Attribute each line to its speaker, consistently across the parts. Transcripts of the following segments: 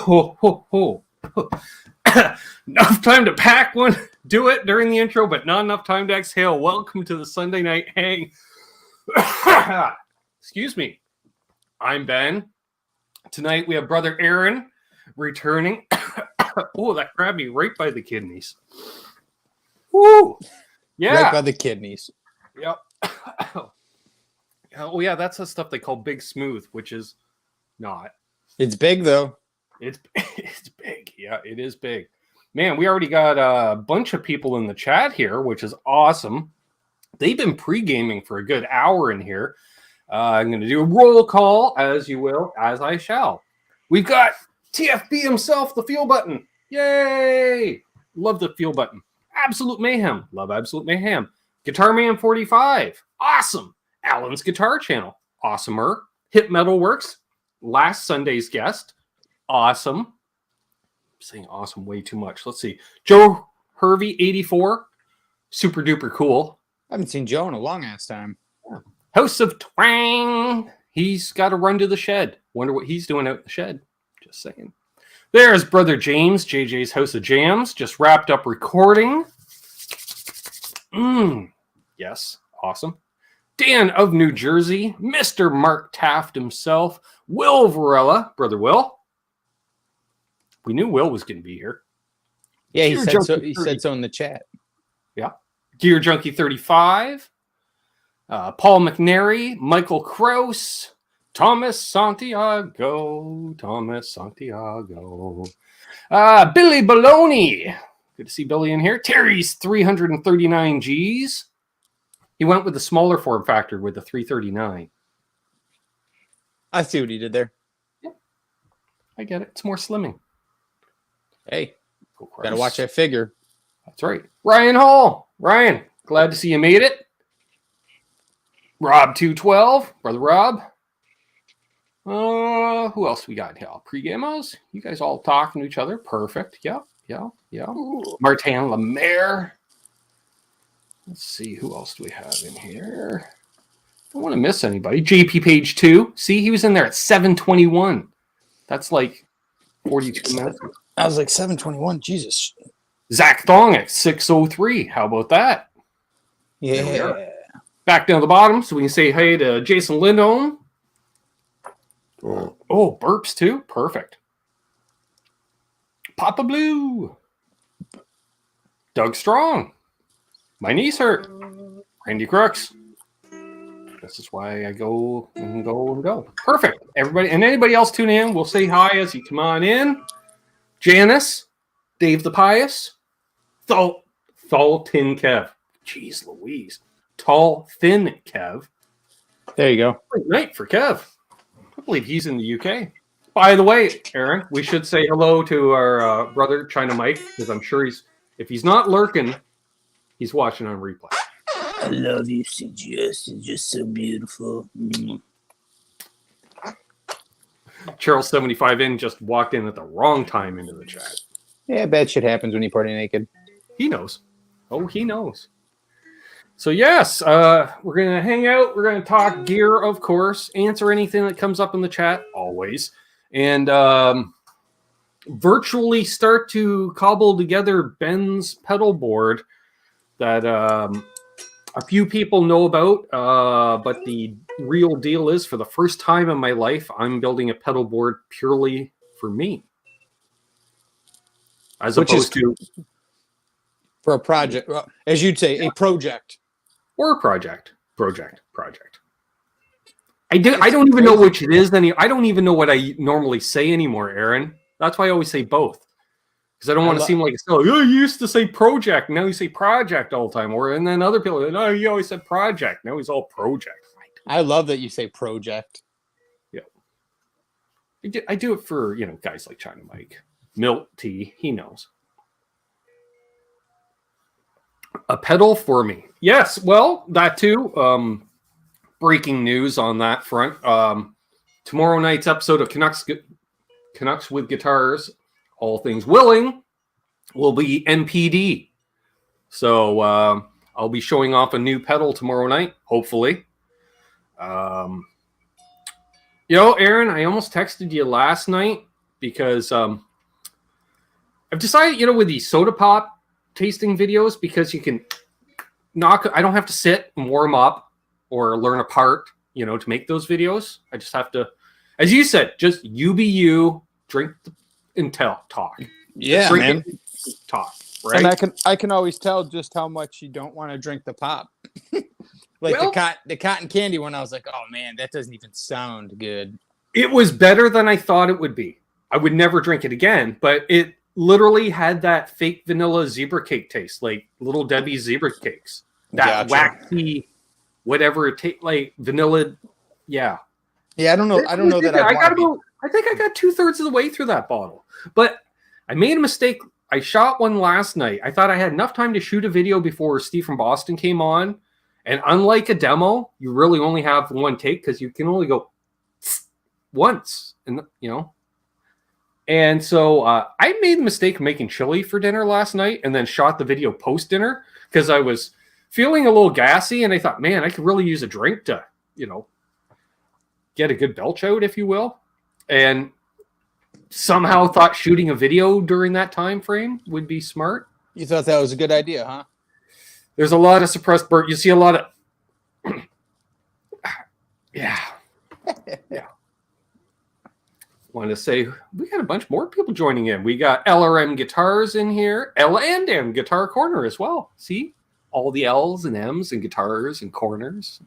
Speaker 1: ho, ho, ho. Enough time to pack one, do it during the intro, but not enough time to exhale. Welcome to the Sunday Night Hang. Excuse me. I'm Ben. Tonight we have brother Aaron returning. Oh, that grabbed me right by the kidneys. Woo! Yeah.
Speaker 2: Right by the kidneys.
Speaker 1: Yep. Oh, yeah, that's the stuff they call Big Smooth, which is not.
Speaker 2: It's big, though.
Speaker 1: It's big. Yeah, it is big. Man, we already got a bunch of people in the chat here, which is awesome. They've been pre-gaming for a good hour in here. I'm going to do a roll call, as you will, as I shall. We've got TFB himself, the feel button. Yay! Love the feel button. Absolute Mayhem. Love Absolute Mayhem. Guitar Man 45. Awesome. Alan's Guitar Channel. Awesomer. Hip Metal Works. Last Sunday's guest. Awesome. I'm saying awesome way too much. Let's see. Joe Hervey 84. Super duper cool.
Speaker 2: I haven't seen Joe in a long ass time.
Speaker 1: Yeah. House of Twang. He's got to run to the shed. Wonder what he's doing out in the shed. Just saying. There's brother James, JJ's House of Jams. Just wrapped up recording. Yes. Awesome. Dan of New Jersey. Mr. Mark Taft himself. Will Varela. Brother Will. We knew Will was going to be here.
Speaker 2: Yeah, he said so in the chat.
Speaker 1: Yeah. Gear Junkie 35. Paul McNary. Michael Krause. Thomas Santiago. Billy Baloney. Good to see Billy in here. Terry's 339 Gs. He went with the smaller form factor with the 339.
Speaker 2: I see what he did there.
Speaker 1: Yeah. I get it. It's more slimming.
Speaker 2: Hey, gotta watch that figure.
Speaker 1: That's right. Ryan Hall. Ryan, glad to see you made it. Rob 212. Brother Rob. Who else we got here? Pre-gamers? You guys all talking to each other. Perfect. Yeah. Ooh. Martin Lemaire. Let's see. Who else do we have in here? Don't want to miss anybody. JP Page 2. See, he was in there at 7:21. That's like 42 minutes.
Speaker 2: I was like 7:21. Jesus.
Speaker 1: Zach Thong at 6:03. How about that?
Speaker 2: Yeah.
Speaker 1: Back down the bottom so we can say hey to Jason Lindholm. Oh, burps too. Perfect. Papa Blue. Doug Strong. My knees hurt. Randy Crooks. This is why I go. Perfect. Everybody and anybody else tuning in, we'll say hi as you come on in. Janice. Dave the Pious. Tall Tin Kev. Jeez Louise. Tall Thin Kev.
Speaker 2: There you go.
Speaker 1: Great night for Kev. I believe he's in the UK. By the way, Aaron, we should say hello to our brother China Mike because I'm sure if he's not lurking, he's watching on replay.
Speaker 2: I love you, CGS. You're just so beautiful.
Speaker 1: Charles 75 in just walked in at the wrong time into the chat.
Speaker 2: Yeah, bad shit happens when you party naked.
Speaker 1: He knows. Oh, he knows. So yes, we're gonna hang out. We're gonna talk gear, of course. Answer anything that comes up in the chat, always, and virtually start to cobble together Ben's pedal board that a few people know about. But the real deal is, for the first time in my life, I'm building a pedal board purely for me, as opposed to
Speaker 2: for a project, as you'd say, a project.
Speaker 1: Or a project. I don't even know which it is. I don't even know what I normally say anymore, Aaron. That's why I always say both. Because I don't want to seem like it's you used to say project, now you say project all the time. And then other people, no, you always said project. Now he's all project.
Speaker 2: I love that you say project.
Speaker 1: Yeah. I do it for, guys like China Mike. Milt T, he knows. A pedal for me. Yes, well, that too. Breaking news on that front. Tomorrow night's episode of Canucks with Guitars, all things willing, will be NPD. So I'll be showing off a new pedal tomorrow night, hopefully. Aaron, I almost texted you last night because I've decided, with these soda pop tasting videos, because you can I don't have to sit and warm up or learn a part, to make those videos. I just have to, as you said, just you be you, drink and talk.
Speaker 2: Yeah,
Speaker 1: drink
Speaker 2: man.
Speaker 1: Talk, right?
Speaker 2: And I can always tell just how much you don't want to drink the pop. The cotton candy one, I was like, oh man, that doesn't even sound good.
Speaker 1: It was better than I thought it would be. I would never drink it again, but it literally had that fake vanilla zebra cake taste, like Little Debbie's zebra cakes. That waxy, whatever it tastes like, vanilla. Yeah.
Speaker 2: Yeah, I don't know. I don't know that
Speaker 1: I think I got 2/3 of the way through that bottle, but I made a mistake. I shot one last night. I thought I had enough time to shoot a video before Steve from Boston came on. And unlike a demo, you really only have one take because you can only go once, and And so I made the mistake of making chili for dinner last night, and then shot the video post dinner because I was feeling a little gassy, and I thought, man, I could really use a drink to, get a good belch out, if you will. And somehow thought shooting a video during that time frame would be smart.
Speaker 2: You thought that was a good idea, huh?
Speaker 1: There's a lot of suppressed burn. You see a lot of... yeah. Want to say we got a bunch more people joining in. We got LRM Guitars in here. L&M Guitar Corner as well. See? All the L's and M's and guitars and corners.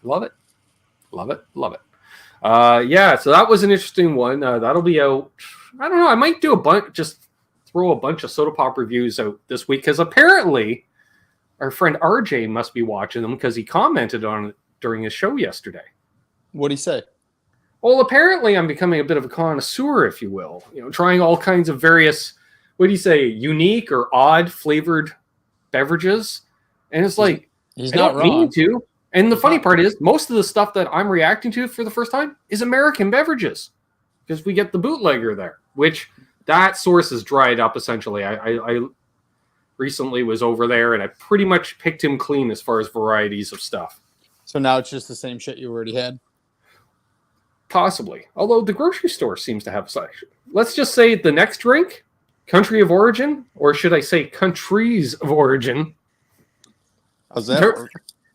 Speaker 1: Love it. Love it. Love it. So that was an interesting one. That'll be out. I don't know. I might do just throw a bunch of soda pop reviews out this week because apparently our friend RJ must be watching them because he commented on it during his show yesterday.
Speaker 2: What'd he say?
Speaker 1: Well, apparently I'm becoming a bit of a connoisseur, if you will. Trying all kinds of various, what do you say, unique or odd flavored beverages. And it's like,
Speaker 2: he's
Speaker 1: I
Speaker 2: not
Speaker 1: don't
Speaker 2: wrong.
Speaker 1: mean to. And the funny part is, most of the stuff that I'm reacting to for the first time is American beverages because we get the bootlegger there, which that source is dried up essentially. I recently was over there and I pretty much picked him clean as far as varieties of stuff.
Speaker 2: So now it's just the same shit you already had?
Speaker 1: Possibly. Although the grocery store seems to have a selection. Let's just say the next drink, country of origin, or should I say countries of origin?
Speaker 2: How's that?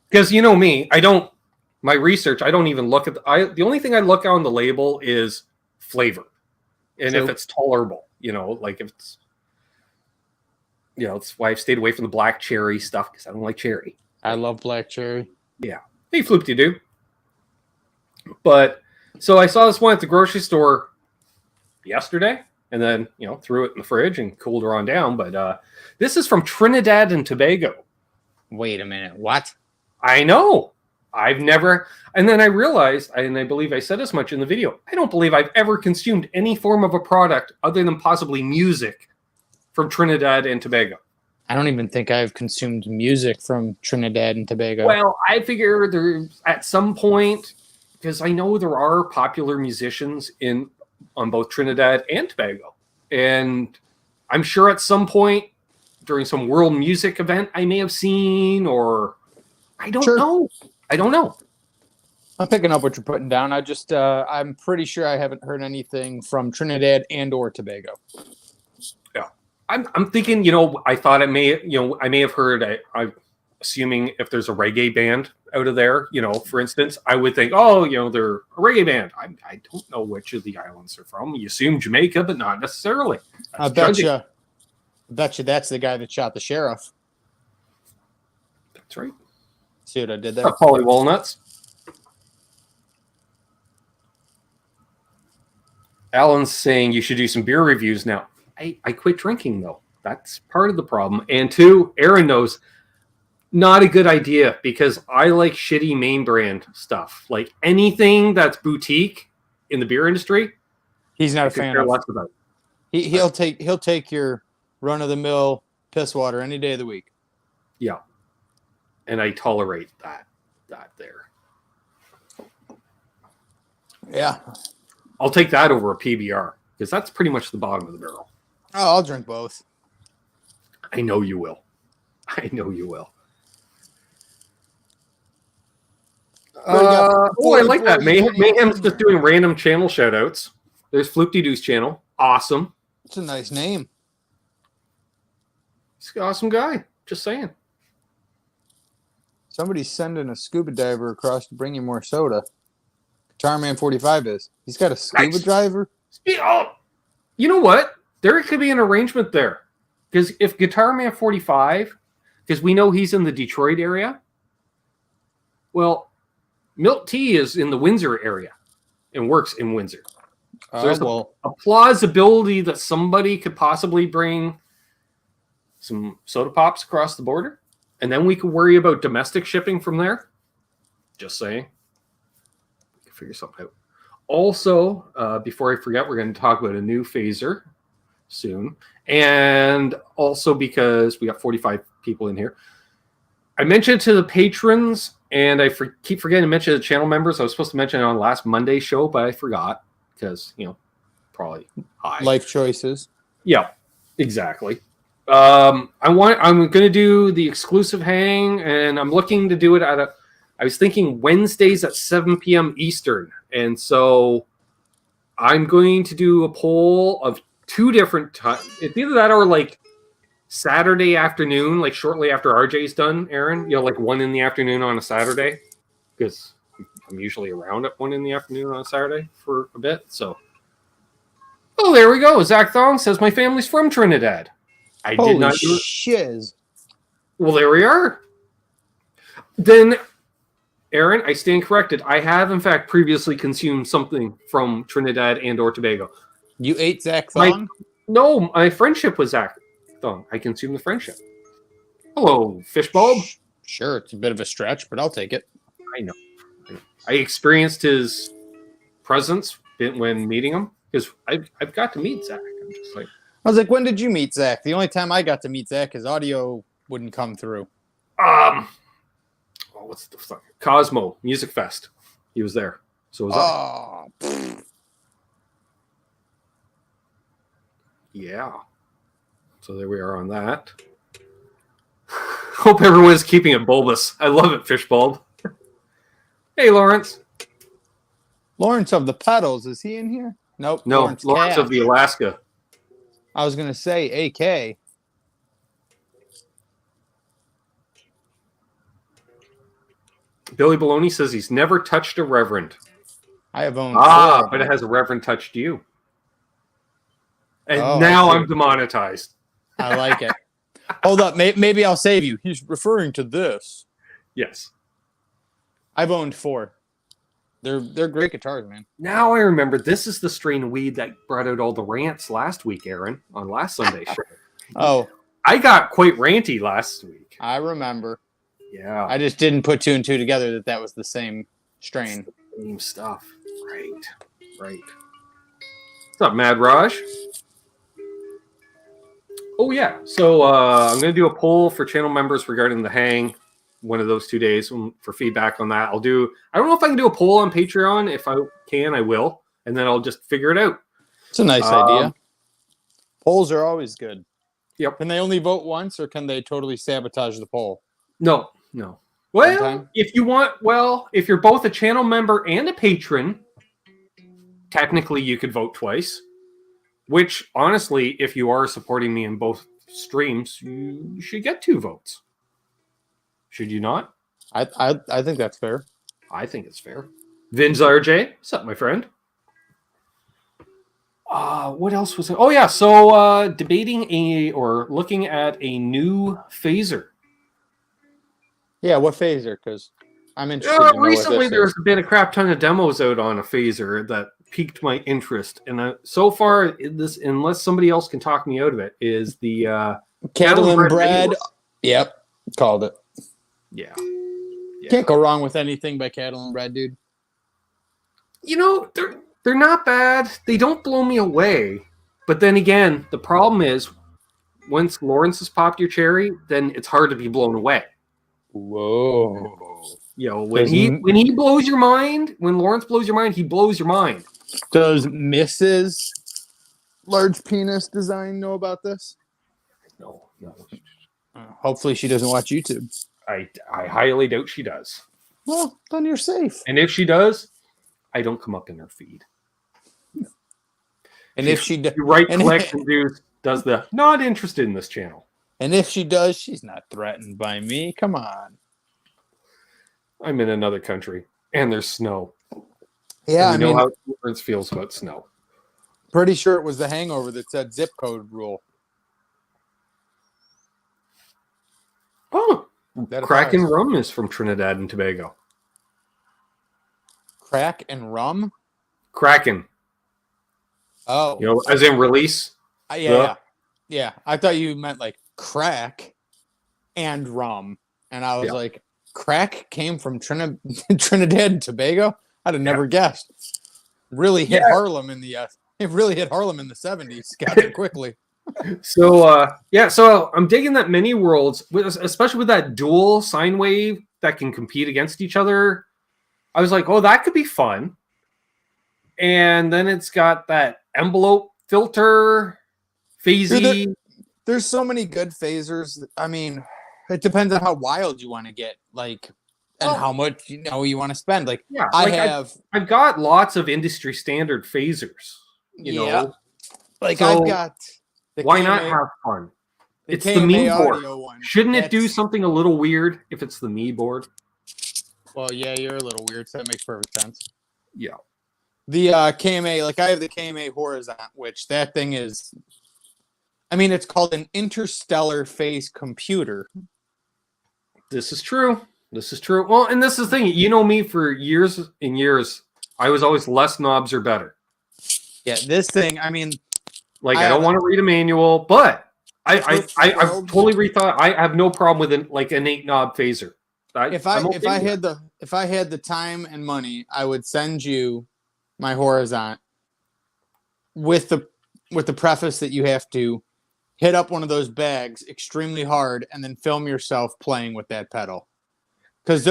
Speaker 1: Because you know me, my research, I don't even look at the only thing I look on the label is flavor. And if it's tolerable, like if it's, it's why I've stayed away from the black cherry stuff because I don't like cherry.
Speaker 2: I love black cherry.
Speaker 1: Yeah. Hey, Floop-de-doo. But so I saw this one at the grocery store yesterday and then, threw it in the fridge and cooled her on down. But this is from Trinidad and Tobago.
Speaker 2: Wait a minute. What?
Speaker 1: I know. I've never. And then I realized, and I believe I said as much in the video, I don't believe I've ever consumed any form of a product other than possibly music from Trinidad and Tobago.
Speaker 2: I don't even think I've consumed music from Trinidad and Tobago.
Speaker 1: Well, I figure there's at some point, because I know there are popular musicians on both Trinidad and Tobago. And I'm sure at some point during some world music event I may have seen, or I don't know. I don't know.
Speaker 2: I'm picking up what you're putting down. I'm pretty sure I haven't heard anything from Trinidad and or Tobago.
Speaker 1: Yeah. I'm thinking, I thought I may have heard, I'm assuming if there's a reggae band out of there, for instance, I would think, they're a reggae band. I don't know which of the islands they're from. You assume Jamaica, but not necessarily.
Speaker 2: I bet you that's the guy that shot the sheriff.
Speaker 1: That's right.
Speaker 2: See what I did there?
Speaker 1: Polly Walnuts. Alan's saying you should do some beer reviews now. I quit drinking, though. That's part of the problem. And two, Aaron knows, not a good idea because I like shitty main brand stuff. Like anything that's boutique in the beer industry,
Speaker 2: he's not a fan of.
Speaker 1: Less about.
Speaker 2: He'll take your run-of-the-mill piss water any day of the week.
Speaker 1: Yeah. And I tolerate that there.
Speaker 2: Yeah.
Speaker 1: I'll take that over a PBR because that's pretty much the bottom of the barrel.
Speaker 2: Oh, I'll drink both.
Speaker 1: I know you will. I know you will. I like that. Mayhem's just doing random channel shout outs. There's Floop-de-Doo's channel. Awesome.
Speaker 2: It's a nice name.
Speaker 1: He's an awesome guy. Just saying.
Speaker 2: Somebody's sending a scuba diver across to bring you more soda. Guitar Man 45 is. He's got a scuba diver.
Speaker 1: Oh, you know what? There could be an arrangement there. Because if Guitar Man 45, because we know he's in the Detroit area, well, Milt T is in the Windsor area and works in Windsor. So there's a plausibility that somebody could possibly bring some soda pops across the border, and then we could worry about domestic shipping from there. Just saying. We can figure something out. Also, before I forget, we're going to talk about a new phaser soon. And also because we got 45 people in here. I mentioned to the patrons, and I keep forgetting to mention the channel members. I was supposed to mention it on last Monday's show, but I forgot because, probably high.
Speaker 2: Life choices.
Speaker 1: Yeah, exactly. I'm going to do the exclusive hang, and I'm looking to do it I was thinking Wednesdays at 7 p.m. Eastern. And so I'm going to do a poll of 2 different times. It's either that or like Saturday afternoon, like shortly after RJ's done, Aaron, like 1 in the afternoon on a Saturday, because I'm usually around at 1 in the afternoon on a Saturday for a bit. So, oh, there we go. Zach Thong says my family's from Trinidad. I did not do it.
Speaker 2: Shiz.
Speaker 1: Well, there we are. Then, Aaron, I stand corrected. I have, in fact, previously consumed something from Trinidad and or Tobago.
Speaker 2: You ate Zach Thong?
Speaker 1: No, my friendship was Zach Thong. I consumed the friendship. Hello, Fishbulb.
Speaker 2: Sure, it's a bit of a stretch, but I'll take it.
Speaker 1: I know. I experienced his presence when meeting him because I've got to meet Zach. I'm just like,
Speaker 2: I was like, when did you meet Zach? The only time I got to meet Zach, his audio wouldn't come through.
Speaker 1: What's the fuck? Cosmo Music Fest. He was there. So was I. Yeah. So there we are on that. Hope everyone's keeping it bulbous. I love it, Fishbulb. Hey, Lawrence.
Speaker 2: Lawrence of the Pedals, is he in here? Nope.
Speaker 1: No, Lawrence of the Alaska.
Speaker 2: I was going to say AK.
Speaker 1: Billy Baloney says he's never touched a reverend.
Speaker 2: I have owned.
Speaker 1: But it has a reverend touched you. And now I'm demonetized.
Speaker 2: I like it. Hold up. Maybe I'll save you. He's referring to this.
Speaker 1: Yes.
Speaker 2: I've owned 4. They're great guitars, man.
Speaker 1: Now I remember this is the strain of weed that brought out all the rants last week, Aaron, on last Sunday's show.
Speaker 2: Oh.
Speaker 1: I got quite ranty last week.
Speaker 2: I remember.
Speaker 1: Yeah.
Speaker 2: I just didn't put 2 and 2 together that was the same strain.
Speaker 1: Same stuff. Right. What's up, Mad Raj? Oh, yeah. So I'm going to do a poll for channel members regarding the hang one of those 2 days for feedback on that. I don't know if I can do a poll on Patreon. If I can, I will. And then I'll just figure it out.
Speaker 2: It's a nice idea. Polls are always good.
Speaker 1: Yep.
Speaker 2: Can they only vote once or can they totally sabotage the poll?
Speaker 1: No. Well, if you're both a channel member and a patron, technically you could vote twice. Which, honestly, if you are supporting me in both streams, you should get 2 votes. Should you not?
Speaker 2: I think that's fair.
Speaker 1: I think it's fair. Vinz RJ, what's up, my friend? What else was it? Oh, yeah. So debating looking at a new phaser.
Speaker 2: Yeah, what phaser? Because I'm interested.
Speaker 1: Recently, there's been a crap ton of demos out on a phaser that piqued my interest, and so far, unless somebody else can talk me out of it, is the
Speaker 2: Cattle and Bread. Yep, called it.
Speaker 1: Yeah.
Speaker 2: Can't go wrong with anything by Cattle and Bread, dude.
Speaker 1: They're not bad. They don't blow me away, but then again, the problem is once Lawrence has popped your cherry, then it's hard to be blown away.
Speaker 2: Whoa.
Speaker 1: When he blows your mind, when Lawrence blows your mind, he blows your mind.
Speaker 2: Does Mrs. Large Penis Design know about this?
Speaker 1: No.
Speaker 2: Hopefully she doesn't watch YouTube.
Speaker 1: I highly doubt she does.
Speaker 2: Well, then you're safe.
Speaker 1: And if she does, I don't come up in her feed.
Speaker 2: And if she
Speaker 1: you right click and does the not interested in this channel.
Speaker 2: And if she does, she's not threatened by me. Come on.
Speaker 1: I'm in another country and there's snow.
Speaker 2: Yeah,
Speaker 1: I know how it feels about snow.
Speaker 2: Pretty sure it was The Hangover that said zip code rule.
Speaker 1: Oh, Crack and Rum is from Trinidad and Tobago.
Speaker 2: Crack and Rum?
Speaker 1: Kraken.
Speaker 2: Oh.
Speaker 1: You know, as in release?
Speaker 2: Yeah. I thought you meant like crack and rum. And I was like, crack came from Trinidad and Tobago? I'd have never guessed. Really hit Harlem in the it really hit Harlem in the 70s. Got there quickly.
Speaker 1: So I'm digging that mini worlds, especially with that dual sine wave that can compete against each other. I was like, oh, that could be fun. And then it's got that envelope filter, phasey.
Speaker 2: There's so many good phasers. I mean, it depends on how wild you want to get, like, and how much you want to spend. Like,
Speaker 1: I've got lots of industry standard phasers. You know,
Speaker 2: like
Speaker 1: so
Speaker 2: I've got.
Speaker 1: Why not have fun? It's the me board. Shouldn't it do something a little weird if it's the me board?
Speaker 2: Well, yeah, you're a little weird, so that makes perfect sense.
Speaker 1: Yeah.
Speaker 2: The KMA, like I have the KMA Horizon, which that thing is, I mean, it's called an interstellar phase computer.
Speaker 1: This is true. Well, and this is the thing. You know me for years and years. I was always less knobs are better.
Speaker 2: Yeah, this thing, I mean.
Speaker 1: Like, I don't want to read a manual, but I've totally rethought. I have no problem with an 8 knob phaser.
Speaker 2: If I had the time and money, I would send you my Horizon with the preface that you have to hit up one of those bags extremely hard and then film yourself playing with that pedal. Because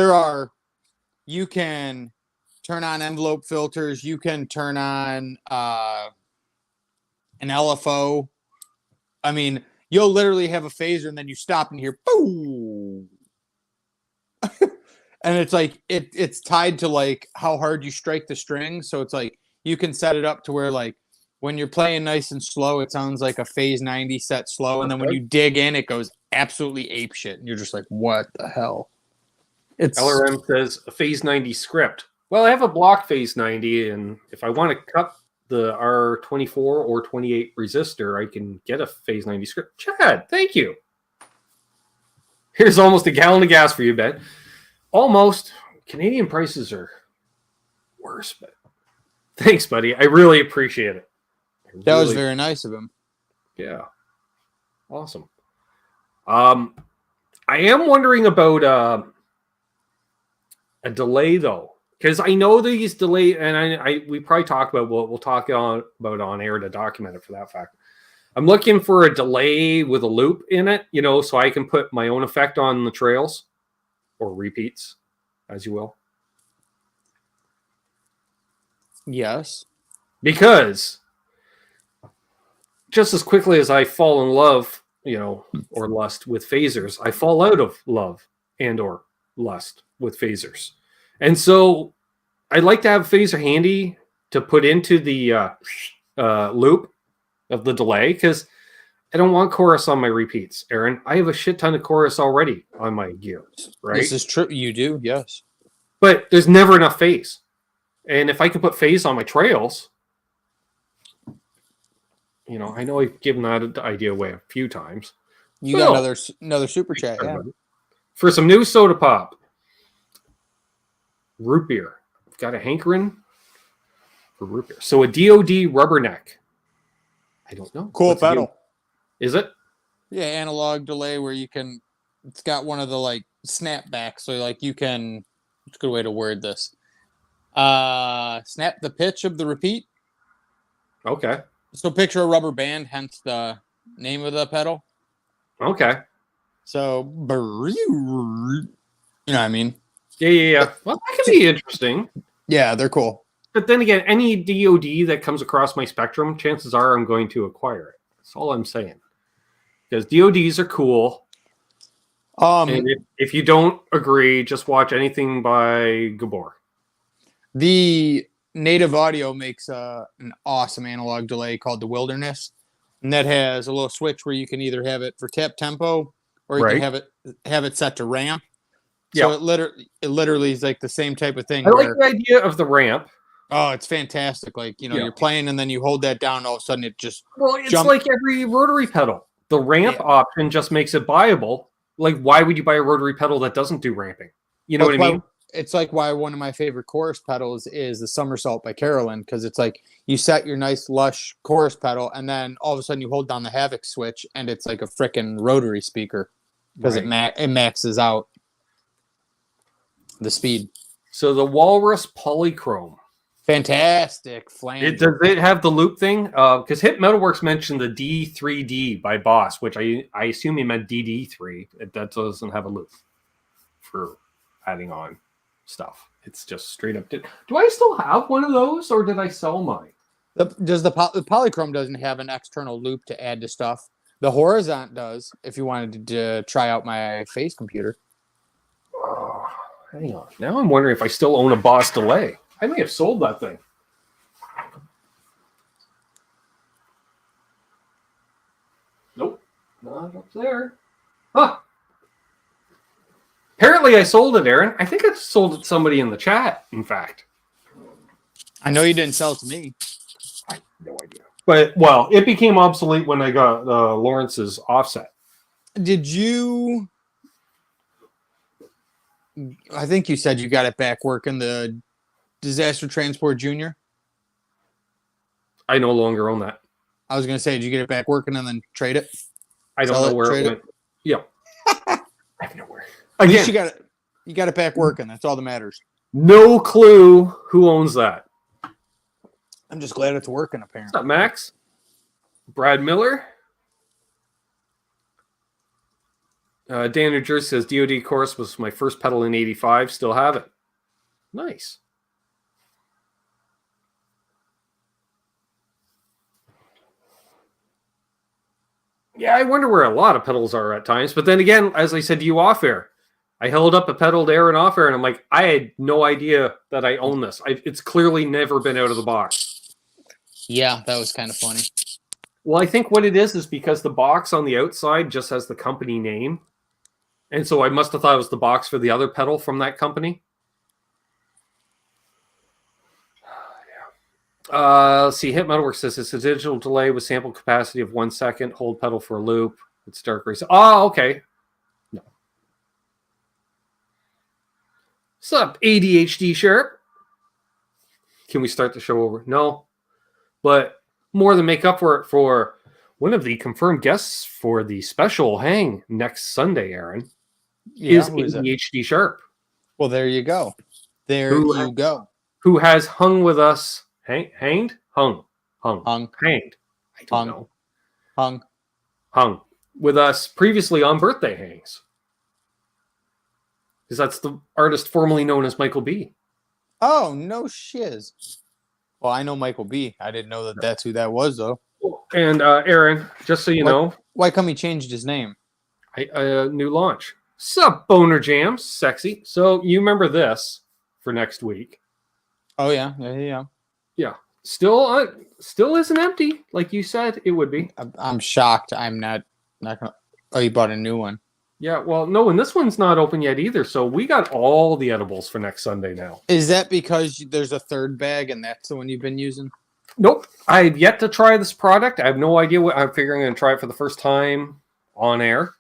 Speaker 2: you can turn on envelope filters, you can turn on an LFO. I mean, you'll literally have a phaser and then you stop and hear boom. And it's like it's tied to like how hard you strike the string. So it's like you can set it up to where like when you're playing nice and slow, it sounds like a phase 90 set slow. And then when you dig in, it goes absolutely apeshit. And you're just like, what the hell?
Speaker 1: LRM says a phase 90 script. Well, I have a block phase 90, and if I want to cut the R24 or 28 resistor, I can get a phase 90 script. Chad, thank you. Here's almost a gallon of gas for you, Ben. Almost. Canadian prices are worse, but thanks, buddy. I really appreciate it.
Speaker 2: That was very nice of him.
Speaker 1: Yeah. Awesome. I am wondering about a delay, though. Because I know these delay, and we probably talk about we'll talk about on air to document it for that fact. I'm looking for a delay with a loop in it, so I can put my own effect on the trails or repeats, as you will.
Speaker 2: Yes. Because
Speaker 1: just as quickly as I fall in love, or lust with phasers, I fall out of love and or lust with phasers. And so I'd like to have a phaser handy to put into the loop of the delay, because I don't want chorus on my repeats, Aaron. I have a shit ton of chorus already on my gear, right?
Speaker 2: This is true. You do, yes.
Speaker 1: But there's never enough phase. And if I could put phase on my trails, I know I've given that idea away a few times.
Speaker 2: You got another super chat, yeah.
Speaker 1: For some new soda pop. Root beer. I've got a hankering for root beer. So a DOD rubberneck. I don't know.
Speaker 2: Cool pedal.
Speaker 1: Is it?
Speaker 2: Yeah, analog delay where it's got one of the like snapbacks. So like it's a good way to word this. Snap the pitch of the repeat.
Speaker 1: Okay.
Speaker 2: So picture a rubber band, hence the name of the pedal.
Speaker 1: Okay.
Speaker 2: So, you know what I mean?
Speaker 1: Yeah. Well, that could be interesting.
Speaker 2: Yeah, they're cool.
Speaker 1: But then again, any DOD that comes across my spectrum, chances are I'm going to acquire it. That's all I'm saying. Because DODs are cool. And if you don't agree, just watch anything by Gabor.
Speaker 2: The Native Audio makes an awesome analog delay called the Wilderness, and that has a little switch where you can either have it for tap tempo or you can have it set to ramp. So it literally is like the same type of thing.
Speaker 1: I like the idea of the ramp.
Speaker 2: Oh, it's fantastic! Like you're playing and then you hold that down, and all of a sudden it just
Speaker 1: it's like every rotary pedal. The ramp option just makes it buyable. Like, why would you buy a rotary pedal that doesn't do ramping? You know what I mean?
Speaker 2: It's like why one of my favorite chorus pedals is the Somersault by Carolyn, because it's like you set your nice lush chorus pedal and then all of a sudden you hold down the Havoc switch and it's like a freaking rotary speaker because it maxes out the speed.
Speaker 1: So the Walrus Polychrome.
Speaker 2: Fantastic flange.
Speaker 1: Does it have the loop thing? Because Hit Metalworks mentioned the D3D by Boss, which I assume he meant DD3. That doesn't have a loop for adding on stuff. It's just straight up. Do I still have one of those, or did I sell mine?
Speaker 2: The Polychrome doesn't have an external loop to add to stuff. The Horizont does. If you wanted to try out my Face computer.
Speaker 1: Oh, hang on. Now I'm wondering if I still own a Boss delay. I may have sold that thing. Nope, not up there. Huh. Apparently I sold it, Aaron. I think I sold it to somebody in the chat, in fact.
Speaker 2: I know you didn't sell it to me.
Speaker 1: I have no idea. But, well, it became obsolete when I got Lawrence's offset.
Speaker 2: Did you... I think you said you got it back working the Disaster Transport Junior?
Speaker 1: I no longer own that.
Speaker 2: I was going to say, did you get it back working and then trade it?
Speaker 1: I don't know where it went. Yeah. I have no where. Again,
Speaker 2: you got it back working. That's all that matters.
Speaker 1: No clue who owns that.
Speaker 2: I'm just glad it's working, apparently.
Speaker 1: What's up, Max? Brad Miller. Dan New Jersey says, DOD Chorus was my first pedal in 85. Still have it. Nice. Yeah, I wonder where a lot of pedals are at times. But then again, as I said to you off air, I held up a pedal to Aaron off air, and I'm like, I had no idea that I own this. It's clearly never been out of the box.
Speaker 2: Yeah, that was kind of funny.
Speaker 1: Well, I think what it is because the box on the outside just has the company name. And so I must have thought it was the box for the other pedal from that company. Let's see. Hit Metalworks says it's a digital delay with sample capacity of 1 second. Hold pedal for a loop. It's dark race. Oh, okay. No. What's up, ADHD Sharp? Can we start the show over? No. But more than make up for it for one of the confirmed guests for the special hang next Sunday, Aaron, is ADHD Sharp.
Speaker 2: Well, there you go. You go.
Speaker 1: Who has hung with us. Hanged? Hung. Hanged. I don't know. Hung. With us previously on birthday hangs. Because that's the artist formerly known as Michael B.
Speaker 2: Oh, no shiz. Well, I know Michael B. I didn't know that that's who that was, though.
Speaker 1: And Aaron, just so you know.
Speaker 2: Why come he changed his name?
Speaker 1: New launch. Sup, Boner Jams. Sexy. So you remember this for next week.
Speaker 2: Oh, yeah.
Speaker 1: Yeah, still isn't empty like you said it would be.
Speaker 2: I'm shocked. I'm not gonna. Oh, you bought a new one.
Speaker 1: Yeah, well, no, and this one's not open yet either. So we got all the edibles for next Sunday now.
Speaker 2: Is that because there's a third bag and that's the one you've been using?
Speaker 1: Nope, I've yet to try this product. I have no idea what I'm figuring. I'm going to try it for the first time on air.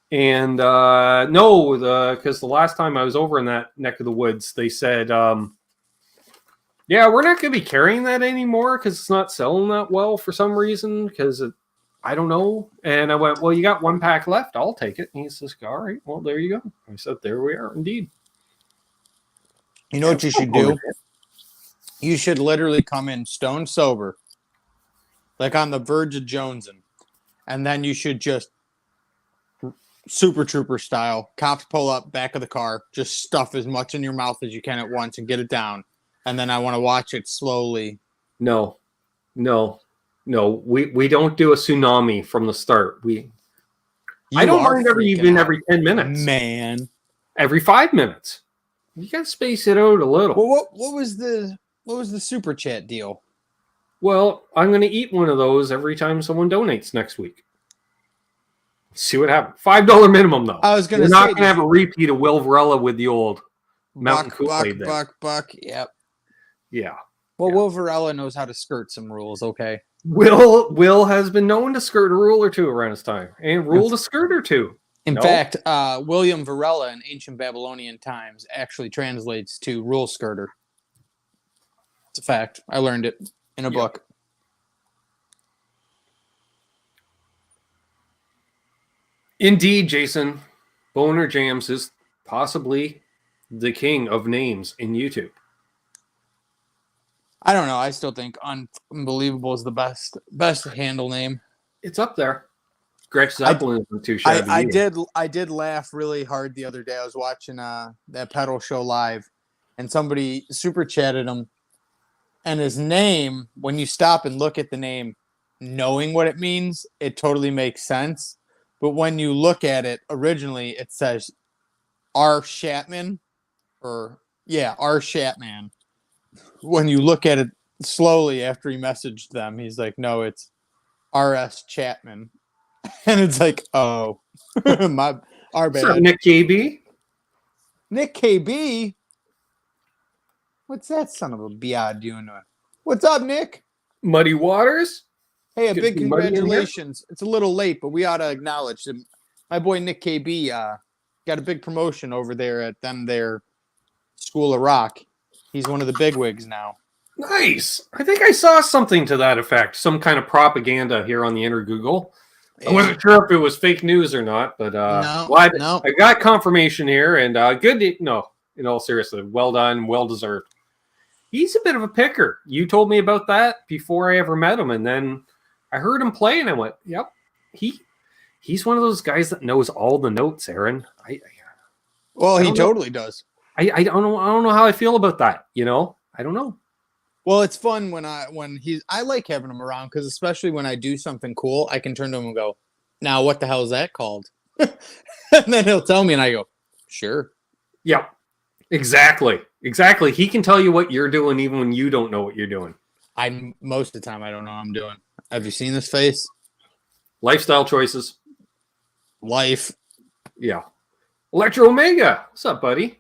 Speaker 1: And because the last time I was over in that neck of the woods, they said. Yeah, we're not going to be carrying that anymore because it's not selling that well for some reason. Because I don't know. And I went, well, you got 1 pack left. I'll take it. And he says, all right, well, there you go. I said, there we are, indeed.
Speaker 2: You know what you should do? You should literally come in stone sober, like on the verge of jonesing, and then you should just Super Trooper style, cops pull up back of the car, just stuff as much in your mouth as you can at once and get it down. And then I want to watch it slowly. No. We don't do a tsunami from the start. I don't mind every 10 minutes. Man. Every 5 minutes. You got to space it out a little.
Speaker 1: Well, what was
Speaker 2: the super chat deal?
Speaker 1: Well, I'm going to eat one of those every time someone donates next week. See what happens. $5 minimum, though.
Speaker 2: I was going to
Speaker 1: We're
Speaker 2: say,
Speaker 1: not going to have a repeat of Will Varela with the old Mountain Kool-Aid there.
Speaker 2: Buck. Yep.
Speaker 1: Yeah.
Speaker 2: Well, Will Varela knows how to skirt some rules, okay?
Speaker 1: Will has been known to skirt a rule or two around his time, and ruled a skirt or two.
Speaker 2: In fact, William Varela in ancient Babylonian times actually translates to rule skirter. It's a fact. I learned it in a book.
Speaker 1: Indeed, Jason. Boner Jams is possibly the king of names in YouTube.
Speaker 2: I don't know. I still think Unbelievable is the best handle name.
Speaker 1: It's up there. Greg Zeppelin isn't too shabby.
Speaker 2: I did laugh really hard the other day. I was watching that pedal show live, and somebody super chatted him. And his name, when you stop and look at the name, knowing what it means, it totally makes sense. But when you look at it, originally it says R. Shatman, R. Shatman. When you look at it slowly after he messaged them, he's like, no, it's R.S. Chapman. And it's like, oh, our bad.
Speaker 1: What's up, Nick KB?
Speaker 2: Nick KB? What's that son of a biatch doing? What's up, Nick?
Speaker 1: Muddy Waters?
Speaker 2: Hey, a big congratulations. It's a little late, but we ought to acknowledge that my boy Nick KB got a big promotion over there at their School of Rock. He's one of the bigwigs now.
Speaker 1: Nice. I think I saw something to that effect. Some kind of propaganda here on the inner Google. I wasn't sure if it was fake news or not, but I got confirmation here, and in all seriousness, well done, well deserved. He's a bit of a picker. You told me about that before I ever met him, and then I heard him play, and I went, "Yep, he's one of those guys that knows all the notes." Aaron, he
Speaker 2: totally does.
Speaker 1: I don't know. I don't know how I feel about that. I don't know.
Speaker 2: Well, it's fun I like having him around because especially when I do something cool, I can turn to him and go, "Now, what the hell is that called?" And then he'll tell me, and I go, "Sure."
Speaker 1: Yeah, exactly. He can tell you what you're doing even when you don't know what you're doing.
Speaker 2: Most of the time I don't know what I'm doing. Have you seen this face?
Speaker 1: Lifestyle choices.
Speaker 2: Life.
Speaker 1: Yeah. Electro Omega. What's up, buddy?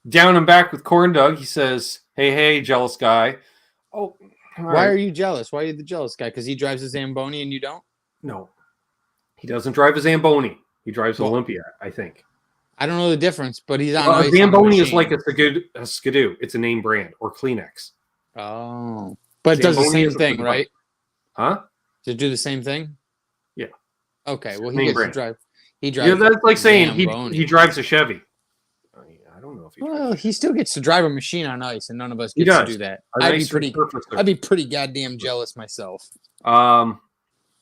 Speaker 1: Down and back with Corn Dog. He says, hey, jealous guy. Oh,
Speaker 2: why are you jealous? Why are you the jealous guy? Because he drives a Zamboni and you don't?
Speaker 1: No. He doesn't drive a Zamboni. He drives an Olympia, I think.
Speaker 2: I don't know the difference, but he's on
Speaker 1: a Zamboni is like a Skidoo. It's a name brand or Kleenex.
Speaker 2: Oh. But it does the same thing, right?
Speaker 1: Huh?
Speaker 2: Does it do the same thing?
Speaker 1: Yeah.
Speaker 2: Okay. Well, he gets to drive. He drives.
Speaker 1: Yeah, that's like saying he drives a Chevy. I don't know if he.
Speaker 2: Well, he still gets to drive a machine on ice, and none of us get to do that. I'd be pretty goddamn jealous myself.
Speaker 1: Yeah.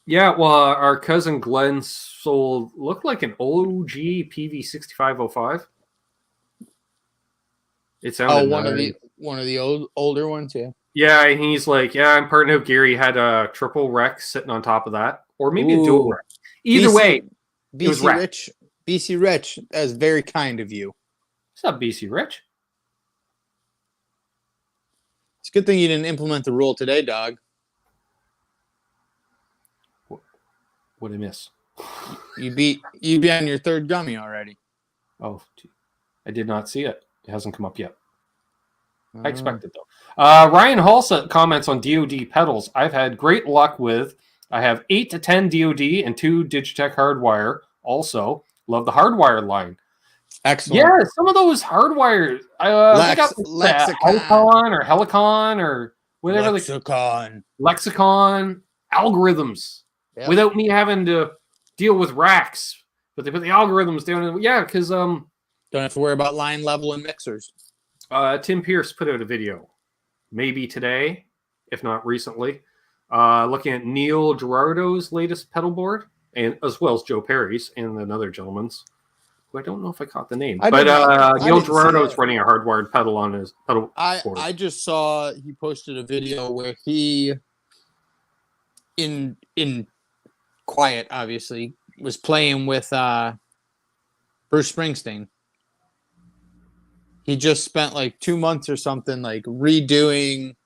Speaker 1: Well, our cousin Glenn looked like an OG PV6505. It sounded
Speaker 2: one of the older ones, yeah.
Speaker 1: Yeah, and he's like, I'm partner of Gary had a triple wreck sitting on top of that, or maybe a dual wreck. Either way,
Speaker 2: BC Rich, that is very kind of you.
Speaker 1: What's up, BC Rich?
Speaker 2: It's a good thing you didn't implement the rule today, dog.
Speaker 1: What did I miss?
Speaker 2: You be on your third gummy already.
Speaker 1: Oh, I did not see it. It hasn't come up yet. I expect it, though. Ryan Hall comments on DoD pedals. I've had great luck with. I have 8 to 10 DoD and 2 Digitech hardwire. Also, love the hardwire line.
Speaker 2: Excellent.
Speaker 1: Yeah, some of those hardwires. Lexicon or Helicon or whatever. Lexicon algorithms. Yep. Without me having to deal with racks, but they put the algorithms down. Yeah, because
Speaker 2: don't have to worry about line level and mixers.
Speaker 1: Tim Pierce put out a video, maybe today, if not recently, looking at Neil Girardo's latest pedal board, and as well as Joe Perry's and another gentleman's, who I don't know if I caught the name. Neil Girardo's running a hardwired pedal on his pedal board.
Speaker 2: I just saw he posted a video where he, in quiet, obviously, was playing with Bruce Springsteen. he just spent like 2 months or something like redoing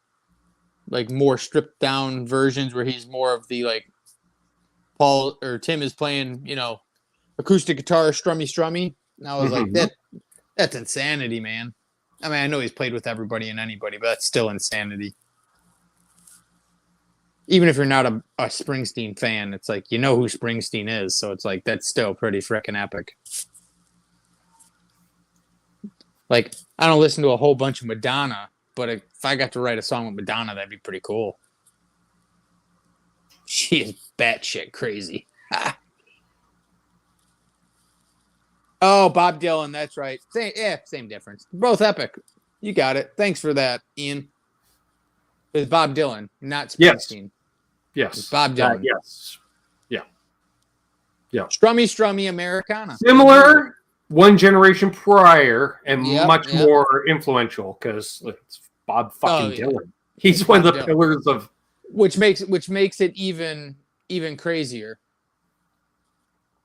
Speaker 2: like more stripped down versions where he's more of the like Paul or Tim is playing, acoustic guitar, strummy. And I was like, that's insanity, man. I mean, I know he's played with everybody and anybody, but that's still insanity. Even if you're not a Springsteen fan, it's like, who Springsteen is. So it's like, that's still pretty freaking epic. Like, I don't listen to a whole bunch of Madonna, but if I got to write a song with Madonna, that'd be pretty cool. She is batshit crazy. Oh, Bob Dylan, that's right. Same difference. Both epic. You got it. Thanks for that, Ian. It's Bob Dylan, not Springsteen.
Speaker 1: Yes.
Speaker 2: It's Bob Dylan.
Speaker 1: Yes. Yeah.
Speaker 2: Strummy Americana.
Speaker 1: Similar, one generation prior, and much more influential because it's Bob fucking Dylan. He's one of the pillars of.
Speaker 2: Which makes it even crazier.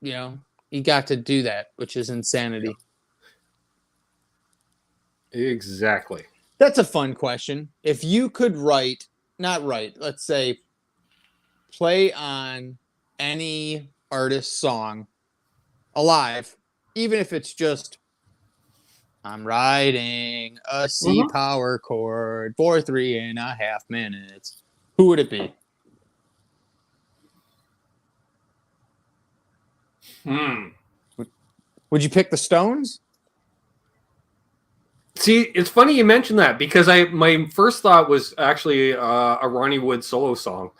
Speaker 2: He got to do that, which is insanity.
Speaker 1: Exactly.
Speaker 2: That's a fun question. If you could let's say, play on any artist's song alive, even if it's just, I'm riding a C power chord for 3.5 minutes, who would it be? Would you pick the Stones?
Speaker 1: See, it's funny you mentioned that because my first thought was actually a Ronnie Wood solo song.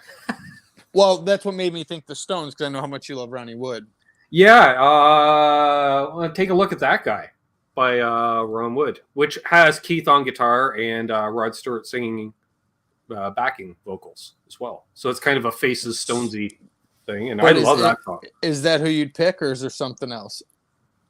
Speaker 2: Well, that's what made me think the Stones because I know how much you love Ronnie Wood.
Speaker 1: Yeah, take a look at That Guy by Ron Wood, which has Keith on guitar and Rod Stewart singing backing vocals as well. So it's kind of a Faces Stonesy thing, and I love that song.
Speaker 2: Is that who you'd pick, or is there something else?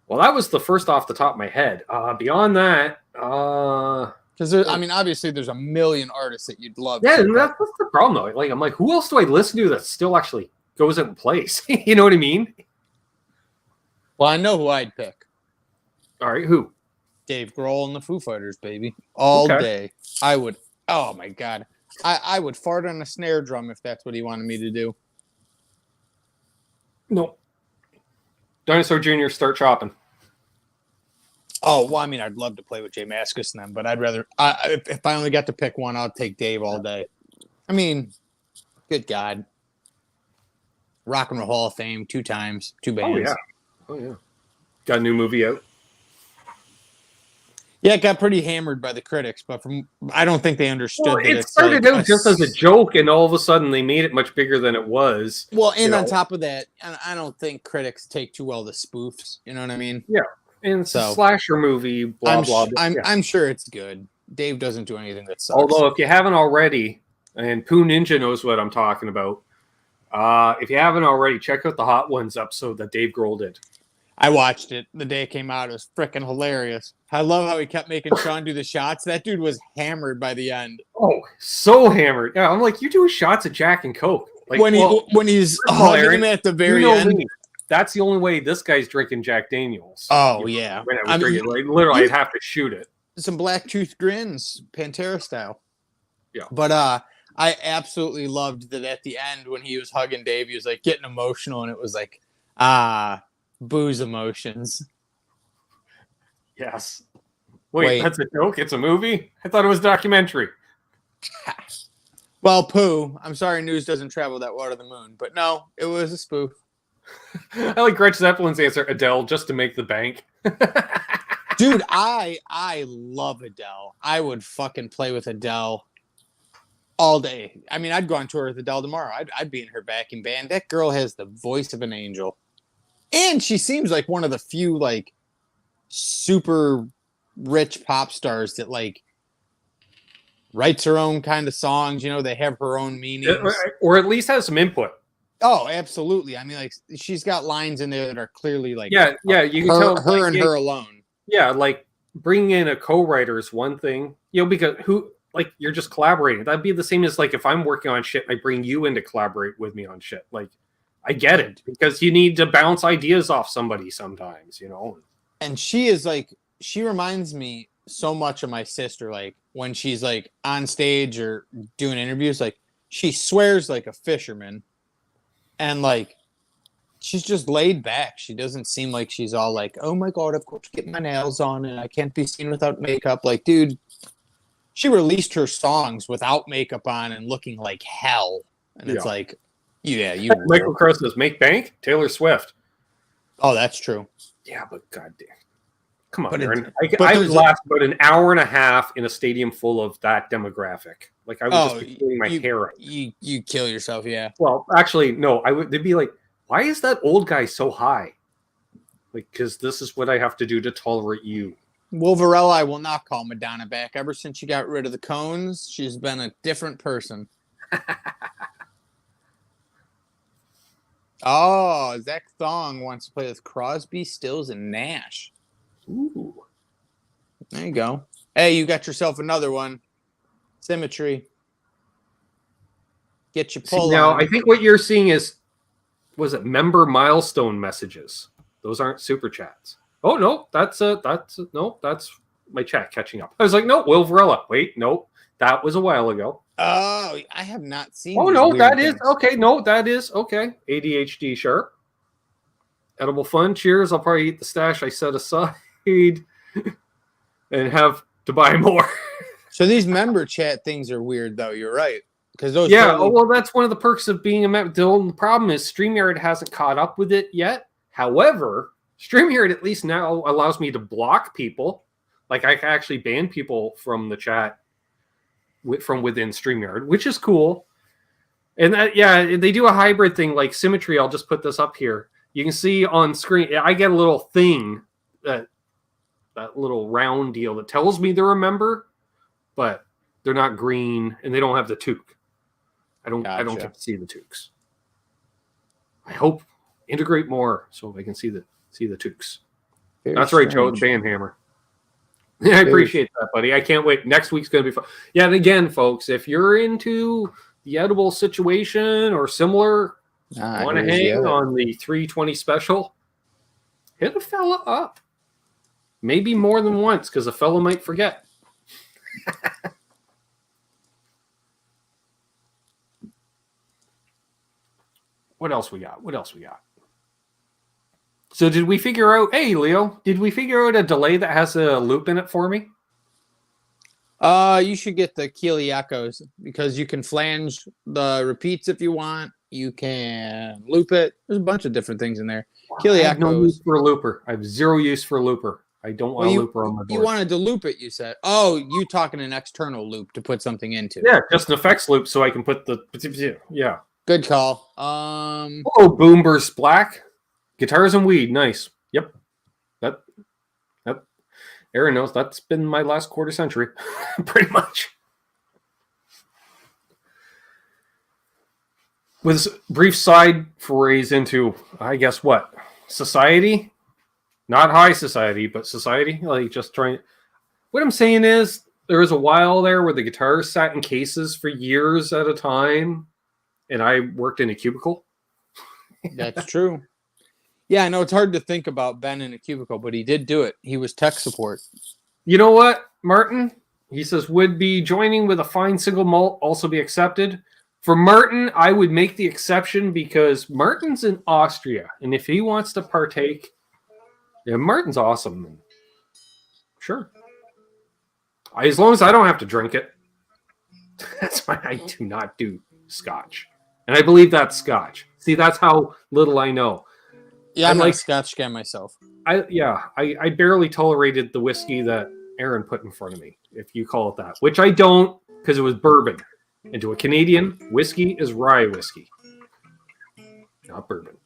Speaker 1: Well, that was the first off the top of my head. Beyond that,
Speaker 2: because obviously there's a million artists that you'd love.
Speaker 1: Yeah, and that's the problem though. Like, I'm like, who else do I listen to that still actually goes out and plays? You know what I mean?
Speaker 2: Well, I know who I'd pick.
Speaker 1: All right, who?
Speaker 2: Dave Grohl and the Foo Fighters, baby, all day. I would. Oh my god, I would fart on a snare drum if that's what he wanted me to do.
Speaker 1: No. Dinosaur Jr. Start Chopping.
Speaker 2: Oh, well, I'd love to play with Jay Mascis and them, but I'd rather, if I only got to pick one, I'd take Dave all day. Good God. Rock and Roll Hall of Fame 2 times, 2 bands.
Speaker 1: Oh, yeah. Got a new movie out.
Speaker 2: Yeah, it got pretty hammered by the critics, but I don't think they understood that
Speaker 1: it started out just as a joke, and all of a sudden they made it much bigger than it was.
Speaker 2: Well, and on top of that, I don't think critics take too well to spoofs. You know what I mean?
Speaker 1: Yeah, and it's a slasher movie, blah, blah.
Speaker 2: I'm sure it's good. Dave doesn't do anything that sucks.
Speaker 1: Although, if you haven't already, and Pooh Ninja knows what I'm talking about, if you haven't already, check out the Hot Ones episode that Dave Grohl did.
Speaker 2: I watched it the day it came out. It was freaking hilarious. I love how he kept making Sean do the shots. That dude was hammered by the end.
Speaker 1: Oh, so hammered. Yeah, I'm like, you're doing shots of Jack and Coke. Like,
Speaker 2: when he's hugging him at the very end.
Speaker 1: Me. That's the only way this guy's drinking Jack Daniels.
Speaker 2: Oh, yeah.
Speaker 1: When I was drinking, literally, I'd have to shoot it.
Speaker 2: Some black tooth grins, Pantera style.
Speaker 1: Yeah.
Speaker 2: But I absolutely loved that at the end when he was hugging Dave, he was like getting emotional, and it was like, booze emotions.
Speaker 1: Yes. Wait, that's a joke? It's a movie? I thought it was a documentary.
Speaker 2: Well, Pooh, I'm sorry news doesn't travel that well to the moon, but no, it was a spoof.
Speaker 1: I like Gretchen Zeppelin's answer, Adele, just to make the bank.
Speaker 2: Dude, I love Adele. I would fucking play with Adele all day. I'd go on tour with Adele tomorrow. I'd be in her backing band. That girl has the voice of an angel. And she seems like one of the few, like, super rich pop stars that, like, writes her own kind of songs. They have her own meanings.
Speaker 1: Or at least has some input.
Speaker 2: Oh, absolutely. Like, she's got lines in there that are clearly, like,
Speaker 1: you can tell
Speaker 2: her and her alone.
Speaker 1: Yeah, like, bringing in a co-writer is one thing. Because you're just collaborating. That'd be the same as, like, if I'm working on shit, I bring you in to collaborate with me on shit. Like, I get it, because you need to bounce ideas off somebody sometimes,
Speaker 2: And she is like, she reminds me so much of my sister. Like when she's like on stage or doing interviews, like she swears like a fisherman, and like she's just laid back. She doesn't seem like she's all like, oh my God, I've got to get my nails on and I can't be seen without makeup. Like, dude, she released her songs without makeup on and looking like hell. And it's like, yeah, you.
Speaker 1: Michael Crow says, make bank? Taylor Swift.
Speaker 2: Oh, that's true.
Speaker 1: Yeah, but goddamn. Come on,
Speaker 2: But
Speaker 1: Aaron. I would last about an hour and a half in a stadium full of that demographic. Like, I would just be pulling my hair out.
Speaker 2: You kill yourself, yeah.
Speaker 1: Well, actually, no. They'd be like, why is that old guy so high? Like, because this is what I have to do to tolerate you.
Speaker 2: Wolverella, I will not call Madonna back. Ever since she got rid of the cones, she's been a different person. Oh, Zach Thong wants to play with Crosby, Stills, and Nash.
Speaker 1: Ooh.
Speaker 2: There you go. Hey, you got yourself another one. Symmetry. Get your pull
Speaker 1: now,
Speaker 2: on.
Speaker 1: I think what you're seeing is, was it member milestone messages? Those aren't super chats. Oh no, that's my chat catching up. I was like, no, Will Varela. Wait, no, that was a while ago.
Speaker 2: Oh, I have not seen.
Speaker 1: Oh no, that is okay. No, that is okay. ADHD sharp. Edible fun. Cheers. I'll probably eat the stash I set aside and have to buy more.
Speaker 2: So these member chat things are weird, though. You're right. Because those.
Speaker 1: Yeah. Totally... Oh, well, that's one of the perks of being a member. The problem is StreamYard hasn't caught up with it yet. However, StreamYard at least now allows me to block people. Like I can actually ban people from the chat from within StreamYard, which is cool. And that, yeah, they do a hybrid thing like Symmetry. I'll just put this up here. You can see on screen, I get a little thing, that little round deal that tells me they're a member, but they're not green and they don't have the toque. I don't get to see the toques. I hope integrate more so I can see the toques. That's right, Joe, the band hammer. I appreciate that, buddy. I can't wait. Next week's going to be fun. Yeah, and again, folks, if you're into the edible situation or similar, want to hang on the 320 special, hit a fella up. Maybe more than once, because a fella might forget. What else we got? So did we figure out, hey, Leo, did we figure out a delay that has a loop in it for me?
Speaker 2: You should get the Kiliakos because you can flange the repeats if you want. You can loop it. There's a bunch of different things in there. Kiliakos. I have no use
Speaker 1: for a looper. I have zero use for a looper. I don't want a looper on my board.
Speaker 2: You wanted to loop it, you said. Oh, you talking an external loop to put something into.
Speaker 1: Yeah, just an effects loop so I can put the... Yeah.
Speaker 2: Good call.
Speaker 1: Oh, Boomburst Black. Guitars and weed, nice. Yep. That Aaron knows that's been my last quarter century, pretty much. With brief side forays into, I guess what? Society? Not high society, but society. Like just trying. What I'm saying is, there was a while there where the guitars sat in cases for years at a time, and I worked in a cubicle.
Speaker 2: That's true. Yeah, I know it's hard to think about Ben in a cubicle, but he did do it. He was tech support.
Speaker 1: You know what, Martin? He says, would be joining with a fine single malt also be accepted? For Martin, I would make the exception because Martin's in Austria, and if he wants to partake, yeah, Martin's awesome. Sure. As long as I don't have to drink it. That's why I do not do Scotch. And I believe that's Scotch. See, that's how little I know.
Speaker 2: Yeah, I'm like a Scotch guy myself.
Speaker 1: I barely tolerated the whiskey that Aaron put in front of me, if you call it that, which I don't, because it was bourbon. And to a Canadian, whiskey is rye whiskey, not bourbon.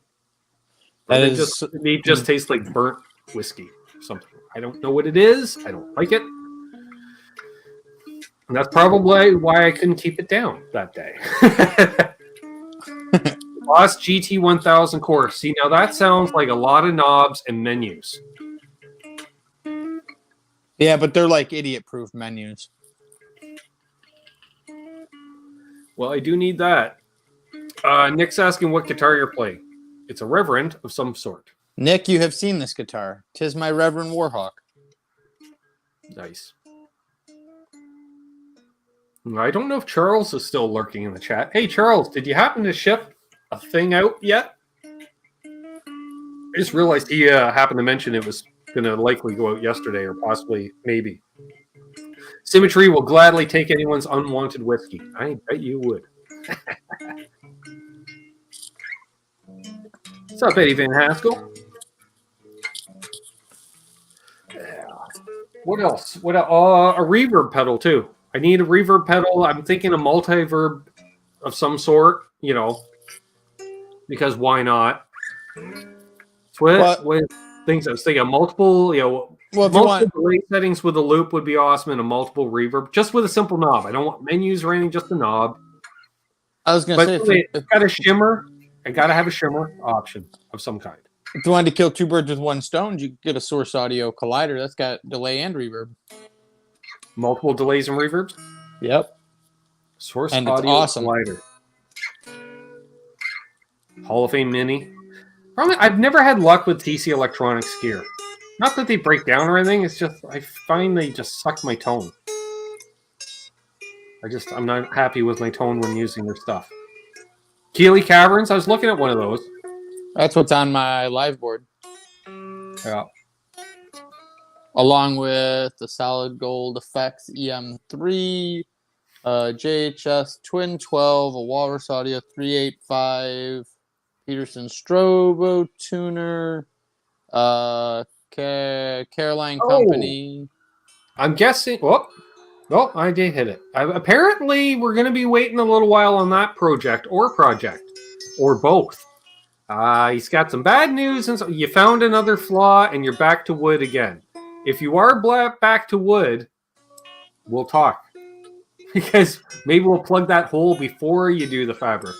Speaker 1: It just tastes like burnt whiskey or something. I don't know what it is. I don't like it. And that's probably why I couldn't keep it down that day. Lost GT1000 core. See, now that sounds like a lot of knobs and menus.
Speaker 2: Yeah, but they're like idiot-proof menus.
Speaker 1: Well, I do need that. Nick's asking what guitar you're playing. It's a Reverend of some sort.
Speaker 2: Nick, you have seen this guitar. 'Tis my Reverend Warhawk.
Speaker 1: Nice. I don't know if Charles is still lurking in the chat. Hey, Charles, did you happen to ship a thing out yet? I just realized he happened to mention it was going to likely go out yesterday or possibly maybe. Symmetry will gladly take anyone's unwanted whiskey. I bet you would. What's up, Eddie Van Haskell? Yeah. What else? A reverb pedal, too. I need a reverb pedal. I'm thinking a multi-verb of some sort, because why not? What things I was thinking, multiple, multiple delay settings with a loop would be awesome, and a multiple reverb, just with a simple knob. I don't want menus or anything, just a knob.
Speaker 2: I was going to say,
Speaker 1: it's got a shimmer. I got to have a shimmer option of some kind.
Speaker 2: If you wanted to kill two birds with one stone, you could get a Source Audio Collider that's got delay and reverb.
Speaker 1: Multiple delays and reverbs?
Speaker 2: Yep.
Speaker 1: Source
Speaker 2: and
Speaker 1: Audio
Speaker 2: awesome.
Speaker 1: Collider. Hall of Fame Mini. Probably, I've never had luck with TC Electronics gear. Not that they break down or anything. It's just I find they just suck my tone. I'm not happy with my tone when using their stuff. Keeley Caverns. I was looking at one of those.
Speaker 2: That's what's on my live board.
Speaker 1: Yeah.
Speaker 2: Along with the Solid Gold Effects EM3, JHS Twin 12, a Walrus Audio 385, Peterson Strobo Tuner, Caroline Company.
Speaker 1: I'm guessing. Oh, I did hit it. Apparently, we're going to be waiting a little while on that project, or both. He's got some bad news, and so you found another flaw, and you're back to wood again. If you are back to wood, we'll talk. Because maybe we'll plug that hole before you do the fabric.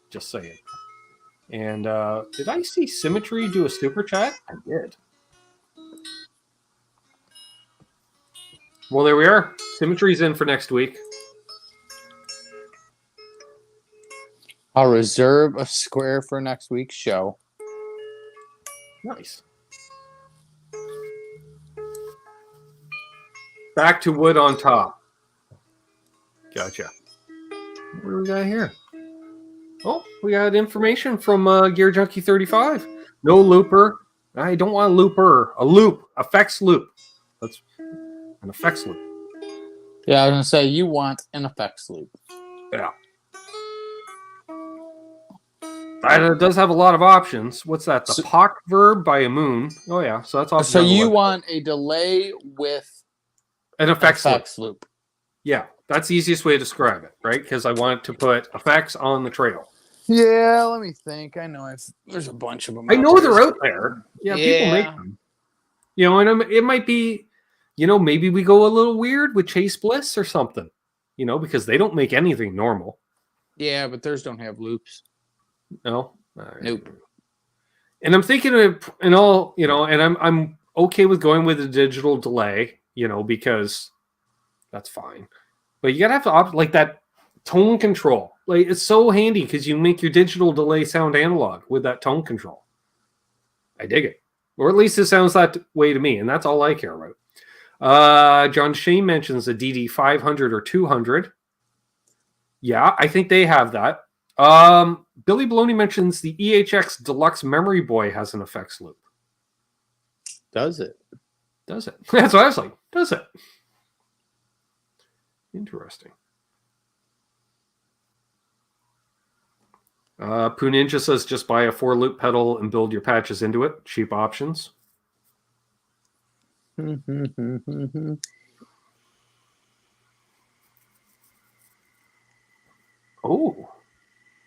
Speaker 1: Just saying. And did I see Symmetry do a super chat? I did. Well, there we are. Symmetry's in for next week.
Speaker 2: I'll reserve a square for next week's show.
Speaker 1: Nice. Back to wood on top. Gotcha. What do we got here? Oh, we got information from Gear Junkie 35. No looper. I don't want a looper. A loop. Effects loop. That's an effects loop.
Speaker 2: Yeah, I was going to say, you want an effects loop.
Speaker 1: Yeah. It does have a lot of options. What's that? The Pock Verb by a Moon. Oh, yeah. So that's awesome.
Speaker 2: So you want a delay with
Speaker 1: an effects
Speaker 2: loop.
Speaker 1: Yeah, that's the easiest way to describe it, right? Because I want to put effects on the trail.
Speaker 2: Yeah, let me think. I know there's a bunch of them.
Speaker 1: I know they're out there. Yeah, people make them. And it might be, maybe we go a little weird with Chase Bliss or something, because they don't make anything normal.
Speaker 2: Yeah, but theirs don't have loops.
Speaker 1: No?
Speaker 2: Right. Nope.
Speaker 1: And I'm thinking of, and I'm okay with going with a digital delay, because that's fine. But you gotta have to like that tone control. Like, it's so handy because you make your digital delay sound analog with that tone control. I dig it. Or at least it sounds that way to me, and that's all I care about. John Shane mentions a DD 500 or 200. Yeah, I think they have that. Billy Baloney mentions the EHX Deluxe Memory Boy has an effects loop.
Speaker 2: Does it?
Speaker 1: That's what I was like. Does it? Interesting. Poo Ninja says just buy a 4-loop pedal and build your patches into it. Cheap options. Oh.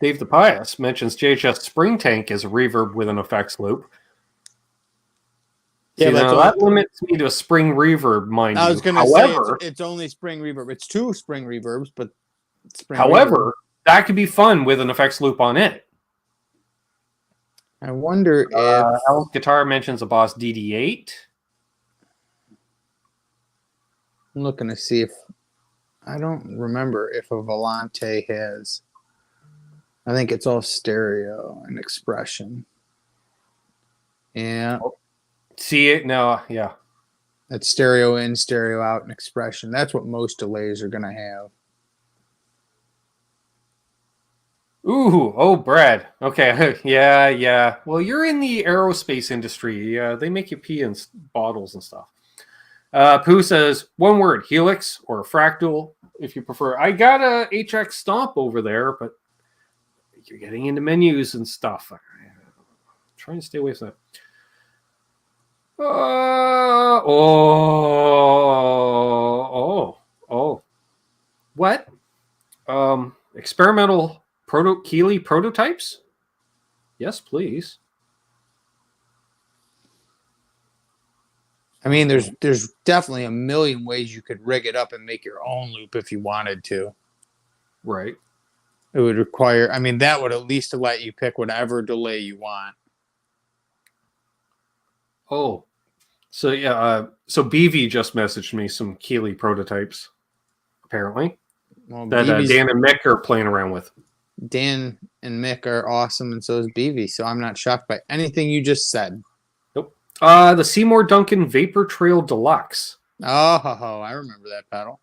Speaker 1: Dave the Pious mentions JHS Spring Tank is a reverb with an effects loop.
Speaker 2: Yeah,
Speaker 1: that limits me to a spring reverb, mind you.
Speaker 2: I was going to say it's only spring reverb. It's 2 spring reverbs, but spring reverb.
Speaker 1: That could be fun with an effects loop on it.
Speaker 2: I wonder if
Speaker 1: Alan Guitar mentions a Boss DD8.
Speaker 2: I'm looking to see if I don't remember if a Volante has. I think it's all stereo and expression. Yeah.
Speaker 1: See it? No, yeah.
Speaker 2: That stereo in, stereo out, and expression. That's what most delays are going to have.
Speaker 1: Ooh, oh, Brad. Okay, yeah. Well, you're in the aerospace industry. Yeah, they make you pee in bottles and stuff. Pooh says, one word, helix or fractal, if you prefer. I got a HX Stomp over there, but you're getting into menus and stuff. I'm trying to stay away from that. What? Experimental Keeley prototypes? Yes, please.
Speaker 2: I mean, there's definitely a million ways you could rig it up and make your own loop if you wanted to.
Speaker 1: Right.
Speaker 2: It would require, I mean, that would at least let you pick whatever delay you want.
Speaker 1: Oh, so yeah. So BV just messaged me some Keeley prototypes, apparently,
Speaker 2: well,
Speaker 1: that Dan and Mick are playing around with.
Speaker 2: Dan and Mick are awesome, and so is BV. So I'm not shocked by anything you just said.
Speaker 1: Nope. The Seymour Duncan Vapor Trail Deluxe.
Speaker 2: Oh, I remember that pedal.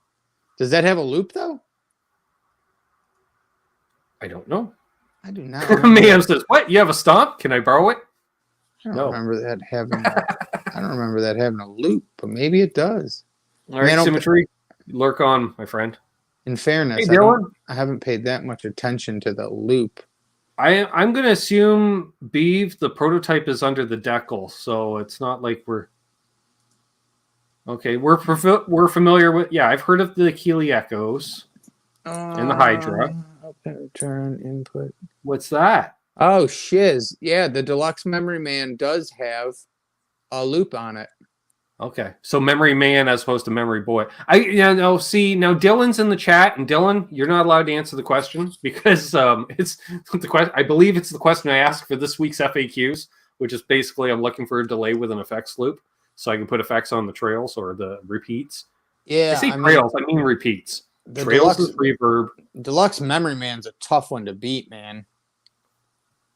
Speaker 2: Does that have a loop though?
Speaker 1: I don't know.
Speaker 2: I do not.
Speaker 1: Man says, "What? You have a Stomp? Can I borrow it?"
Speaker 2: I don't remember that having. I don't remember that having a loop, but maybe it does.
Speaker 1: All right, Symmetry, lurk on, my friend.
Speaker 2: In fairness,
Speaker 1: hey,
Speaker 2: I haven't paid that much attention to the loop.
Speaker 1: I'm going to assume Beeve, the prototype is under the decal, so it's not like we're... Okay, we're familiar with... Yeah, I've heard of the Keeley Echoes and the Hydra.
Speaker 2: Turn input.
Speaker 1: What's that?
Speaker 2: Oh, shiz. Yeah, the Deluxe Memory Man does have a loop on it.
Speaker 1: Okay, so Memory Man as opposed to Memory Boy. See, now Dylan's in the chat, and Dylan, you're not allowed to answer the question because it's the question. I believe it's the question I asked for this week's FAQs, which is basically I'm looking for a delay with an effects loop, so I can put effects on the trails or the repeats.
Speaker 2: Yeah,
Speaker 1: I say trails, I mean repeats.
Speaker 2: The
Speaker 1: trails is reverb.
Speaker 2: Deluxe Memory Man's a tough one to beat, man.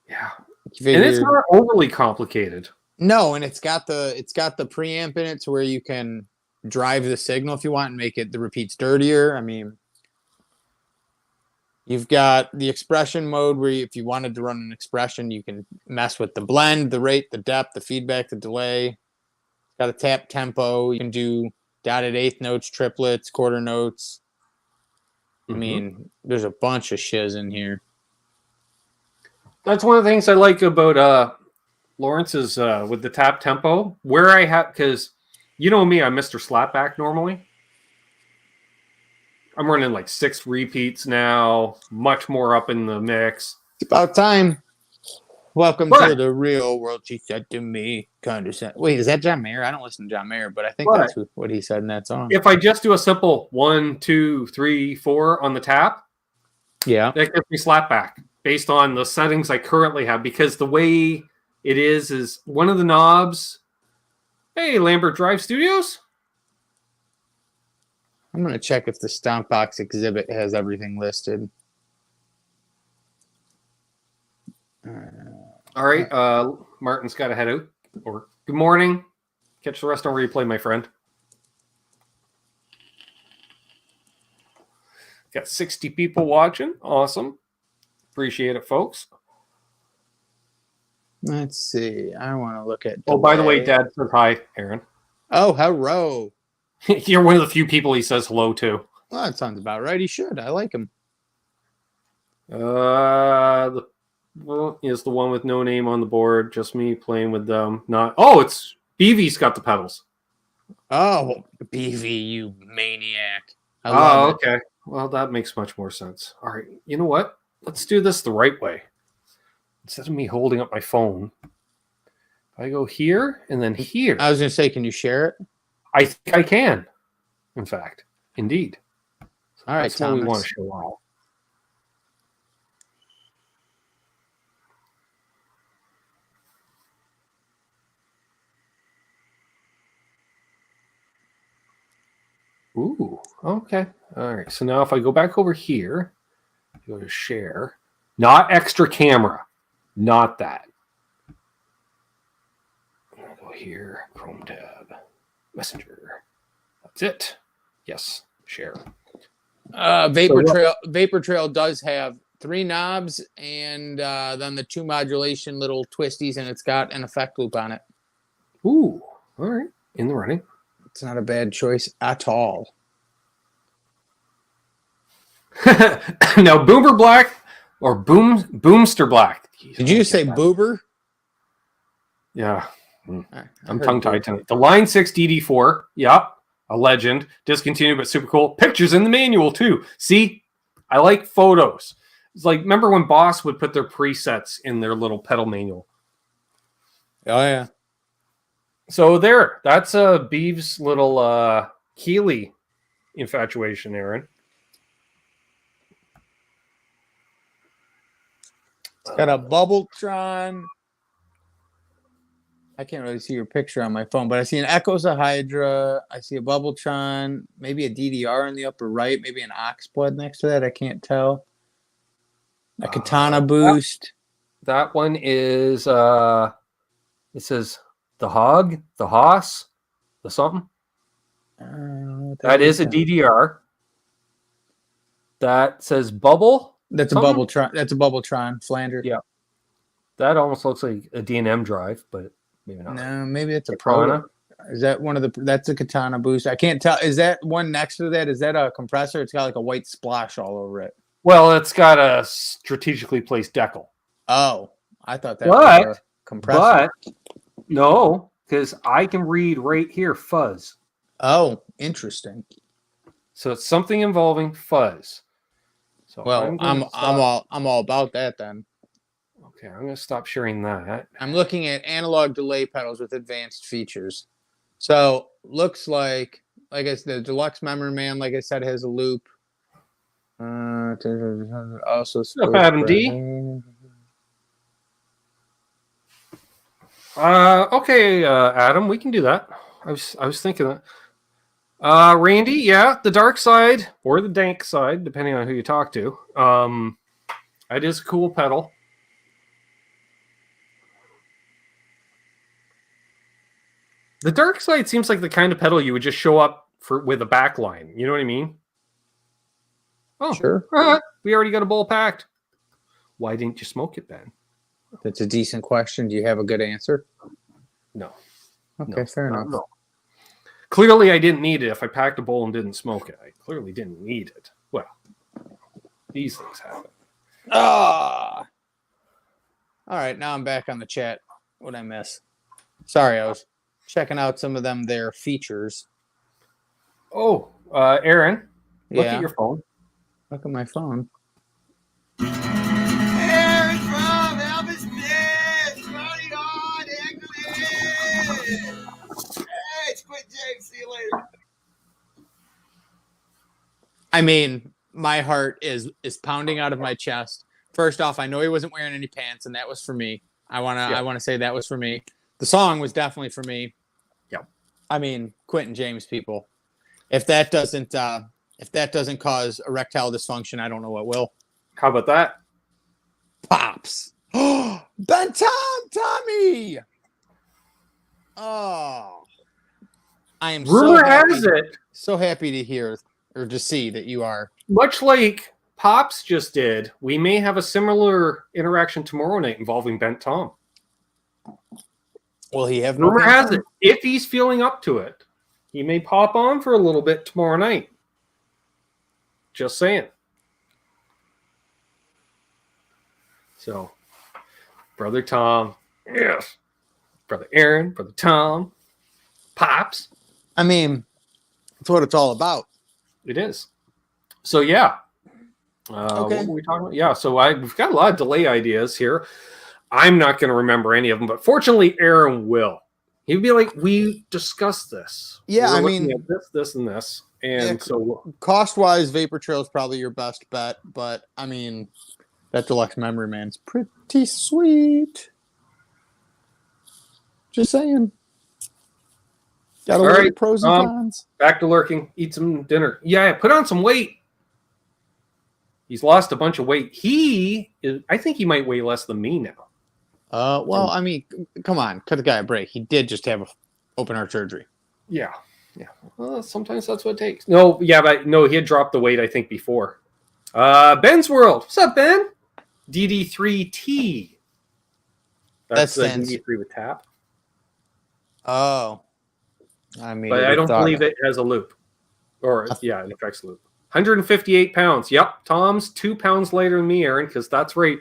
Speaker 1: Yeah, and it's not overly complicated.
Speaker 2: No, and it's got the preamp in it to where you can drive the signal if you want and make it the repeats dirtier. I mean, you've got the expression mode where if you wanted to run an expression, you can mess with the blend, the rate, the depth, the feedback, the delay. It's got a tap tempo. You can do dotted eighth notes, triplets, quarter notes. I mean, there's a bunch of shiz in here.
Speaker 1: That's one of the things I like about Lawrence's with the tap tempo, where I have, because you know me, I'm Mr. Slapback normally. I'm running like 6 repeats now, much more up in the mix.
Speaker 2: It's about time. Welcome to the real world, she said to me. Wait, is that John Mayer? I don't listen to John Mayer, but I think that's what he said in that song.
Speaker 1: If I just do a simple 1, 2, 3, 4 on the tap,
Speaker 2: yeah,
Speaker 1: that gives me slapback based on the settings I currently have, because the way it is one of the knobs. Hey, Lambert Drive Studios.
Speaker 2: I'm going to check if the Stomp Box exhibit has everything listed.
Speaker 1: All right. Martin's got to head out. Or good morning. Catch the rest on replay, my friend. Got 60 people watching. Awesome. Appreciate it, folks.
Speaker 2: Let's see. I want to look at.
Speaker 1: Oh, by the way, Dad says hi, Aaron.
Speaker 2: Oh, hello.
Speaker 1: You're one of the few people he says hello to.
Speaker 2: Well, that sounds about right. He should. I like him.
Speaker 1: Is the one with no name on the board. Just me playing with them. Not. Oh, it's BV's got the pedals.
Speaker 2: Oh, BV, you maniac.
Speaker 1: Oh, okay. Well, that makes much more sense. All right. You know what? Let's do this the right way. Instead of me holding up my phone, I go here and then here.
Speaker 2: I was going to say, can you share it?
Speaker 1: I think I can. In fact, indeed.
Speaker 2: All right,
Speaker 1: that's what we want to show off. Ooh, okay. All right. So now if I go back over here, go to share, not extra camera. Not that. I'll go here, Chrome tab. Messenger. That's it. Yes, share.
Speaker 2: Vapor Trail does have 3 knobs and then the 2 modulation little twisties, and it's got an effect loop on it.
Speaker 1: Ooh, all right, in the running.
Speaker 2: It's not a bad choice at all.
Speaker 1: Now, Boomer Black or Boomster Black. Jeez,
Speaker 2: Did you say Boober?
Speaker 1: Yeah. I'm tongue-tied tonight. The Line 6 DD4. Yep. A legend. Discontinued, but super cool. Pictures in the manual, too. See? I like photos. It's like, remember when Boss would put their presets in their little pedal manual?
Speaker 2: Oh, yeah.
Speaker 1: So there. That's Beeve's little Keeley infatuation, Aaron.
Speaker 2: It's got a Bubbletron. I can't really see your picture on my phone, but I see an Echoes of Hydra. I see a Bubbletron, maybe a DDR in the upper right, maybe an Oxblood next to that. I can't tell. A Katana Boost.
Speaker 1: That one is, it says the Hog, the Hoss, the something. That is a DDR. That says Bubble.
Speaker 2: That's something? A Bubbletron. That's a Bubbletron Flanger.
Speaker 1: Yeah. That almost looks like a D&M drive, but maybe not.
Speaker 2: No, maybe it's a Pro. Is that one of the? That's a Katana Boost. I can't tell. Is that one next to that? Is that a compressor? It's got like a white splash all over it.
Speaker 1: Well, it's got a strategically placed decal.
Speaker 2: Oh, I thought that was a compressor.
Speaker 1: But no, because I can read right here fuzz.
Speaker 2: Oh, interesting.
Speaker 1: So it's something involving fuzz. So
Speaker 2: well, I'm all about that then.
Speaker 1: Okay, I'm going to stop sharing that.
Speaker 2: I'm looking at analog delay pedals with advanced features. So looks like I said, the Deluxe Memory Man, like I said, has a loop. Also,
Speaker 1: Adam D. Okay, Adam, we can do that. I was thinking that. Randy, yeah, the dark side or the dank side, depending on who you talk to. It is a cool pedal. The dark side seems like the kind of pedal you would just show up with a back line. You know what I mean? Oh,
Speaker 2: sure.
Speaker 1: We already got a bowl packed. Why didn't you smoke it, Ben?
Speaker 2: That's a decent question. Do you have a good answer?
Speaker 1: No.
Speaker 2: Okay,
Speaker 1: no,
Speaker 2: fair enough.
Speaker 1: No. Clearly, I didn't need it. If I packed a bowl and didn't smoke it, I clearly didn't need it. Well, these things happen.
Speaker 2: All right, now I'm back on the chat. What'd I miss? Sorry, I was checking out some of them their features.
Speaker 1: Oh, Aaron, look at your phone.
Speaker 2: Look at my phone.
Speaker 3: Aaron from Albus, running on, Hey, it's Quit James. See you later.
Speaker 2: I mean, my heart is pounding out of my chest. First off, I know he wasn't wearing any pants, and that was for me. I wanna say that was for me. The song was definitely for me.
Speaker 1: Yeah.
Speaker 2: I mean, Quentin James, people. If that doesn't cause erectile dysfunction, I don't know what will.
Speaker 1: How about that?
Speaker 2: Pops. Ben Tommy. Oh. I am
Speaker 1: Rumor has it.
Speaker 2: So happy to hear or to see that you are.
Speaker 1: Much like Pops just did, we may have a similar interaction tomorrow night involving Bent Tom.
Speaker 2: Will he have no
Speaker 1: Rumor has it, if he's feeling up to it, he may pop on for a little bit tomorrow night. Just saying. So, Brother Tom, yes. Brother Aaron, Brother Tom, Pops.
Speaker 2: I mean, that's what it's all about.
Speaker 1: It is. So, yeah.
Speaker 2: Okay.
Speaker 1: What were we talking about? Yeah, so we've got a lot of delay ideas here. I'm not going to remember any of them, but fortunately, Aaron will. He'd be like, we discussed this.
Speaker 2: Yeah,
Speaker 1: I
Speaker 2: mean,
Speaker 1: this, and this. And so
Speaker 2: cost-wise, Vapor Trail is probably your best bet, but I mean, that Deluxe Memory Man's pretty sweet. Just saying. Got a lot of pros and cons.
Speaker 1: Back to lurking. Eat some dinner. Yeah, put on some weight. He's lost a bunch of weight. I think he might weigh less than me now.
Speaker 2: Well, I mean, come on, cut the guy a break. He did just have open heart surgery.
Speaker 1: Yeah. Yeah. Well, sometimes that's what it takes. No, yeah, but no, he had dropped the weight, I think, before. Ben's World. What's up, Ben? DD3T. That's the DD3 with tap.
Speaker 2: Oh. I mean,
Speaker 1: but I don't believe it has a loop. Or, yeah, an effects loop. 158 pounds. Yep. Tom's 2 pounds lighter than me, Aaron, because that's right.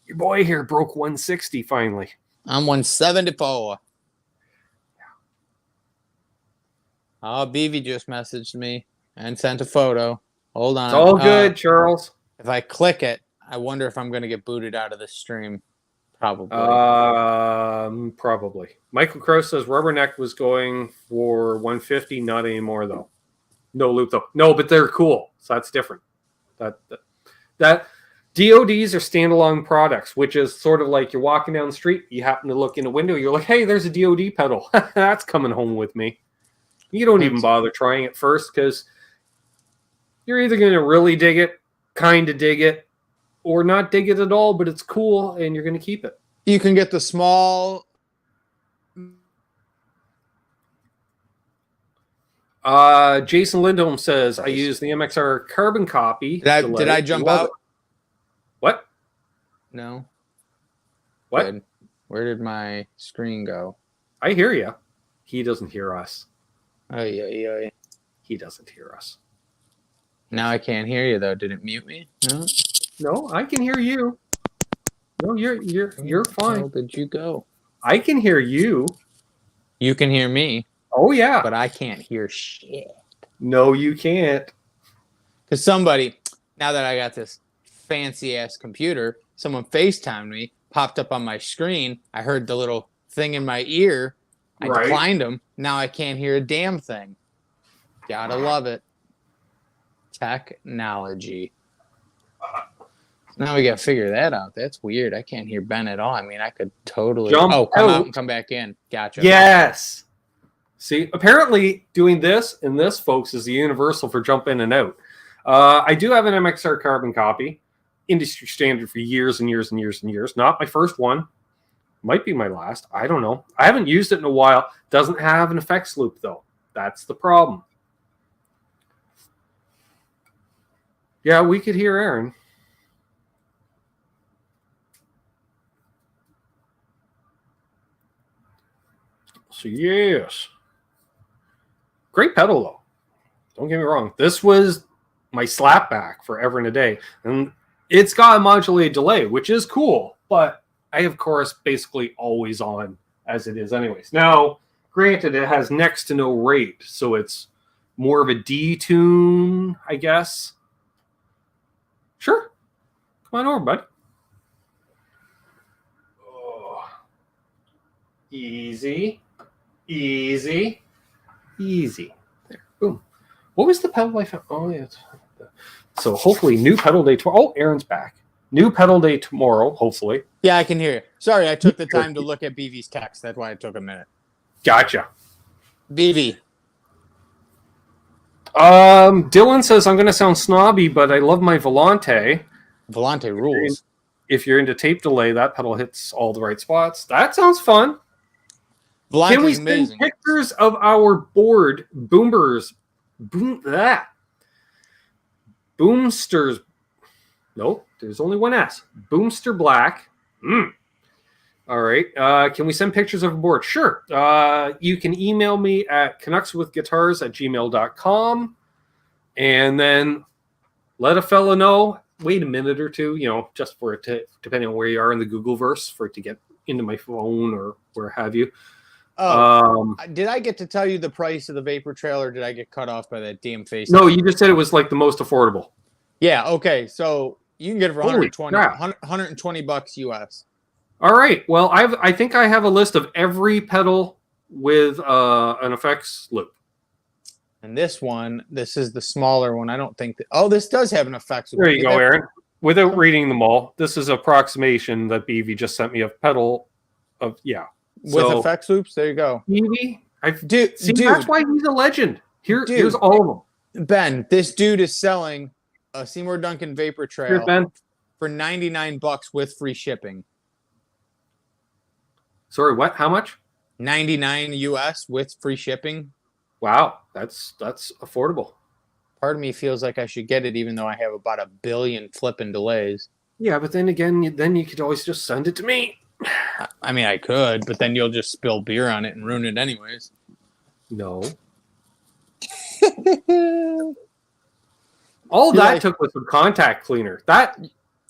Speaker 1: Your boy here broke 160 finally.
Speaker 2: I'm 174. Oh, BV just messaged me and sent a photo. Hold on.
Speaker 1: It's all good, Charles.
Speaker 2: If I click it, I wonder if I'm going to get booted out of the stream. Probably.
Speaker 1: Probably. Michael Crow says Rubberneck was going for 150. Not anymore, though. No loop, though. No, but they're cool. So that's different. That DODs are standalone products, which is sort of like you're walking down the street, you happen to look in a window, you're like, hey, there's a DOD pedal. That's coming home with me. You don't even bother trying it first because you're either going to really dig it, kind of dig it, or not dig it at all, but it's cool and you're going to keep it.
Speaker 2: You can get the small.
Speaker 1: Jason Lindholm says, I use the MXR carbon copy.
Speaker 2: Did I jump out?
Speaker 1: What?
Speaker 2: No.
Speaker 1: What?
Speaker 2: Good. Where did my screen go?
Speaker 1: I hear you. He doesn't hear us.
Speaker 2: Oh, yeah.
Speaker 1: He doesn't hear us.
Speaker 2: Now I can't hear you, though. Did it mute me?
Speaker 1: No, I can hear you. No, you're fine.
Speaker 2: Where did you go?
Speaker 1: I can hear you.
Speaker 2: You can hear me.
Speaker 1: Oh, yeah.
Speaker 2: But I can't hear shit.
Speaker 1: No, you can't.
Speaker 2: Because somebody, now that I got this fancy-ass computer, someone FaceTimed me, popped up on my screen. I heard the little thing in my ear. I declined them. Now I can't hear a damn thing. Gotta love it. Technology. Now we gotta figure that out. That's weird. I can't hear Ben at all. I mean, I could totally come out and come back in. Gotcha.
Speaker 1: Yes. See, apparently doing this and this, folks, is the universal for jump in and out. I do have an MXR carbon copy, industry standard for years and years and years and years. Not my first one. Might be my last. I don't know. I haven't used it in a while. Doesn't have an effects loop, though. That's the problem. Yeah, we could hear Aaron. So, yes. Great pedal, though. Don't get me wrong. This was my slapback forever and a day. And it's got a modulated delay, which is cool. But I have chorus basically always on as it is anyways. Now, granted, it has next to no rate. So it's more of a D tune, I guess. Sure. Come on over, bud. Oh. Easy. Easy. Easy. There. Boom. What was the pedal I found? Oh, yeah. So hopefully new pedal day tomorrow. Oh, Aaron's back. New pedal day tomorrow, hopefully.
Speaker 2: Yeah, I can hear you. Sorry, I took the time to look at BV's text. That's why it took a minute.
Speaker 1: Gotcha.
Speaker 2: BV.
Speaker 1: Dylan says, I'm going to sound snobby, but I love my Volante.
Speaker 2: Volante rules.
Speaker 1: If you're into tape delay, that pedal hits all the right spots. That sounds fun.
Speaker 2: Volante's
Speaker 1: Can we send
Speaker 2: amazing.
Speaker 1: pictures of our board boomers? Boomsters. Nope, there's only one S. Boomster Black. All right. Can we send pictures of a board? Sure. You can email me at canuckswithguitars@gmail.com and then let a fella know. Wait a minute or two, just for it to, depending on where you are in the Googleverse, for it to get into my phone or where have you.
Speaker 2: Did I get to tell you the price of the Vapor Trail, or did I get cut off by that damn face?
Speaker 1: No, you just said it was like the most affordable.
Speaker 2: Yeah, okay. So you can get it for
Speaker 1: Holy crap.
Speaker 2: $120 US.
Speaker 1: All right. Well, I think I have a list of every pedal with an effects loop.
Speaker 2: And this is the smaller one. I don't think that. Oh, this does have an effects loop.
Speaker 1: There you go, Aaron. Without reading them all, this is an approximation that BV just sent me of pedal of, yeah.
Speaker 2: With effects loops, there you go.
Speaker 1: BV,
Speaker 2: dude,
Speaker 1: that's why he's a legend. Here's all of them.
Speaker 2: Ben, this dude is selling a Seymour Duncan Vapor Trail
Speaker 1: Here's Ben.
Speaker 2: For $99 with free shipping.
Speaker 1: Sorry, what? How much?
Speaker 2: $99 US with free shipping.
Speaker 1: Wow, that's affordable.
Speaker 2: Part of me feels like I should get it, even though I have about 1 billion flipping delays.
Speaker 1: Yeah, but then again, then you could always just send it to me.
Speaker 2: I mean, I could, but then you'll just spill beer on it and ruin it anyways.
Speaker 1: No. All that took was some contact cleaner.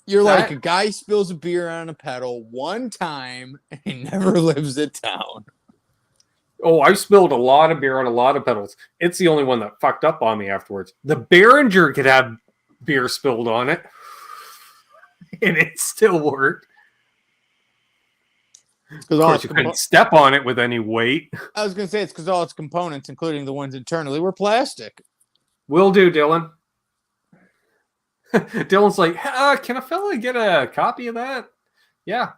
Speaker 2: You're like, a guy spills a beer on a pedal one time and he never lives it down.
Speaker 1: Oh, I spilled a lot of beer on a lot of pedals. It's the only one that fucked up on me afterwards. The Behringer could have beer spilled on it, and it still worked. Of course, you couldn't step on it with any weight.
Speaker 2: I was going to say it's because all its components, including the ones internally, were plastic.
Speaker 1: Will do, Dylan. Dylan's like, can a fella get a copy of that? Yeah.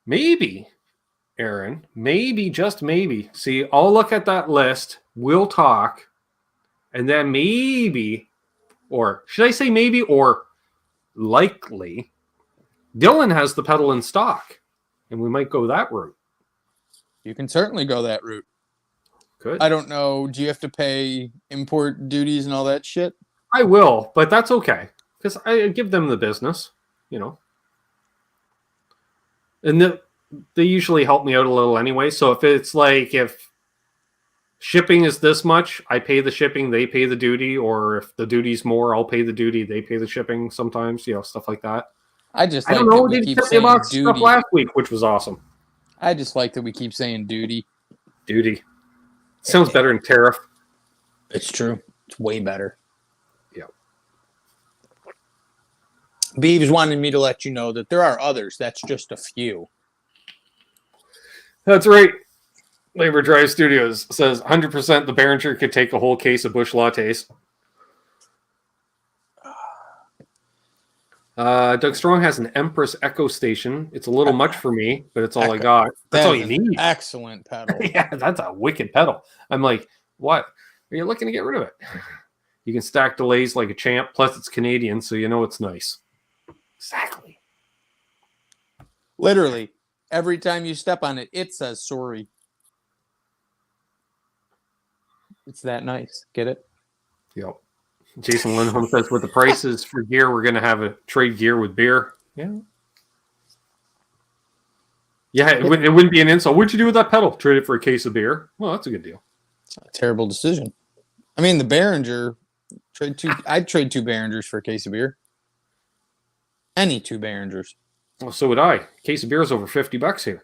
Speaker 1: Maybe, Aaron. Maybe, just maybe. See, I'll look at that list. We'll talk. And then maybe, or should I say maybe, or likely, Dylan has the pedal in stock. And we might go that route.
Speaker 2: You can certainly go that route.
Speaker 1: Good.
Speaker 2: I don't know. Do you have to pay import duties and all that shit?
Speaker 1: I will, but that's okay. Because I give them the business, And they usually help me out a little anyway. So if it's like, if shipping is this much, I pay the shipping, they pay the duty. Or if the duty's more, I'll pay the duty, they pay the shipping sometimes, stuff like that.
Speaker 2: I don't
Speaker 1: know. They keep saying duty stuff last week, which was awesome.
Speaker 2: I just like that we keep saying duty.
Speaker 1: Duty. Sounds better than tariff.
Speaker 2: It's true. It's way better.
Speaker 1: Yeah.
Speaker 2: Beeves wanted me to let you know that there are others. That's just a few.
Speaker 1: That's right. Labor Drive Studios says 100% the Behringer could take a whole case of Busch lattes. Doug Strong has an Empress Echo Station. It's a little much for me, but it's all I got. That's all you need.
Speaker 2: Excellent pedal.
Speaker 1: Yeah, that's a wicked pedal. I'm like, what? Are you looking to get rid of it? You can stack delays like a champ. Plus, it's Canadian, so it's nice. Exactly.
Speaker 2: Literally, every time you step on it, it says sorry. It's that nice. Get it?
Speaker 1: Yep. Jason Lindholm says, with the prices for gear, we're going to have a trade gear with beer. Yeah. Yeah, it wouldn't be an insult. What'd you do with that pedal? Trade it for a case of beer? Well, that's a good deal.
Speaker 2: It's not a terrible decision. I mean, the Behringer, I'd trade 2 Behringers for a case of beer. Any 2 Behringers.
Speaker 1: Well, so would I. Case of beer is over $50 here.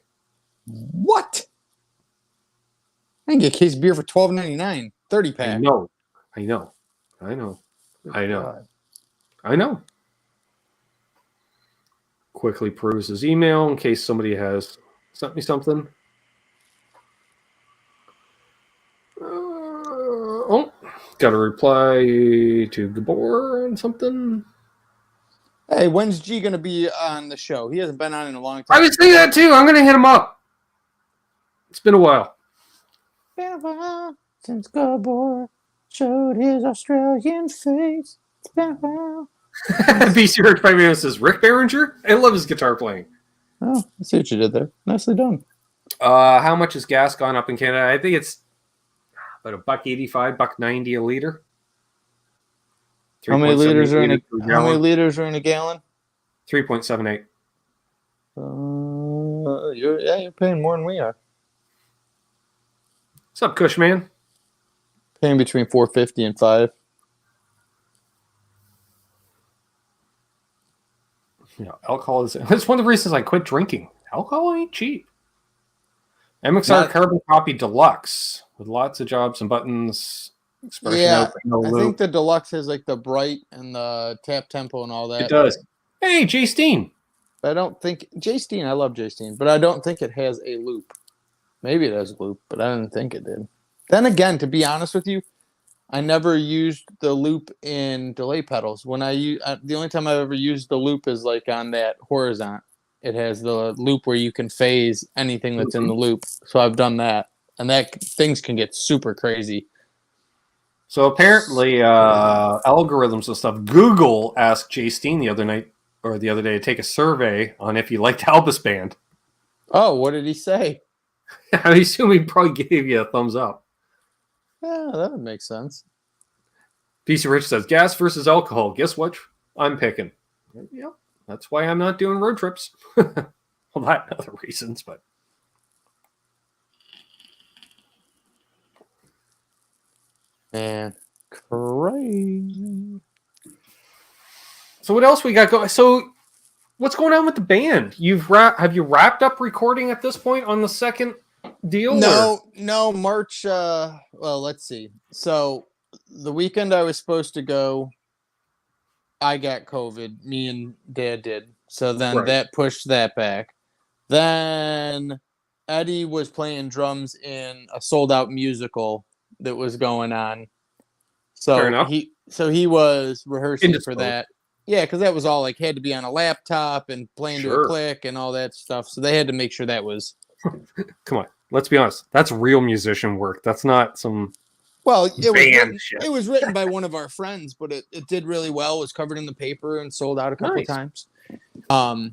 Speaker 2: What? I can get a case of beer for $12.99, 30 pack.
Speaker 1: I know. Quickly peruse his email in case somebody has sent me something. Got a reply to Gabor on something.
Speaker 2: Hey, when's G going to be on the show? He hasn't been on in a long time.
Speaker 1: I was thinking that too. I'm going to hit him up. It's been a while.
Speaker 2: Been a while since Gabor showed his Australian face. It's been a while.
Speaker 1: BC Rick 5 minutes says, Rick Behringer? I love his guitar playing.
Speaker 2: Oh, I see what you did there. Nicely done.
Speaker 1: How much has gas gone up in Canada? I think it's about $1.85, $1.90 a liter.
Speaker 2: How many liters are in a gallon?
Speaker 1: 3.78.
Speaker 2: You're paying more than we are.
Speaker 1: What's up, Cushman?
Speaker 2: Paying between $4.50 and $5.
Speaker 1: Alcohol is. That's one of the reasons I quit drinking. Alcohol ain't cheap. MXR Carbon Copy Deluxe with lots of jobs and buttons.
Speaker 2: Yeah, I think the Deluxe has like the bright and the tap tempo and all that.
Speaker 1: It does. Hey, Jay Steen.
Speaker 2: But I don't think Jay Steen. I love Jay Steen, but I don't think it has a loop. Maybe it has a loop, but I didn't think it did. Then again, to be honest with you, I never used the loop in delay pedals. When the only time I've ever used the loop is like on that horizont. It has the loop where you can phase anything that's in the loop. So I've done that, and things can get super crazy.
Speaker 1: So apparently, algorithms and stuff. Google asked Jay Steen the other day to take a survey on if he liked Albus Band.
Speaker 2: Oh, what did he say?
Speaker 1: I assume he probably gave you a thumbs up.
Speaker 2: Yeah, that would make sense.
Speaker 1: PC Rich says, gas versus alcohol. Guess what I'm picking? Yep. That's why I'm not doing road trips. Well, that and other reasons, but.
Speaker 2: Man, crazy.
Speaker 1: So what else we got going? So what's going on with the band? Have you wrapped up recording at this point on the second deal?
Speaker 2: No, March. Well, let's see. So the weekend I was supposed to go, I got COVID. Me and Dad did. So then that pushed that back. Then Eddie was playing drums in a sold out musical that was going on. So he was rehearsing for that. Yeah, because that was all like had to be on a laptop and playing to a click and all that stuff. So they had to make sure that was.
Speaker 1: Come on, let's be honest. That's real musician work. That's not some.
Speaker 2: Well, it was written by one of our friends, but it did really well. It was covered in the paper and sold out a couple of times. I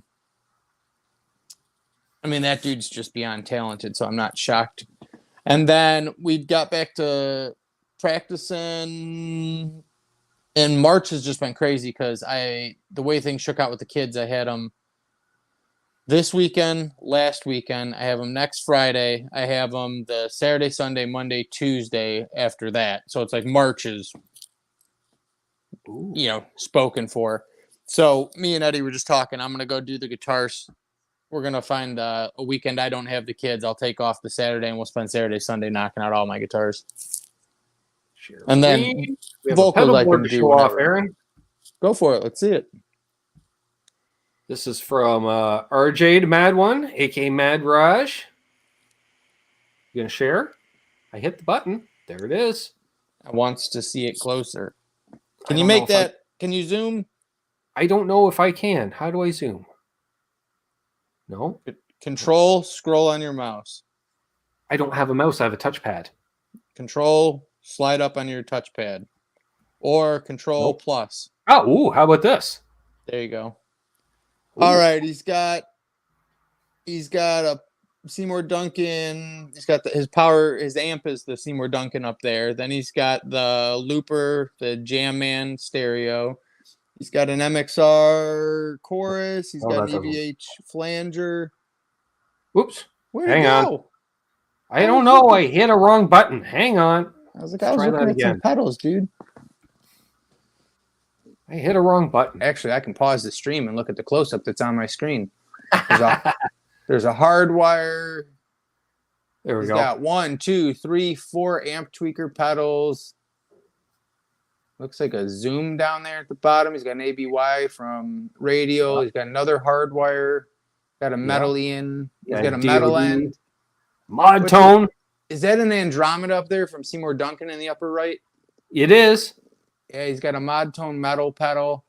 Speaker 2: mean, that dude's just beyond talented, so I'm not shocked. And then we got back to practicing. And March has just been crazy because the way things shook out with the kids, I had them this weekend, last weekend. I have them next Friday. I have them the Saturday, Sunday, Monday, Tuesday after that. So it's like March is, spoken for. So me and Eddie were just talking. I'm going to go do the guitars. We're going to find a weekend I don't have the kids. I'll take off the Saturday and we'll spend Saturday, Sunday knocking out all my guitars.
Speaker 1: Sure.
Speaker 2: And then
Speaker 1: we have
Speaker 2: vocals I
Speaker 1: can
Speaker 2: can
Speaker 1: show
Speaker 2: do
Speaker 1: off, Aaron.
Speaker 2: Go for it. Let's see it.
Speaker 1: This is from RJ Mad One, aka Mad Raj. You gonna share? I hit the button. There it is.
Speaker 2: I wants to see it closer. Can you make that? Can you zoom?
Speaker 1: I don't know if I can. How do I zoom? No.
Speaker 2: Control, scroll on your mouse.
Speaker 1: I don't have a mouse. I have a touchpad.
Speaker 2: Control, slide up on your touchpad. Or Control plus.
Speaker 1: Oh, how about this?
Speaker 2: There you go.
Speaker 1: Ooh.
Speaker 2: All right, he's got a Seymour Duncan. He's got his amp is the Seymour Duncan up there. Then he's got the looper, the Jam Man stereo. He's got an MXR chorus. He's got an EVH flanger.
Speaker 1: Oops.
Speaker 2: Hang on.
Speaker 1: I don't know. I hit a wrong button. Hang on.
Speaker 2: I was looking at some pedals, dude.
Speaker 1: I hit a wrong button.
Speaker 2: Actually, I can pause the stream and look at the close-up that's on my screen. There's a hardwire.
Speaker 1: There we go.
Speaker 2: He's got 1, 2, 3, 4 amp tweaker pedals. Looks like a zoom down there at the bottom. He's got an ABY from radio. He's got another hardwire. Got a metal in. He's got a metal end.
Speaker 1: Mod tone.
Speaker 2: Is that an Andromeda up there from Seymour Duncan in the upper right?
Speaker 1: It is.
Speaker 2: Yeah, he's got a mod tone metal pedal.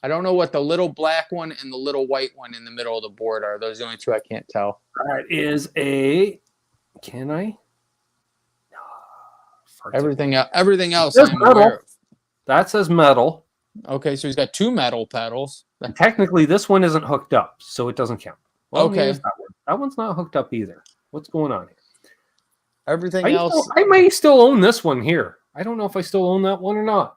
Speaker 2: I don't know what the little black one and the little white one in the middle of the board are. Those are the only two I can't tell.
Speaker 1: That is a. Can I?
Speaker 2: Everything else
Speaker 1: I'm aware of. That says metal.
Speaker 2: Okay, so he's got 2 metal pedals.
Speaker 1: And technically, this one isn't hooked up, so it doesn't count. Well,
Speaker 2: okay.
Speaker 1: That one's not hooked up either. What's going on here?
Speaker 2: Everything else.
Speaker 1: I may still own this one here. I don't know if I still own that one or not.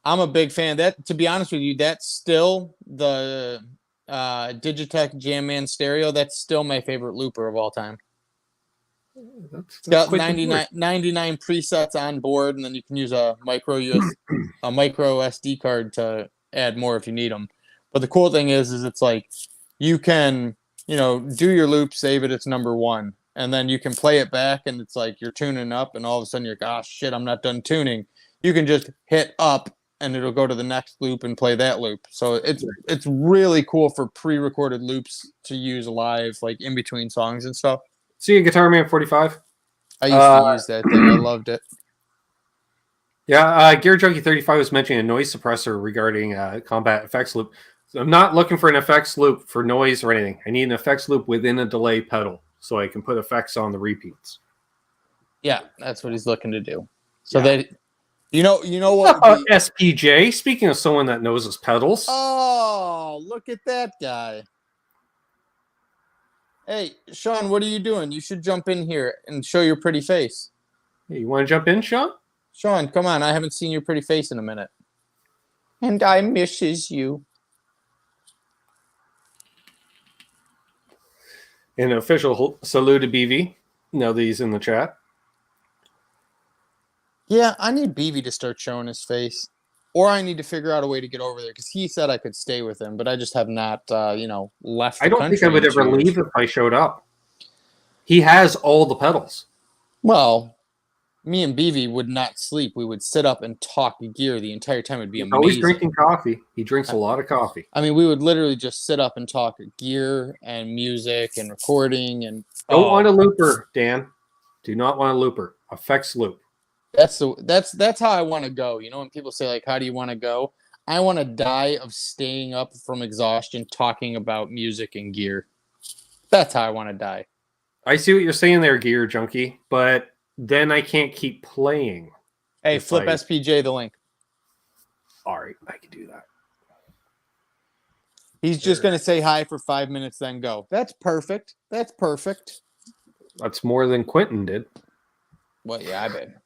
Speaker 2: I'm a big fan. That, to be honest with you, that's still the Digitech Jam Man stereo. That's still my favorite looper of all time. It's got 99 presets on board, and then you can use a micro SD card to add more if you need them. But the cool thing is it's like you can, do your loop, save it, it's number 1, and then you can play it back, and it's like you're tuning up, and all of a sudden you're like, oh shit, I'm not done tuning. You can just hit up, and it'll go to the next loop and play that loop. So it's really cool for pre-recorded loops to use live, like in between songs and stuff.
Speaker 1: See you, Guitar Man 45.
Speaker 2: I used to use that thing. I loved it.
Speaker 1: Yeah, Gear Junkie 35 was mentioning a noise suppressor regarding combat effects loop. So I'm not looking for an effects loop for noise or anything. I need an effects loop within a delay pedal so I can put effects on the repeats.
Speaker 2: Yeah, that's what he's looking to do. So that you know what would be...
Speaker 1: SPJ. Speaking of someone that knows his pedals.
Speaker 2: Oh, look at that guy. Hey, Sean, what are you doing? You should jump in here and show your pretty face.
Speaker 1: Hey, you want to jump in, Sean?
Speaker 2: Sean, come on. I haven't seen your pretty face in a minute. And I misses you.
Speaker 1: An official salute to BV. Now that he's in the chat.
Speaker 2: Yeah, I need BV to start showing his face. Or I need to figure out a way to get over there because he said I could stay with him, but I just have not, left the
Speaker 1: I don't think I
Speaker 2: country
Speaker 1: would
Speaker 2: in
Speaker 1: ever
Speaker 2: 2 years.
Speaker 1: leave if I showed up. He has all the pedals.
Speaker 2: Well, me and BV would not sleep. We would sit up and talk gear the entire time. It'd be
Speaker 1: He's
Speaker 2: amazing.
Speaker 1: always drinking coffee. He drinks a lot of coffee.
Speaker 2: I mean, we would literally just sit up and talk gear and music and recording and
Speaker 1: Don't want a looper, Dan. Do not want a looper. Effects loop.
Speaker 2: That's how I want to go. You know, when people say like, "How do you want to go?" I want to die of staying up from exhaustion talking about music and gear. That's how I want to die.
Speaker 1: I see what you're saying there, Gear Junkie, but then I can't keep playing.
Speaker 2: Hey, flip SPJ the link.
Speaker 1: All right, I can do that.
Speaker 2: He's just going to say hi for 5 minutes, then go. That's perfect. That's perfect.
Speaker 1: That's more than Quentin did.
Speaker 2: Well, yeah, I bet.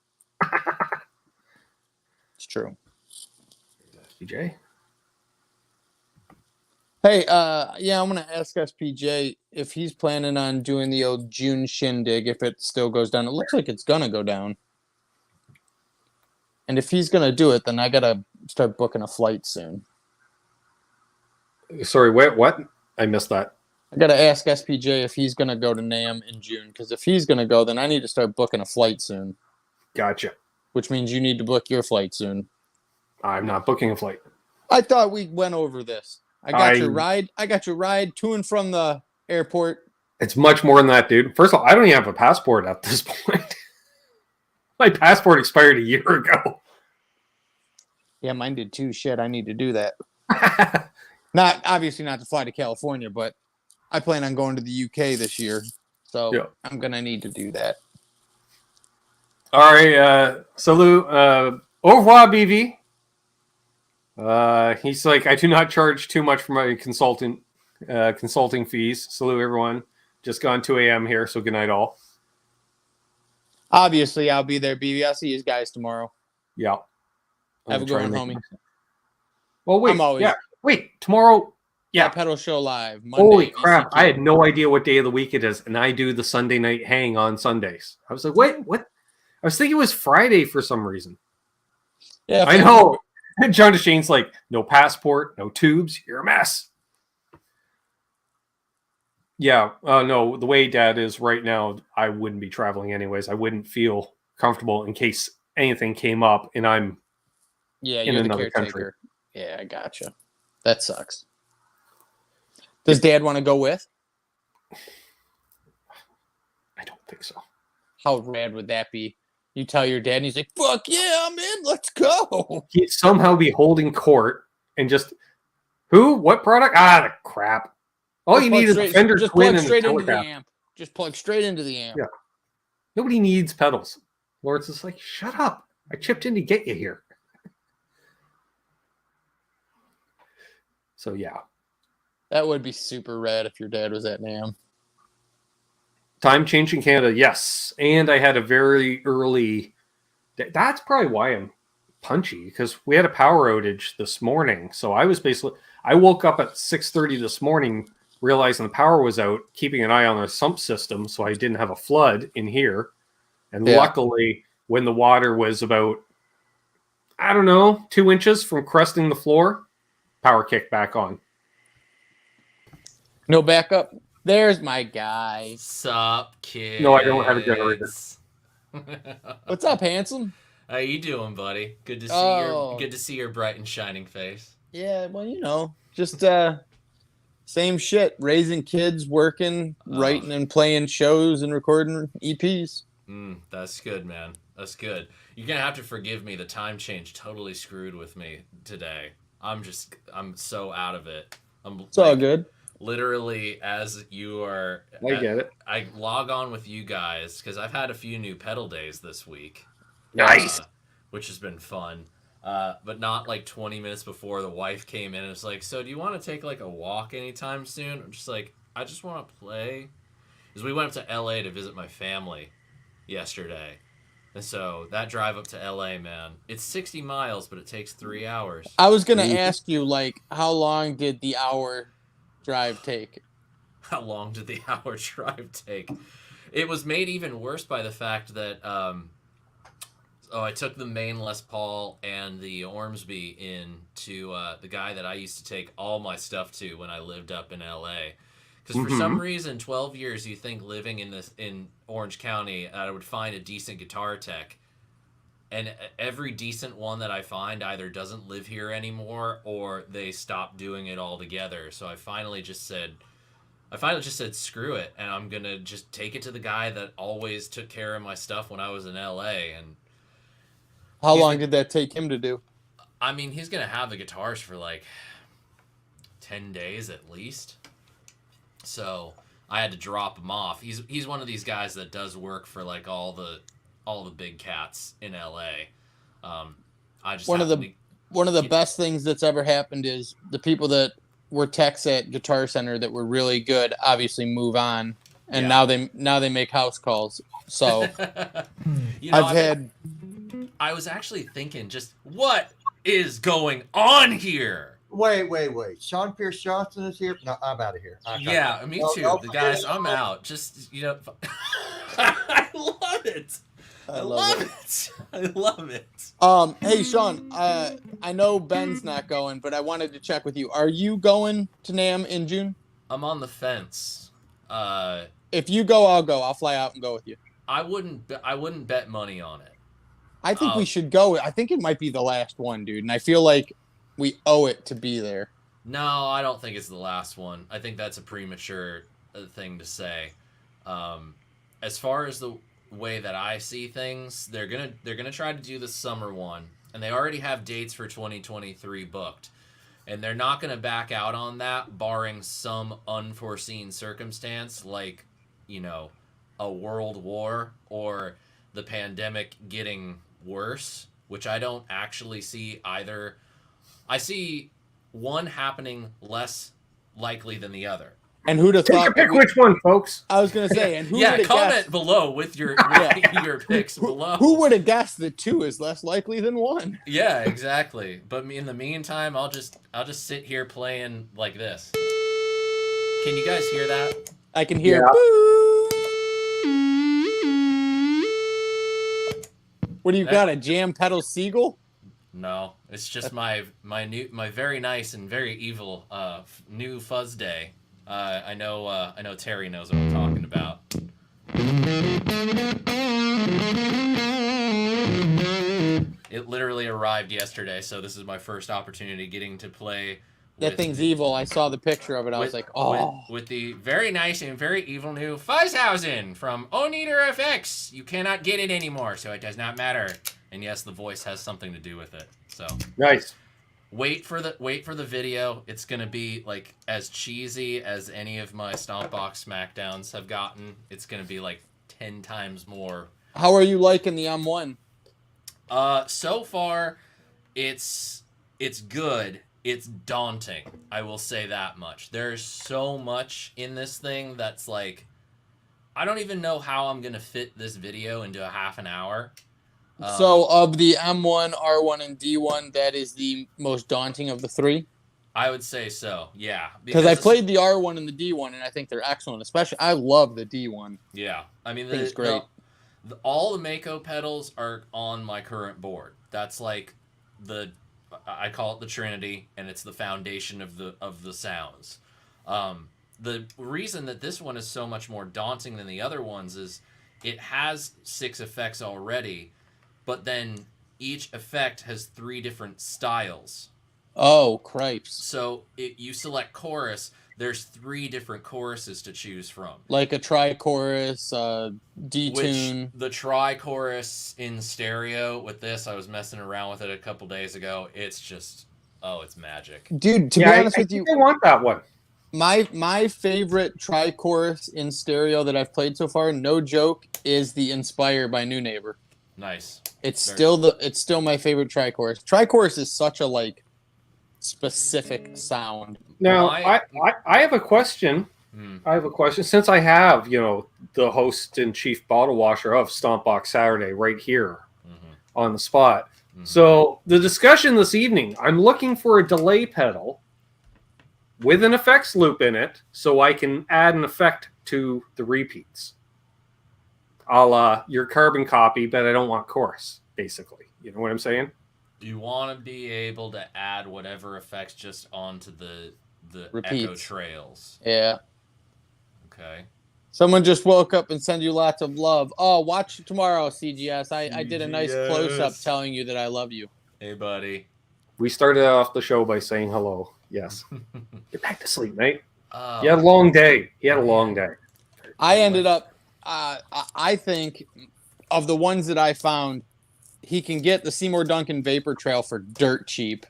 Speaker 2: It's true.
Speaker 1: SPJ.
Speaker 2: Hey, yeah, I'm gonna ask SPJ if he's planning on doing the old June shindig if it still goes down. It looks like it's gonna go down. And if he's gonna do it, then I gotta start booking a flight soon.
Speaker 1: Sorry, wait, what? I missed that.
Speaker 2: I gotta ask SPJ if he's gonna go to NAMM in June, because if he's gonna go, then I need to start booking a flight soon.
Speaker 1: Gotcha.
Speaker 2: Which means you need to book your flight soon.
Speaker 1: I'm not booking a flight.
Speaker 2: I thought we went over this. I got your ride. I got your ride to and from the airport.
Speaker 1: It's much more than that, dude. First of all, I don't even have a passport at this point. My passport expired a year ago.
Speaker 2: Yeah, mine did too. Shit, I need to do that. Obviously not to fly to California, but I plan on going to the UK this year. So yeah. I'm going to need to do that.
Speaker 1: All right. Salute. Au revoir, BV. He's like, I do not charge too much for my consulting fees. Salute, everyone. Just gone 2 a.m. here, so good night, all.
Speaker 2: Obviously, I'll be there, BV. I'll see you guys tomorrow.
Speaker 1: Yeah.
Speaker 2: Have a good one, homie.
Speaker 1: Well, wait. Wait, tomorrow. Yeah.
Speaker 2: Pedal Show Live. Monday,
Speaker 1: Holy crap.
Speaker 2: ECQ.
Speaker 1: I had no idea what day of the week it is, and I do the Sunday night hang on Sundays. I was like, wait, what? I was thinking it was Friday for some reason.
Speaker 2: Yeah.
Speaker 1: I know. John DeShane's like, no passport, no tubes, you're a mess. Yeah, no, the way Dad is right now, I wouldn't be traveling anyways. I wouldn't feel comfortable in case anything came up and I'm in another country.
Speaker 2: Yeah, I gotcha. That sucks. Does Dad want to go with?
Speaker 1: I don't think so.
Speaker 2: How rad would that be? You tell your dad, and he's like, fuck yeah, I'm in. Let's go.
Speaker 1: He'd somehow be holding court and just, who? What product? Ah, the crap. All you need is a Fender Twin and a
Speaker 2: into the amp. Just plug straight into the amp.
Speaker 1: Yeah. Nobody needs pedals. Lawrence is like, shut up. I chipped in to get you here. So, yeah.
Speaker 2: That would be super rad if your dad was at NAMM.
Speaker 1: Time change in Canada, yes. And I had a very early... That's probably why I'm punchy, because we had a power outage this morning. So I was basically... I woke up at 6:30 this morning, realizing the power was out, keeping an eye on the sump system so I didn't have a flood in here. And luckily, when the water was about, 2 inches from cresting the floor, power kicked back on.
Speaker 2: No backup. There's my guy.
Speaker 4: Sup, kid?
Speaker 1: No, I don't have a generator.
Speaker 2: What's up, handsome?
Speaker 4: How you doing, buddy? Good to see your bright and shining face.
Speaker 2: Yeah, well, just same shit. Raising kids, working, writing and playing shows and recording EPs.
Speaker 4: That's good, man. That's good. You're gonna have to forgive me. The time change totally screwed with me today. I'm so out of it.
Speaker 2: It's all good.
Speaker 4: Literally, as you are...
Speaker 1: I get it.
Speaker 4: I log on with you guys, because I've had a few new pedal days this week.
Speaker 1: Nice!
Speaker 4: Which has been fun. But not like 20 minutes before the wife came in and was like, so do you want to take like a walk anytime soon? I'm just like, I just want to play. because we went up to LA to visit my family yesterday. And so that drive up to LA, man, it's 60 miles, but it takes 3 hours.
Speaker 2: I was gonna ask you, like, how long did the hour drive take?
Speaker 4: How long did the hour drive take? It was made even worse by the fact that I took the main Les Paul and the Ormsby in to the guy that I used to take all my stuff to when I lived up in LA. Because for some reason, 12 years, you think living in Orange County, I would find a decent guitar tech. And every decent one that I find either doesn't live here anymore or they stopped doing it altogether. So I finally just said, screw it, and I'm going to just take it to the guy that always took care of my stuff when I was in LA. And
Speaker 2: how long did that take him to do?
Speaker 4: I mean, he's going to have the guitars for like 10 days at least. So I had to drop him off. He's one of these guys that does work for like all the big cats in LA. I just
Speaker 2: one of the best things that's ever happened is the people that were techs at Guitar Center that were really good obviously move on, and now they make house calls. So
Speaker 4: I was actually thinking, just what is going on here?
Speaker 3: Wait. Sean Pierce Johnson is here. No, I'm out of here.
Speaker 4: Yeah, me too. The guys, I'm out. Just, I love it. I love it. I love it.
Speaker 2: Hey, Sean, I know Ben's not going, but I wanted to check with you. Are you going to NAMM in June?
Speaker 4: I'm on the fence.
Speaker 2: If you go, I'll go. I'll fly out and go with you.
Speaker 4: I wouldn't bet money on it.
Speaker 2: I think we should go. I think it might be the last one, dude, and I feel like we owe it to be there.
Speaker 4: No, I don't think it's the last one. I think that's a premature thing to say. As far as the way that I see things, they're gonna try to do the summer one, and they already have dates for 2023 booked, and they're not gonna back out on that, barring some unforeseen circumstance like, a world war or the pandemic getting worse, which I don't actually see either. I see one happening less likely than the other.
Speaker 2: And who'd have thought?
Speaker 1: Pick which one, folks.
Speaker 2: I was gonna say, and who?
Speaker 4: Yeah, comment
Speaker 2: guessed?
Speaker 4: below with your your picks below.
Speaker 2: Who would have guessed that 2 is less likely than 1?
Speaker 4: Yeah, exactly. But in the meantime, I'll just sit here playing like this. Can you guys hear that?
Speaker 2: I can hear.
Speaker 1: Yeah.
Speaker 2: What do you got? A jam pedal seagull?
Speaker 4: No, it's just my very nice and very evil new fuzz day. I know Terry knows what I'm talking about. It literally arrived yesterday, so this is my first opportunity getting to play.
Speaker 2: That thing's evil. I saw the picture of it. I was like, oh.
Speaker 4: With the very nice and very evil new Fuzzhausen from Oneater FX. You cannot get it anymore, so it does not matter. And yes, the voice has something to do with it. So
Speaker 1: Nice.
Speaker 4: Wait for the video. It's gonna be like as cheesy as any of my Stompbox Smackdowns have gotten. It's gonna be like 10 times more.
Speaker 2: How are you liking the M1?
Speaker 4: So far, it's good. It's daunting. I will say that much. There's so much in this thing that's like, I don't even know how I'm gonna fit this video into a half an hour.
Speaker 2: So of the M1, R1, and D1, that is the most daunting of the 3?
Speaker 4: I would say so, yeah.
Speaker 2: Because I played the R1 and the D1, and I think they're excellent. Especially, I love the D1.
Speaker 4: Yeah. I mean,
Speaker 2: it's great.
Speaker 4: All the Mako pedals are on my current board. That's like I call it the Trinity, and it's the foundation of the sounds. The reason that this one is so much more daunting than the other ones is it has 6 effects already, but then each effect has 3 different styles.
Speaker 2: Oh, cripes.
Speaker 4: So if you select chorus, there's 3 different choruses to choose from.
Speaker 2: Like a tri-chorus, D-tune.
Speaker 4: Which the tri-chorus in stereo with this, I was messing around with it a couple days ago. It's just, it's magic.
Speaker 2: Dude, to be honest with you,
Speaker 1: I want that one.
Speaker 2: My favorite tri-chorus in stereo that I've played so far, no joke, is the Inspire by New Neighbor.
Speaker 4: Nice.
Speaker 2: It's still my favorite tri-chorus. Tri-chorus is such a specific sound.
Speaker 1: Now, I have a question. I have a question. Since I have, the host and chief bottle washer of Stompbox Saturday right here on the spot. So the discussion this evening, I'm looking for a delay pedal with an effects loop in it so I can add an effect to the repeats. A la your carbon copy, but I don't want chorus, basically. You know what I'm saying?
Speaker 4: You want to be able to add whatever effects just onto the
Speaker 2: Repeats.
Speaker 4: echo trails.
Speaker 2: Yeah.
Speaker 4: Okay.
Speaker 2: Someone just woke up and send you lots of love. Oh, watch tomorrow, CGS. I did a nice close-up telling you that I love you.
Speaker 4: Hey, buddy.
Speaker 1: We started off the show by saying hello. Yes. Get back to sleep, mate.
Speaker 4: Oh,
Speaker 1: You had a long day. He had a long day.
Speaker 2: I ended up, I think, of the ones that I found, he can get the Seymour Duncan Vapor Trail for dirt cheap.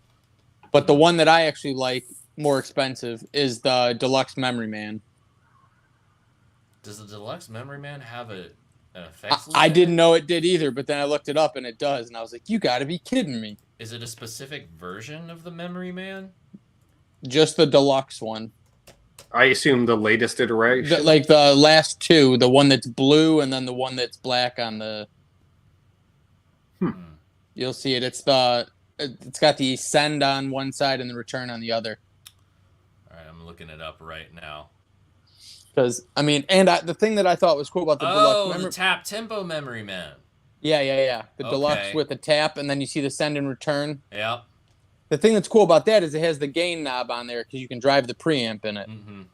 Speaker 2: But the one that I actually like, more expensive, is the Deluxe Memory Man.
Speaker 4: Does the Deluxe Memory Man have an effects loop?
Speaker 2: I didn't know it did either, but then I looked it up and it does. And I was like, you got to be kidding me.
Speaker 4: Is it a specific version of the Memory Man?
Speaker 2: Just the Deluxe one.
Speaker 1: I assume the latest iteration.
Speaker 2: Like the last two, the one that's blue and then the one that's black on the... You'll see it. It's got the send on one side and the return on the other.
Speaker 4: All right, I'm looking it up right now.
Speaker 2: Because, the thing that I thought was cool about the Deluxe...
Speaker 4: the tap tempo Memory Man.
Speaker 2: Yeah. The Deluxe with the tap, and then you see the send and return.
Speaker 4: Yep.
Speaker 2: The thing that's cool about that is it has the gain knob on there because you can drive the preamp in it. And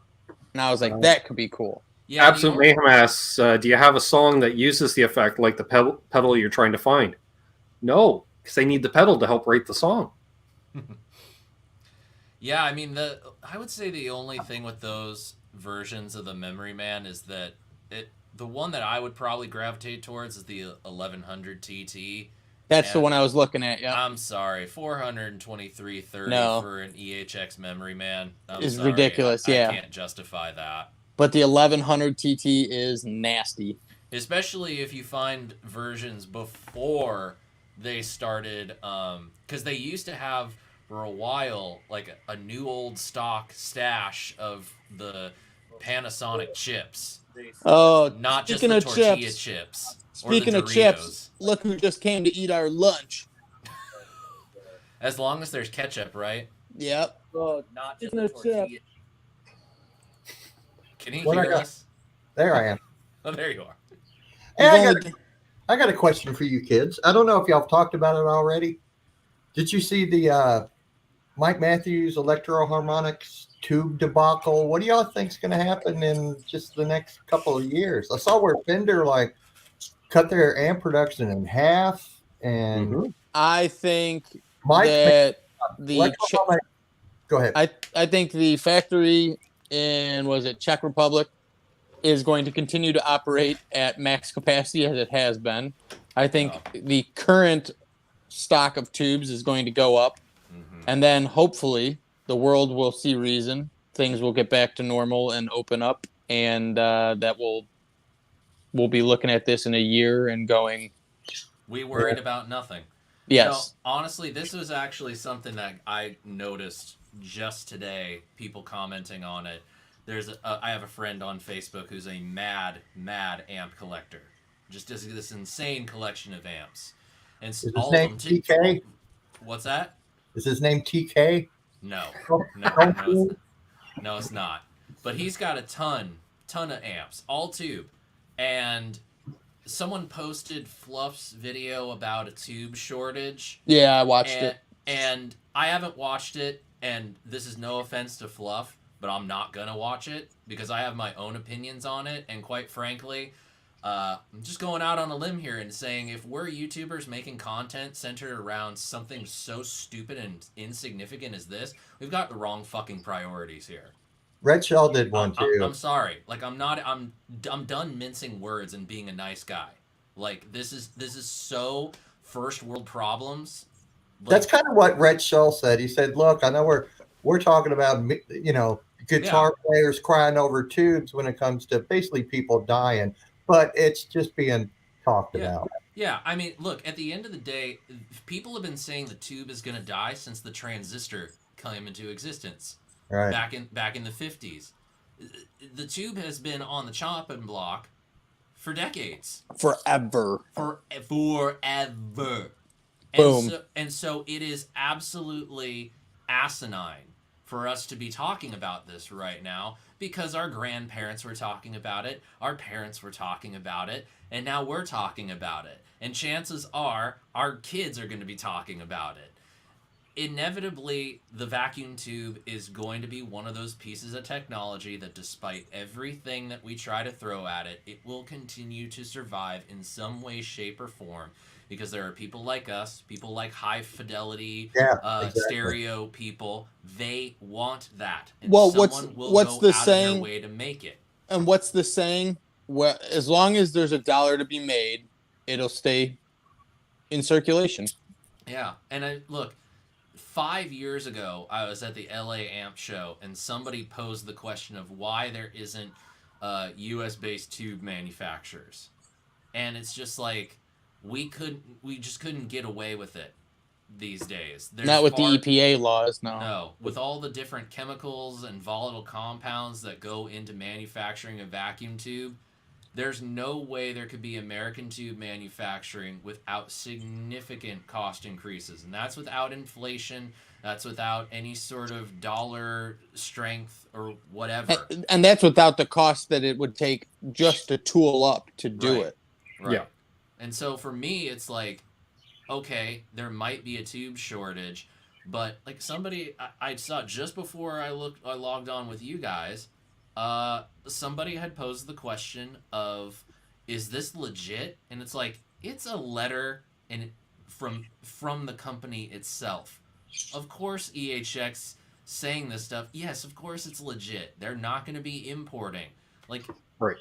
Speaker 2: I was like, that could be cool.
Speaker 4: Yeah,
Speaker 1: Absolute Mayhem asks, do you have a song that uses the effect like the pedal you're trying to find? No, because they need the pedal to help write the song.
Speaker 4: Yeah, I would say the only thing with those versions of the Memory Man is that the one that I would probably gravitate towards is the 1100 TT.
Speaker 2: That's the one I was looking at, yeah.
Speaker 4: I'm sorry, $423.30 for an EHX Memory Man
Speaker 2: is ridiculous, yeah.
Speaker 4: I can't justify that.
Speaker 2: But the 1100 TT is nasty.
Speaker 4: Especially if you find versions before they started, because they used to have, for a while, like a new old stock stash of the Panasonic chips.
Speaker 2: Oh,
Speaker 4: not just the tortilla chips.
Speaker 2: Speaking of chips, look who just came to eat our lunch.
Speaker 4: As long as there's ketchup, right?
Speaker 2: Yep.
Speaker 3: Oh,
Speaker 4: Not
Speaker 3: just the tortilla.
Speaker 4: Can he hear us?
Speaker 3: There I am.
Speaker 4: Oh, there you are.
Speaker 3: Hey, I got a question for you kids. I don't know if y'all have talked about it already. Did you see the Mike Matthews Electro-Harmonics tube debacle? What do y'all think's going to happen in just the next couple of years? I saw where Fender cut their amp production in half, and
Speaker 2: I think
Speaker 3: Mike
Speaker 2: that
Speaker 3: go ahead.
Speaker 2: I think the factory in Czech Republic is going to continue to operate at max capacity as it has been. I think the current stock of tubes is going to go up, and then hopefully the world will see reason. Things will get back to normal and open up, and that we'll be looking at this in a year and going,
Speaker 4: we worried about nothing.
Speaker 2: Yes.
Speaker 4: Honestly, this was actually something that I noticed just today, people commenting on it. I have a friend on Facebook who's a mad amp collector. Just does this insane collection of amps. And
Speaker 3: is his name TK?
Speaker 4: What's that?
Speaker 3: Is his name TK?
Speaker 4: No, it's not. But he's got a ton of amps, all tube. And someone posted Fluff's video about a tube shortage.
Speaker 2: Yeah, I watched it.
Speaker 4: And I haven't watched it, and this is no offense to Fluff, but I'm not going to watch it because I have my own opinions on it. And quite frankly, I'm just going out on a limb here and saying if we're YouTubers making content centered around something so stupid and insignificant as this, we've got the wrong fucking priorities here.
Speaker 3: Red Shell did one too.
Speaker 4: I'm sorry. Like I'm done mincing words and being a nice guy. Like this is so first world problems. Like,
Speaker 3: that's kind of what Red Shell said. He said, "Look, I know we're talking about guitar players crying over tubes when it comes to basically people dying, but it's just being talked about."
Speaker 4: Yeah, I mean, look, at the end of the day, people have been saying the tube is going to die since the transistor came into existence.
Speaker 3: Right.
Speaker 4: Back in the 50s. the tube has been on the chopping block for decades.
Speaker 2: Forever.
Speaker 4: Forever.
Speaker 2: Boom.
Speaker 4: And so it is absolutely asinine for us to be talking about this right now, because our grandparents were talking about it, our parents were talking about it, and now we're talking about it. And chances are our kids are going to be talking about it. Inevitably, the vacuum tube is going to be one of those pieces of technology that, despite everything that we try to throw at it, it will continue to survive in some way, shape, or form, because there are people like us, people like high fidelity stereo people. They want that. And
Speaker 2: well,
Speaker 4: someone will
Speaker 2: what's
Speaker 4: go
Speaker 2: the
Speaker 4: out
Speaker 2: saying?
Speaker 4: of their way to make it.
Speaker 2: And what's the saying? Well, as long as there's $1 to be made, it'll stay in circulation.
Speaker 4: Yeah, and look, 5 years ago, I was at the LA Amp show, and somebody posed the question of why there isn't US-based tube manufacturers, and it's just like we just couldn't get away with it these days.
Speaker 2: Not with the EPA laws, no.
Speaker 4: No, with all the different chemicals and volatile compounds that go into manufacturing a vacuum tube, there's no way there could be American tube manufacturing without significant cost increases. And that's without inflation. That's without any sort of dollar strength or whatever.
Speaker 2: And that's without the cost that it would take just to tool up to do it.
Speaker 4: Right.
Speaker 1: Yeah.
Speaker 4: And so for me, it's like, okay, there might be a tube shortage, but like somebody I saw just before I logged on with you guys, somebody had posed the question of, is this legit? And it's like, it's a letter from the company itself. Of course EHX saying this stuff, yes, of course it's legit. They're not going to be importing. Like,
Speaker 1: right.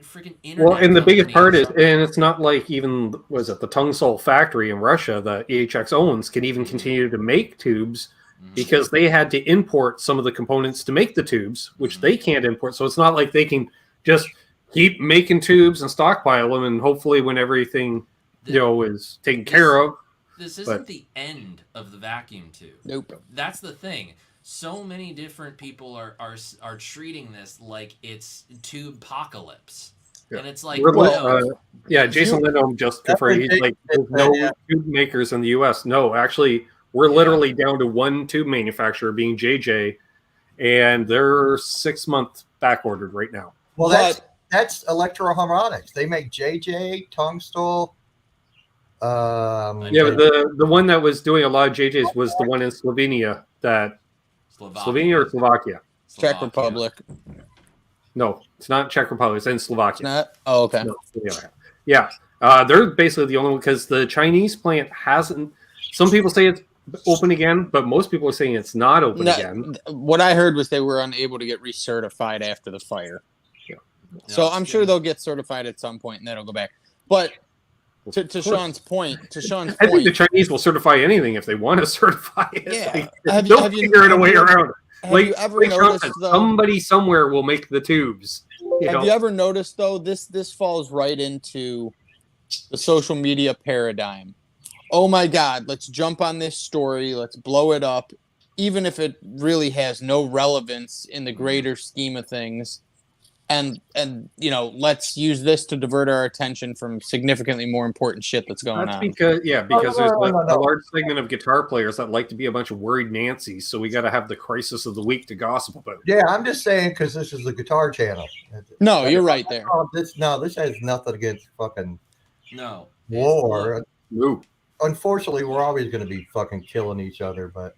Speaker 4: Freaking internet.
Speaker 1: Well, and the biggest part is, and it's not like even, was it the Tungsol factory in Russia that EHX owns can even continue to make tubes, because they had to import some of the components to make the tubes, which they can't import. So it's not like they can just keep making tubes and stockpile them, and hopefully when everything is taken care of.
Speaker 4: This isn't the end of the vacuum tube.
Speaker 2: Nope.
Speaker 4: That's the thing. So many different people are treating this like it's tube apocalypse. Yeah. And it's like,
Speaker 1: Jason Lindholm just confirmed, he's like, there's no tube makers in the U.S. No, actually, we're literally down to one tube manufacturer, being JJ, and they're 6 months back ordered right now.
Speaker 3: Well, that's Electro-Harmonics. They make JJ, Tungsol.
Speaker 1: But the one that was doing a lot of JJs was the one in Slovenia Slovenia or Slovakia?
Speaker 2: Czech Republic.
Speaker 1: No, it's not Czech Republic. It's in Slovakia.
Speaker 2: Not? Oh, okay.
Speaker 1: No, yeah. They're basically the only one, because the Chinese plant hasn't. Some people say it's open again, but most people are saying it's not open again.
Speaker 2: What I heard was they were unable to get recertified after the fire. Yeah. So I'm sure they'll get certified at some point, and that'll go back. But to Sean's point,
Speaker 1: I think the Chinese will certify anything if they want to certify it.
Speaker 2: Yeah.
Speaker 1: Like, they'll figure a way around it.
Speaker 2: Have you ever noticed, though,
Speaker 1: somebody somewhere will make the tubes?
Speaker 2: Have you ever noticed, though, this falls right into the social media paradigm? Oh my God, let's jump on this story, let's blow it up, even if it really has no relevance in the greater scheme of things. And let's use this to divert our attention from significantly more important shit that's going on.
Speaker 1: Because there's a large segment of guitar players that like to be a bunch of worried Nancys, so we got to have the crisis of the week to gossip about.
Speaker 3: Yeah, I'm just saying, because this is the guitar channel.
Speaker 2: No, you're right there.
Speaker 3: This has nothing against fucking
Speaker 1: war.
Speaker 3: No. Unfortunately, we're always going to be fucking killing each other, but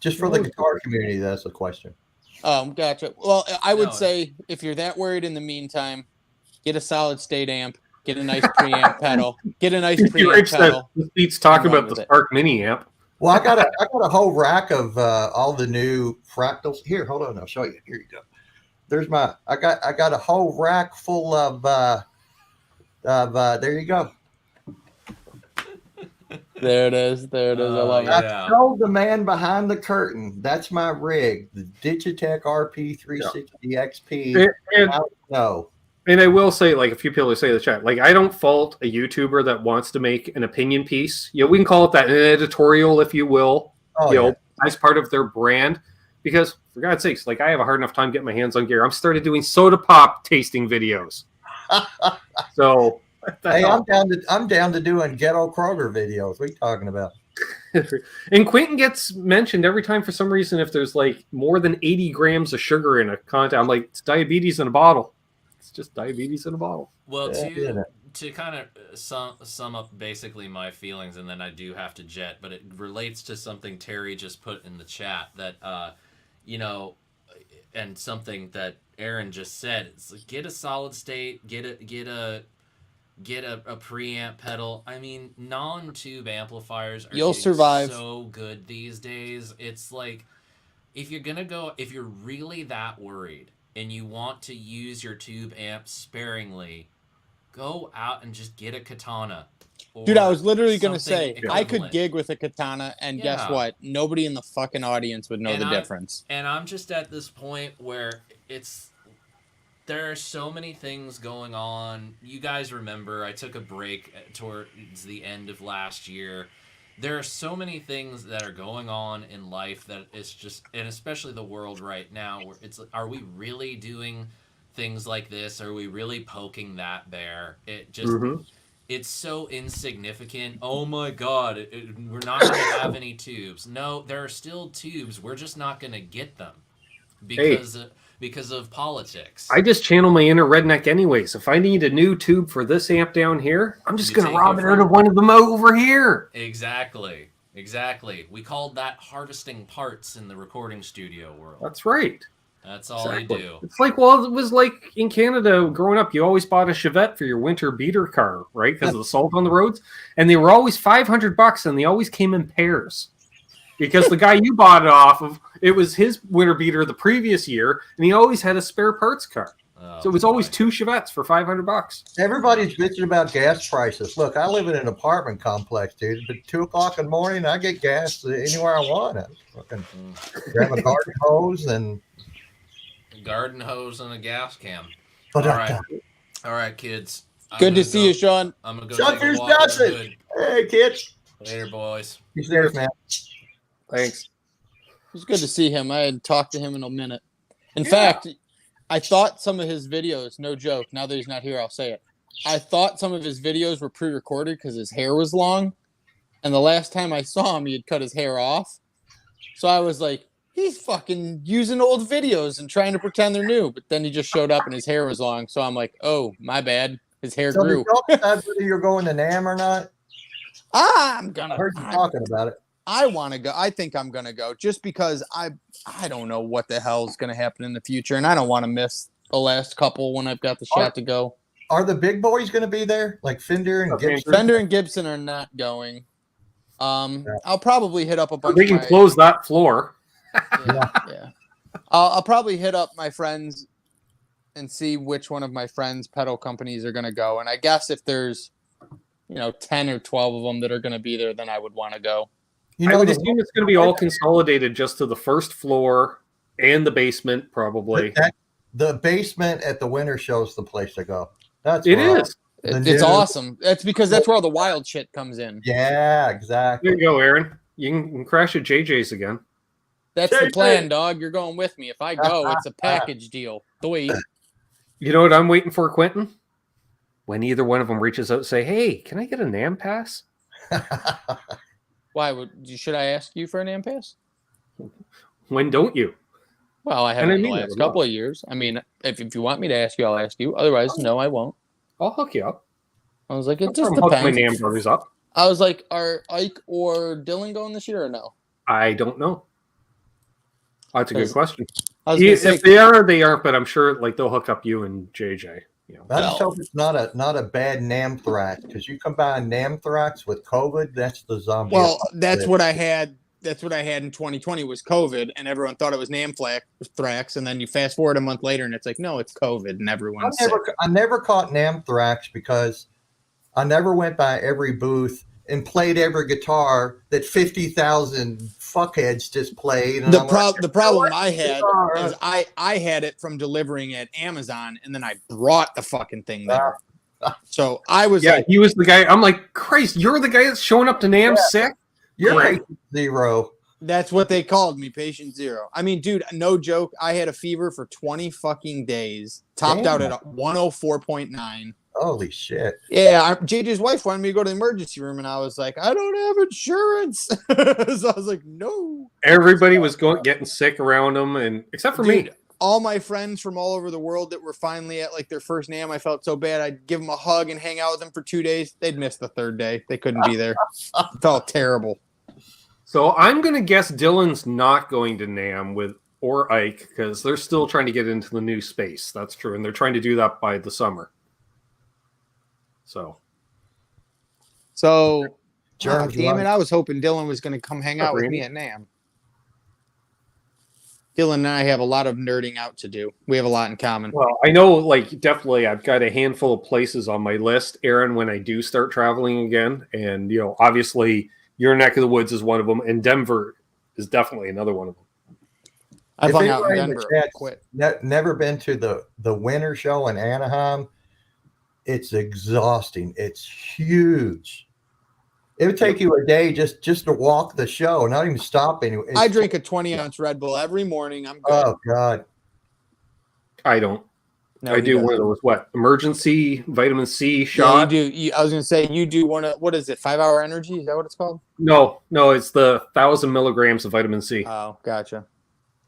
Speaker 3: just for the guitar community, that's the question.
Speaker 2: Gotcha. Well, I would say if you're that worried in the meantime, get a solid state amp, get a nice preamp pedal, get a nice preamp pedal.
Speaker 1: He's talking about the Spark Mini amp.
Speaker 3: Well, I got a whole rack of all the new fractals. Here, hold on, I'll show you. Here you go. There's I got a whole rack full of there you go.
Speaker 2: There it is. I love it.
Speaker 3: I told the man behind the curtain. That's my rig, the Digitech RP360 XP.
Speaker 1: And I will say, like a few people say in the chat, like I don't fault a YouTuber that wants to make an opinion piece. We can call it that, an editorial, if you will. As part of their brand. because for God's sakes, like I have a hard enough time getting my hands on gear. I'm started doing soda pop tasting videos. So
Speaker 3: hey, I'm down to doing ghetto Kroger videos. What are you talking about?
Speaker 1: And Quentin gets mentioned every time for some reason if there's like more than 80 grams of sugar in a content. I'm like, it's diabetes in a bottle. It's just diabetes in a bottle.
Speaker 4: Well, to kind of sum up basically my feelings, and then I do have to jet, but it relates to something Terry just put in the chat that, you know, and something that Aaron just said. It's like, get a solid state, get a preamp pedal. I mean, non-tube amplifiers are
Speaker 2: You'll survive.
Speaker 4: So good these days. It's like, if you're really that worried and you want to use your tube amp sparingly, go out and just get a Katana.
Speaker 2: Dude, I was literally going to say,
Speaker 4: equivalent.
Speaker 2: I could gig with a Katana, and guess what? Nobody in the fucking audience would know the difference.
Speaker 4: And I'm just at this point where there are so many things going on. You guys remember I took a break towards the end of last year. There are so many things that are going on in life that it's just, and especially the world right now, where it's, are we really doing things like this? Are we really poking that bear? It just, it's so insignificant. Oh my God, we're not going to have any tubes. No, there are still tubes. We're just not going to get them because of politics.
Speaker 1: I just channel my inner redneck anyways. If I need a new tube for this amp down here, I'm just going to rob it out of one of them over here.
Speaker 4: Exactly. We called that harvesting parts in the recording studio world.
Speaker 1: That's right.
Speaker 4: That's all they do.
Speaker 1: It's like, well, it was like in Canada growing up, you always bought a Chevette for your winter beater car, right? Because of the salt on the roads. And they were always $500 and they always came in pairs. Because the guy you bought it off of, it was his winter beater the previous year, and he always had a spare parts car. So it was always 2 Chevettes for $500.
Speaker 3: Everybody's bitching about gas prices. Look, I live in an apartment complex, dude. But 2 o'clock in the morning, I get gas anywhere I want. I fucking grab a garden hose and
Speaker 4: a gas can.
Speaker 3: All
Speaker 4: right, kids.
Speaker 2: Good to see you, Sean.
Speaker 4: I'm gonna go.
Speaker 3: Sean Fierce Johnson. Hey, kids.
Speaker 4: Later, boys.
Speaker 3: Be safe, man.
Speaker 1: Thanks.
Speaker 2: It was good to see him. I hadn't talked to him in a minute. In fact, I thought some of his videos, no joke, now that he's not here, I'll say it. I thought some of his videos were pre-recorded because his hair was long. And the last time I saw him, he had cut his hair off. So I was like, he's fucking using old videos and trying to pretend they're new. But then he just showed up and his hair was long. So I'm like, oh, my bad. His hair grew.
Speaker 3: Did you decide whether you're going to NAMM or not?
Speaker 2: I
Speaker 3: heard you talking about it.
Speaker 2: I want to go. I think I'm going to go just because I don't know what the hell is going to happen in the future. And I don't want to miss the last couple when I've got the shot to go.
Speaker 3: Are the big boys going to be there? Like Fender and Gibson?
Speaker 2: Fender and Gibson are not going. I'll probably hit up a bunch.
Speaker 1: They can close that floor.
Speaker 2: Yeah. I'll probably hit up my friends and see which one of my friends' pedal companies are going to go. And I guess if there's, 10 or 12 of them that are going to be there, then I would want to go.
Speaker 1: I would assume it's going to be all consolidated just to the first floor and the basement, probably.
Speaker 3: The basement at the winter show is the place to go.
Speaker 2: It's awesome. That's because that's where all the wild shit comes in.
Speaker 3: Yeah, exactly.
Speaker 1: There you go, Aaron. You can crash at JJ's again.
Speaker 2: That's the plan, dog. You're going with me. If I go, it's a package deal. Wait.
Speaker 1: You know what I'm waiting for, Quentin? When either one of them reaches out and say, hey, can I get a NAMM pass?
Speaker 2: Why should I ask you for an NAMM pass?
Speaker 1: When don't you?
Speaker 2: Well, I haven't in the last couple of years. I mean, if you want me to ask you, I'll ask you. Otherwise, no, I won't.
Speaker 1: I'll hook you up.
Speaker 2: I was like, it just
Speaker 1: depends. Hook my
Speaker 2: depends.
Speaker 1: NAMM brothers up.
Speaker 2: I was like, are Ike or Dylan going this year or no?
Speaker 1: I don't know. That's a good question.
Speaker 2: If
Speaker 1: they are, they aren't. But I'm sure they'll hook up you and JJ.
Speaker 3: I just hope it's not a bad NAMM because you combine NAMM with COVID, that's the zombie.
Speaker 2: Well, that's what I had. That's what I had in 2020 was COVID, and everyone thought it was NAMM, and then you fast forward a month later, and it's like, no, it's COVID, and everyone's sick.
Speaker 3: I never caught NAMM because I never went by every booth and played every guitar that 50,000 fuckheads just played. And
Speaker 2: the problem I had is I had it from delivering at Amazon, and then I brought the fucking thing there. So I was
Speaker 1: he was the guy. I'm like, Christ, you're the guy that's showing up to NAMM sick?
Speaker 3: You're patient zero.
Speaker 2: That's what they called me, patient zero. I mean, dude, no joke. I had a fever for 20 fucking days. Topped out at 104.9.
Speaker 3: Holy shit.
Speaker 2: Yeah, JJ's wife wanted me to go to the emergency room, and I was like, I don't have insurance. So I was like, no.
Speaker 1: Everybody was getting sick around them, and except for me.
Speaker 2: All my friends from all over the world that were finally at like their first NAMM, I felt so bad. I'd give them a hug and hang out with them for 2 days. They'd miss the third day. They couldn't be there. It felt terrible.
Speaker 1: So I'm going to guess Dylan's not going to NAMM or Ike because they're still trying to get into the new space. That's true. And they're trying to do that by the summer. So
Speaker 2: damn it. I was hoping Dylan was going to come hang out with me at NAMM. Dylan and I have a lot of nerding out to do. We have a lot in common.
Speaker 1: Well, I know, like, definitely I've got a handful of places on my list, Aaron, when I do start traveling again. And, you know, obviously your neck of the woods is one of them, and Denver is definitely another one of them.
Speaker 2: I've hung out in Denver.
Speaker 3: Never been to the winter show in Anaheim. It's exhausting. It's huge. It would take you a day just to walk the show, not even stopping.
Speaker 2: I drink a 20-ounce Red Bull every morning. I'm good.
Speaker 3: Oh, God.
Speaker 1: I don't.
Speaker 2: No,
Speaker 1: I do one of those, emergency vitamin C shot?
Speaker 2: Yeah, you do. I was going to say, you do one of, what is it, 5 Hour Energy? Is that what it's called?
Speaker 1: No, it's the 1,000 milligrams of vitamin C.
Speaker 2: Oh, gotcha.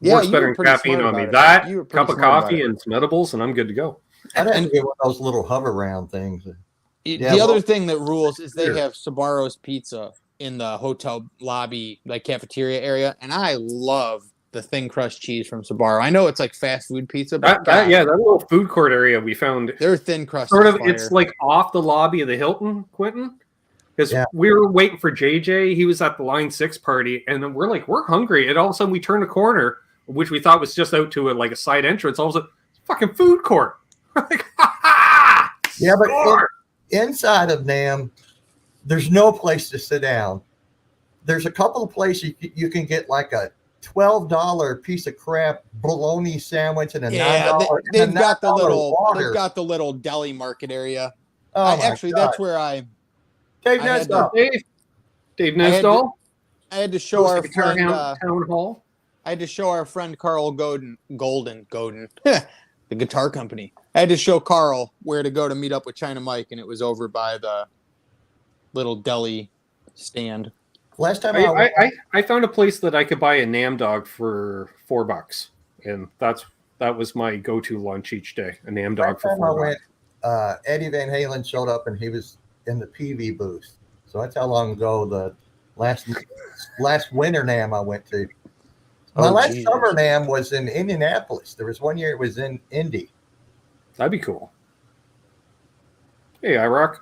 Speaker 1: Works better than caffeine on me. That, cup of coffee, and some edibles, and I'm good to go.
Speaker 3: I'd have to get one of those little hover round things.
Speaker 2: The other thing that rules is they have Sbarro's Pizza in the hotel lobby, like cafeteria area, and I love the thin crust cheese from Sbarro. I know it's like fast food pizza, but
Speaker 1: that little food court area we found,
Speaker 2: their thin crust
Speaker 1: sort of, it's like off the lobby of the Hilton, Quentin, because we were waiting for JJ. He was at the Line 6 party, and then we're hungry, and all of a sudden we turn a corner, which we thought was just out to a side entrance. All of a sudden, fucking food court. Like,
Speaker 3: yeah, but inside of NAMM, there's no place to sit down. There's a couple of places you can get like a $12 piece of crap bologna sandwich and a $9.
Speaker 2: They've got the little deli market area.
Speaker 3: Oh,
Speaker 2: that's where
Speaker 3: Dave Nesdahl.
Speaker 1: Dave Nesdahl.
Speaker 2: I had to show our friend
Speaker 1: town hall.
Speaker 2: I had to show our friend Carl Golden, the guitar company. I had to show Carl where to go to meet up with China Mike, and it was over by the little deli stand.
Speaker 3: Last time
Speaker 1: I found a place that I could buy a NAMM dog for $4, and that was my go-to lunch each day. A NAMM dog for $4.
Speaker 3: Eddie Van Halen showed up, and he was in the PV booth. So that's how long ago the last winter NAMM I went to. My last summer NAMM was in Indianapolis. There was one year it was in Indy.
Speaker 1: That'd be cool. Hey, iRock.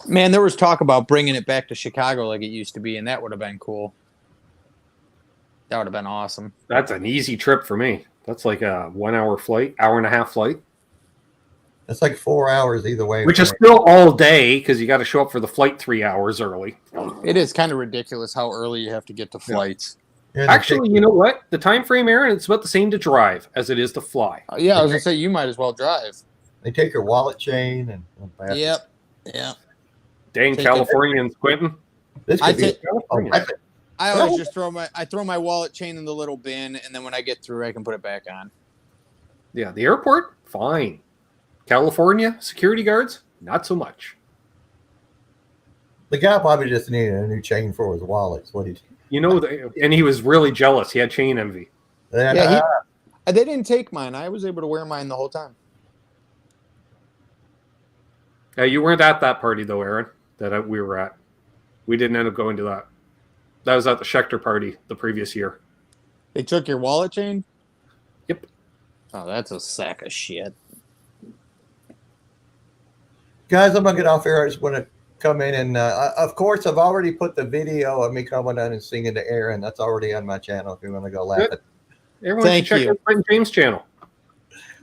Speaker 2: Man, there was talk about bringing it back to Chicago like it used to be, and that would have been cool. That would have been awesome.
Speaker 1: That's an easy trip for me. That's like a 1 hour flight, hour and a half flight.
Speaker 3: That's like 4 hours either way.
Speaker 1: Which is still all day because you got to show up for the flight 3 hours early.
Speaker 2: It is kind of ridiculous how early you have to get to flights.
Speaker 3: Yeah,
Speaker 1: actually, you know what? The time frame, Aaron, it's about the same to drive as it is to fly.
Speaker 2: Yeah, I was going to say, you might as well drive.
Speaker 3: They take your wallet chain and...
Speaker 2: Yep.
Speaker 1: Dang Californians, Quentin.
Speaker 2: I always just throw my wallet chain in the little bin, and then when I get through, I can put it back on.
Speaker 1: Yeah, the airport, fine. California, security guards, not so much.
Speaker 3: The guy probably just needed a new chain for his wallet. What he...
Speaker 1: You know, and he was really jealous. He had chain envy.
Speaker 2: They didn't take mine. I was able to wear mine the whole time.
Speaker 1: Yeah, you weren't at that party, though, Aaron, that we were at. We didn't end up going to that. That was at the Schechter party the previous year.
Speaker 2: They took your wallet chain?
Speaker 1: Yep.
Speaker 2: Oh, that's a sack of shit.
Speaker 3: Guys, I'm going to get off here. I just want to come in and, of course, I've already put the video of me coming down and singing to Aaron. That's already on my channel if you want to go laugh at.
Speaker 1: Everyone should check out Brent James' channel.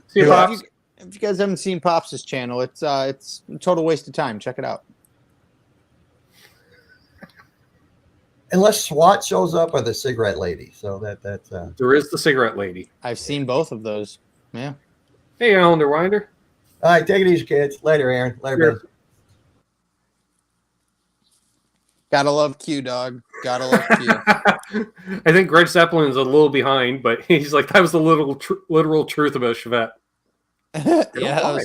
Speaker 1: See you,
Speaker 2: Pops. If you guys haven't seen Pops' channel, it's a total waste of time. Check it out.
Speaker 3: Unless SWAT shows up or the cigarette lady. So that's
Speaker 1: there is the cigarette lady.
Speaker 2: I've seen both of those. Yeah.
Speaker 1: Hey, Alan DeWinder.
Speaker 3: All right, take it easy, kids. Later, Aaron. Later,
Speaker 1: Sure.
Speaker 3: buddy.
Speaker 2: Gotta love Q, dog. Gotta love Kia.
Speaker 1: I think Greg Zeppelin's a little behind, but he's like, that was the literal truth about Chevette.
Speaker 2: Yeah,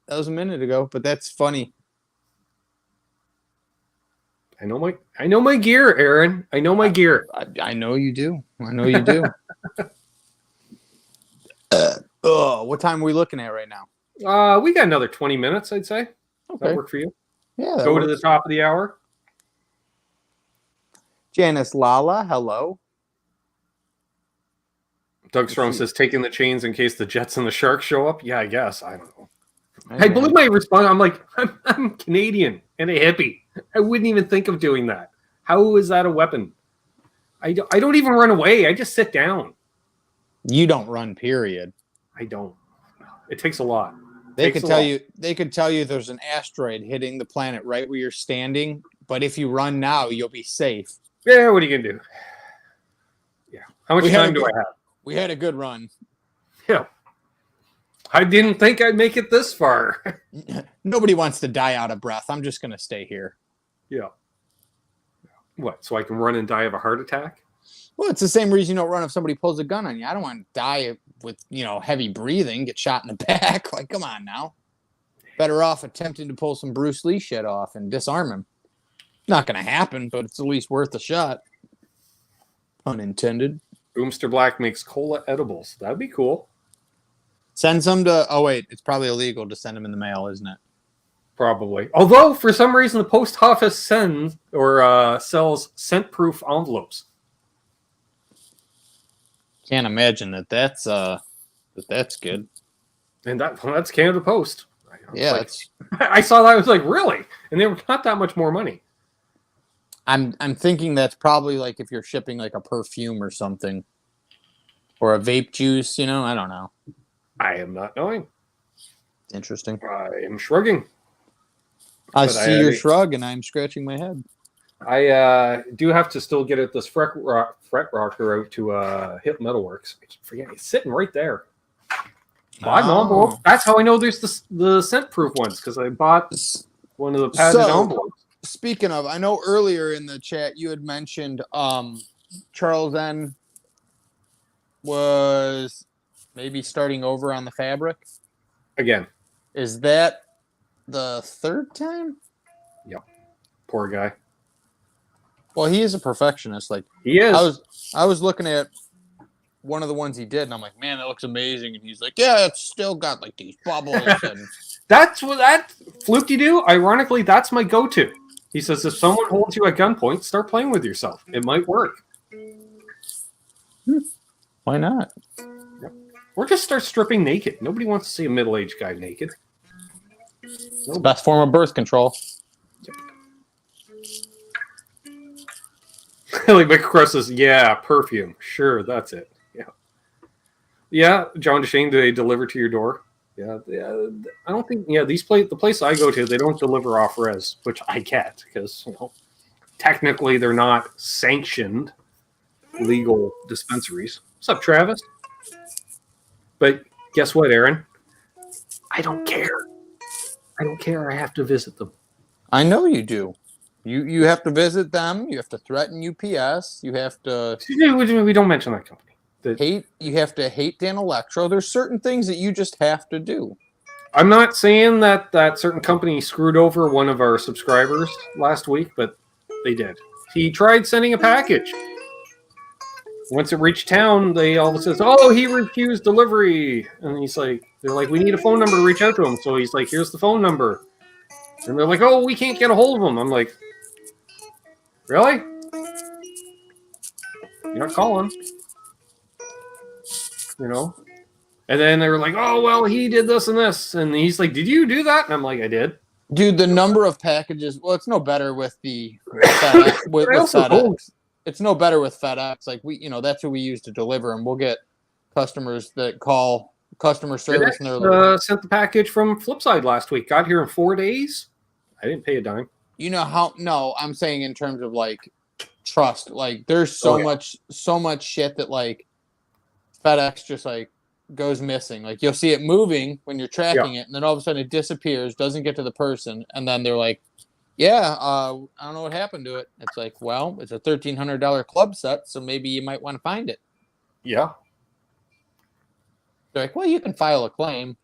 Speaker 2: that was a minute ago, but that's funny.
Speaker 1: I know my gear, Aaron. I know my gear.
Speaker 2: I know you do. I know you do. What time are we looking at right now?
Speaker 1: We got another 20 minutes, I'd say.
Speaker 2: Okay.
Speaker 1: That work for you?
Speaker 2: Yeah.
Speaker 1: Go to the top of the hour.
Speaker 2: Janice Lala, hello.
Speaker 1: Doug Strong says, taking the chains in case the Jets and the Sharks show up. Yeah, I guess. I don't know. I believe my response. I'm like, I'm Canadian and a hippie. I wouldn't even think of doing that. How is that a weapon? I don't even run away. I just sit down.
Speaker 2: You don't run, period.
Speaker 1: I don't. It takes a lot.
Speaker 2: They could tell you there's an asteroid hitting the planet right where you're standing, but if you run now, you'll be safe.
Speaker 1: Yeah, what are you gonna do? Yeah. How much time do I have?
Speaker 2: We had a good run.
Speaker 1: Yeah. I didn't think I'd make it this far.
Speaker 2: Nobody wants to die out of breath. I'm just gonna stay here.
Speaker 1: Yeah. What? So I can run and die of a heart attack?
Speaker 2: Well, it's the same reason you don't run if somebody pulls a gun on you. I don't want to die with, heavy breathing, get shot in the back. Like, come on now. Better off attempting to pull some Bruce Lee shit off and disarm him. Not going to happen, but it's at least worth a shot. Unintended.
Speaker 1: Boomster Black makes cola edibles. That'd be cool.
Speaker 2: Send some to... Oh, wait. It's probably illegal to send them in the mail, isn't it?
Speaker 1: Probably. Although, for some reason, the post office sends or sells scent-proof envelopes.
Speaker 2: Can't imagine that's good.
Speaker 1: And that's Canada Post.
Speaker 2: Yeah,
Speaker 1: I saw that. I was like, really? And they were not that much more money.
Speaker 2: I'm thinking that's probably like if you're shipping like a perfume or something, or a vape juice. I don't know.
Speaker 1: I am not knowing.
Speaker 2: Interesting.
Speaker 1: I am shrugging.
Speaker 2: I see your shrug, and I'm scratching my head.
Speaker 1: I do have to still get this fret rocker out to Hip Metalworks. I keep forgetting. It's sitting right there. Buy an envelope. That's how I know there's the scent-proof ones, because I bought one of the padded envelopes.
Speaker 2: Speaking of, I know earlier in the chat you had mentioned Charles N was maybe starting over on the fabric.
Speaker 1: Again.
Speaker 2: Is that the third time?
Speaker 1: Yep. Poor guy.
Speaker 2: Well, he is a perfectionist. Like
Speaker 1: he is.
Speaker 2: I was looking at one of the ones he did, and I'm like, man, that looks amazing. And he's like, yeah, it's still got like these bubbles. And
Speaker 1: that's what that fluky do. Ironically, that's my go-to. He says, if someone holds you at gunpoint, start playing with yourself. It might work.
Speaker 2: Why not?
Speaker 1: Yep. Or just start stripping naked. Nobody wants to see a middle-aged guy naked.
Speaker 2: It's the best form of birth control.
Speaker 1: Like Mick Cross says, yeah, perfume. Sure, that's it. Yeah. Yeah, John DeShane, do they deliver to your door? Yeah. I don't think, the place I go to, they don't deliver off res, which I get because, technically they're not sanctioned legal dispensaries. What's up, Travis? But guess what, Aaron? I don't care. I don't care. I have to visit them.
Speaker 2: I know you do. You have to visit them. You have to threaten UPS. You have to...
Speaker 1: We don't mention that company.
Speaker 2: You have to hate Dan Electro. There's certain things that you just have to do.
Speaker 1: I'm not saying that certain company screwed over one of our subscribers last week, but they did. He tried sending a package. Once it reached town, they all of a sudden, oh, he refused delivery. And they're like, we need a phone number to reach out to him. So he's like, here's the phone number. And they're like, oh, we can't get a hold of him. I'm like, really? You're not calling. And then they were like, oh, well, he did this and this. And he's like, did you do that? And I'm like, I did.
Speaker 2: Dude, the number of packages, well, it's no better with the FedEx. with FedEx. It's no better with FedEx. Like, that's who we use to deliver, and we'll get customers that call customer service.
Speaker 1: FedEx, and they're like, sent the package from Flipside last week. Got here in 4 days. I didn't pay a dime.
Speaker 2: No, I'm saying in terms of, like, trust. Like, there's so much shit that, like, FedEx just, like, goes missing. Like, you'll see it moving when you're tracking it, and then all of a sudden it disappears, doesn't get to the person, and then they're like, Yeah, I don't know what happened to it. It's like, well, it's a $1,300 club set, so maybe you might want to find it.
Speaker 1: Yeah.
Speaker 2: They're like, well, you can file a claim.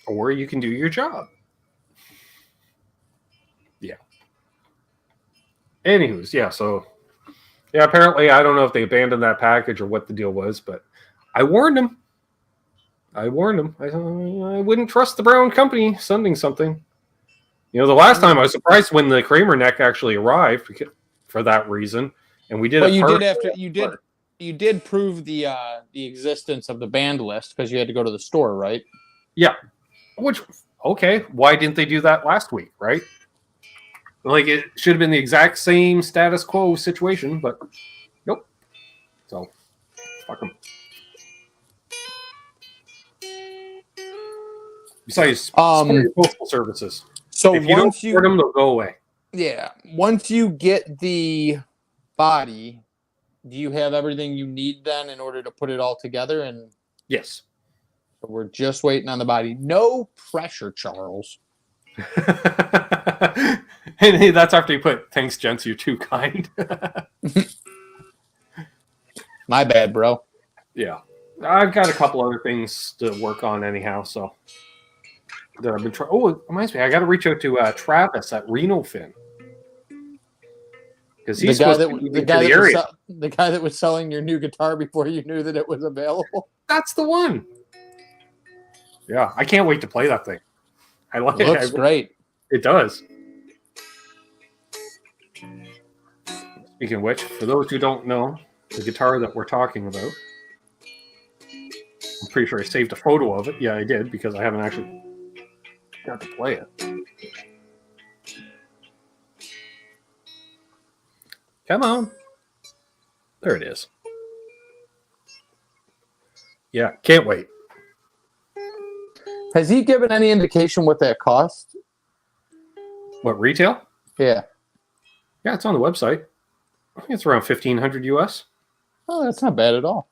Speaker 1: Or you can do your job. Yeah. Anywho's, yeah, so yeah, apparently I don't know if they abandoned that package or what the deal was, but I warned them. I wouldn't trust the Brown Company sending something. You know, the last time I was surprised when the Kramer neck actually arrived for that reason, and we did.
Speaker 2: But you did prove the existence of the band list because you had to go to the store, right?
Speaker 1: Yeah. Which, okay, why didn't they do that last week, right? Like, it should have been the exact same status quo situation, but nope. So, fuck them. Besides, support your postal services.
Speaker 2: So
Speaker 1: if you don't support them, they'll go away.
Speaker 2: Yeah. Once you get the body, do you have everything you need then in order to put it all together? And
Speaker 1: yes.
Speaker 2: So we're just waiting on the body. No pressure, Charles.
Speaker 1: And hey, that's after you put, thanks, gents, you're too kind.
Speaker 2: My bad, bro.
Speaker 1: Yeah. I've got a couple other things to work on anyhow, so that I've been trying. Oh, it reminds me, I got to reach out to Travis at Reno Fin. Because he's
Speaker 2: the guy that was selling your new guitar before you knew that it was available.
Speaker 1: That's the one. Yeah, I can't wait to play that thing. I like it.
Speaker 2: Looks great.
Speaker 1: It does. Speaking of which, for those who don't know, the guitar that we're talking about, I'm pretty sure I saved a photo of it. Yeah, I did, because I haven't actually got to play it. Come on. There it is. Yeah, can't wait.
Speaker 2: Has he given any indication what that cost?
Speaker 1: What, retail?
Speaker 2: Yeah.
Speaker 1: Yeah, it's on the website. I think it's around $1,500 US.
Speaker 2: Oh, that's not bad at all.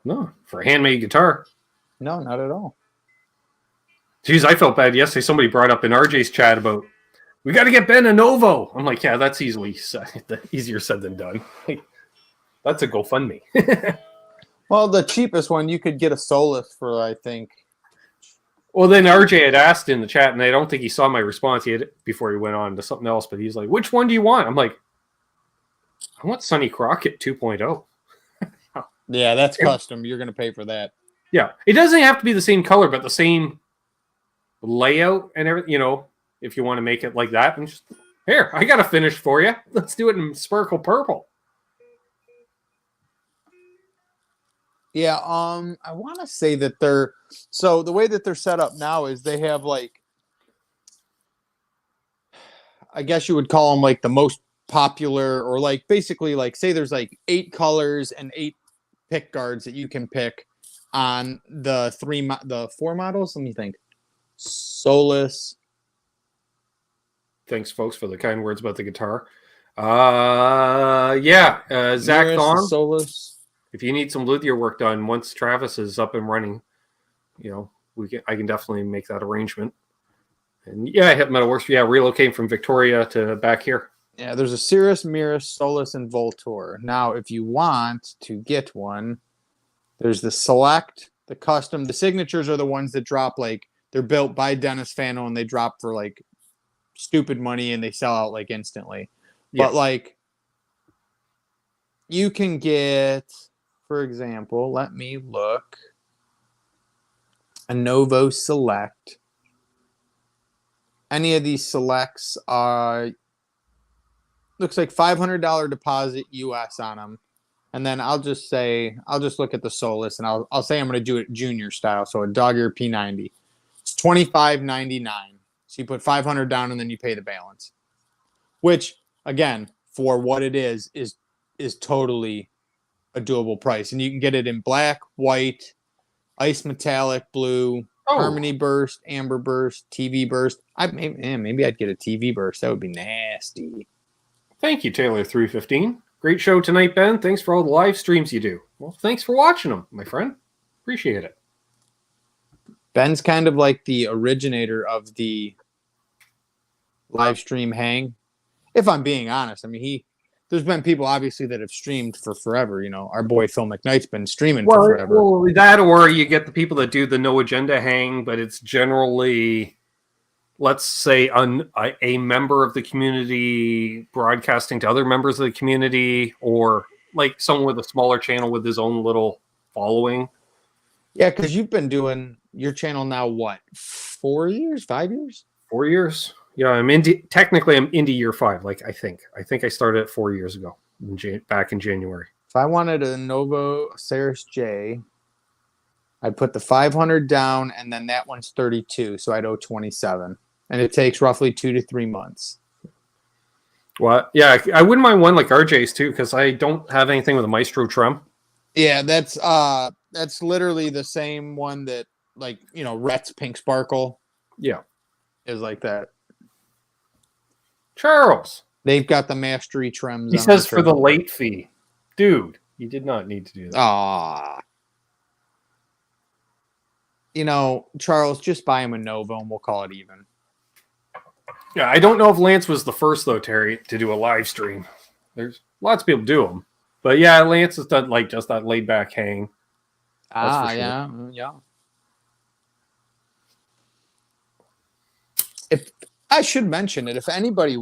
Speaker 1: No, for a handmade guitar.
Speaker 2: No, not at all.
Speaker 1: Geez, I felt bad yesterday. Somebody brought up in RJ's chat about, we got to get Ben a Novo. I'm like, yeah, that's easier said than done. That's a GoFundMe.
Speaker 2: Well, the cheapest one, you could get a Solus for, I think.
Speaker 1: Well, then RJ had asked in the chat, and I don't think he saw my response before he went on to something else, but he's like, which one do you want? I'm like, I want Sonny Crockett 2.0.
Speaker 2: Yeah, that's custom. You're going to pay for that.
Speaker 1: Yeah. It doesn't have to be the same color, but the same layout and everything, you know, if you want to make it like that. And just, here, I got a finish for you. Let's do it in sparkle purple.
Speaker 2: Yeah, I want to say that so the way that they're set up now is they have like, I guess you would call them like the most popular, or like basically like say there's like 8 colors and 8 pick guards that you can pick on the 4 models. Let me think. Solus.
Speaker 1: Thanks, folks, for the kind words about the guitar. Zach Thorne.
Speaker 2: Solus.
Speaker 1: If you need some luthier work done, once Travis is up and running, you know, I can definitely make that arrangement. And yeah, Hip Metal Works. Yeah, relocating from Victoria to back here.
Speaker 2: Yeah, there's a Cirrus, Mirus, Solus, and Voltor. Now, if you want to get one, there's the Select, the Custom. The signatures are the ones that drop, like, they're built by Dennis Fano, and they drop for, like, stupid money, and they sell out, like, instantly. Yeah. But, like, you can get, for example, let me look, a Novo Select. Any of these selects are, looks like $500 deposit US on them. And then I'll just look at the Solus, and I'll say I'm going to do it junior style. So a dog ear P90. It's $25.99. So you put $500 down and then you pay the balance, which again, for what it is totally a doable price. And you can get it in black, white, ice metallic, blue, Harmony Burst, Amber Burst, TV Burst. Maybe I'd get a TV Burst. That would be nasty.
Speaker 1: Thank you, Taylor315. Great show tonight, Ben. Thanks for all the live streams you do. Well, thanks for watching them, my friend. Appreciate it.
Speaker 2: Ben's kind of like the originator of the live stream hang. If I'm being honest, I mean, there's been people obviously that have streamed for forever. You know, our boy Phil McKnight's been streaming for forever.
Speaker 1: Well, that or you get the people that do the no agenda hang, but it's generally, let's say, a member of the community broadcasting to other members of the community, or like someone with a smaller channel with his own little following.
Speaker 2: Yeah, because you've been doing your channel now, what, 4 years, 5 years?
Speaker 1: 4 years. Yeah, technically I'm into year 5. Like I think I started 4 years ago, back in January.
Speaker 2: If I wanted a Novo Ceres J, I'd put the 500 down, and then that one's 32, so I'd owe 27, and it takes roughly 2 to 3 months.
Speaker 1: Well, yeah, I wouldn't mind one like RJ's too, because I don't have anything with a Maestro Trem.
Speaker 2: Yeah, that's literally the same one that, like, you know, Rhett's Pink Sparkle.
Speaker 1: Yeah,
Speaker 2: is like that.
Speaker 1: Charles,
Speaker 2: they've got the mastery trims.
Speaker 1: He says for the late fee, dude. You did not need to do that.
Speaker 2: Ah, you know, Charles, just buy him a Novo and we'll call it even.
Speaker 1: Yeah, I don't know if Lance was the first though, Terry, to do a live stream. There's lots of people do them, but yeah, Lance has done like just that laid back hang.
Speaker 2: Sure. Yeah. If I should mention it, if anybody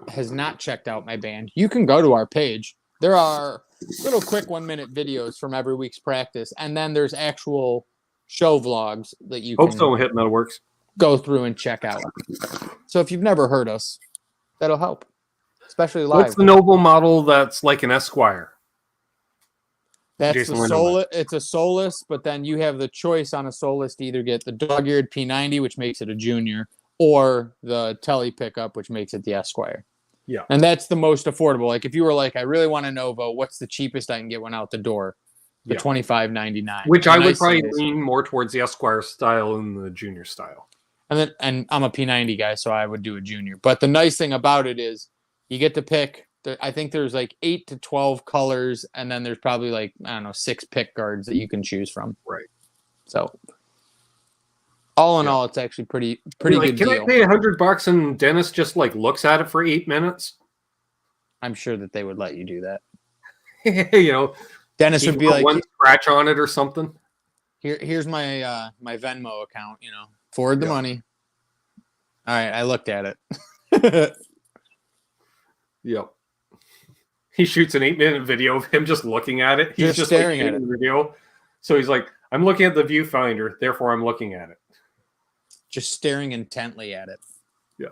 Speaker 2: has not checked out my band, you can go to our page. There are little quick 1-minute videos from every week's practice, and then there's actual show vlogs that you
Speaker 1: Hope
Speaker 2: can
Speaker 1: so. Hit Metalworks.
Speaker 2: Go through and check out. So if you've never heard us, that'll help, especially live.
Speaker 1: What's the Novo model that's like an Esquire?
Speaker 2: That's the Solus. It's a Solus, but then you have the choice on a Solus to either get the dog-eared P90, which makes it a junior, or the Telly pickup, which makes it the Esquire.
Speaker 1: Yeah.
Speaker 2: And that's the most affordable. Like if you were like, I really want a Novo, what's the cheapest I can get one out the door? The $25.99.
Speaker 1: Which I would probably lean more towards the Esquire style than the junior style.
Speaker 2: And I'm a P90 guy, so I would do a junior. But the nice thing about it is you get to pick. I think there's like 8 to 12 colors, and then there's probably like, I don't know, 6 pick guards that you can choose from.
Speaker 1: Right.
Speaker 2: So all in all, it's actually pretty good deal.
Speaker 1: Can I pay $100 and Dennis just like looks at it for 8 minutes?
Speaker 2: I'm sure that they would let you do that.
Speaker 1: You know,
Speaker 2: Dennis would be like,
Speaker 1: one scratch on it or something.
Speaker 2: Here's my my Venmo account. You know, forward the money. All right, I looked at it.
Speaker 1: Yep. He shoots an 8-minute video of him just looking at it. He's just
Speaker 2: staring
Speaker 1: like,
Speaker 2: at it.
Speaker 1: The video. So he's like, I'm looking at the viewfinder, therefore I'm looking at it.
Speaker 2: Just staring intently at it.
Speaker 1: Yeah.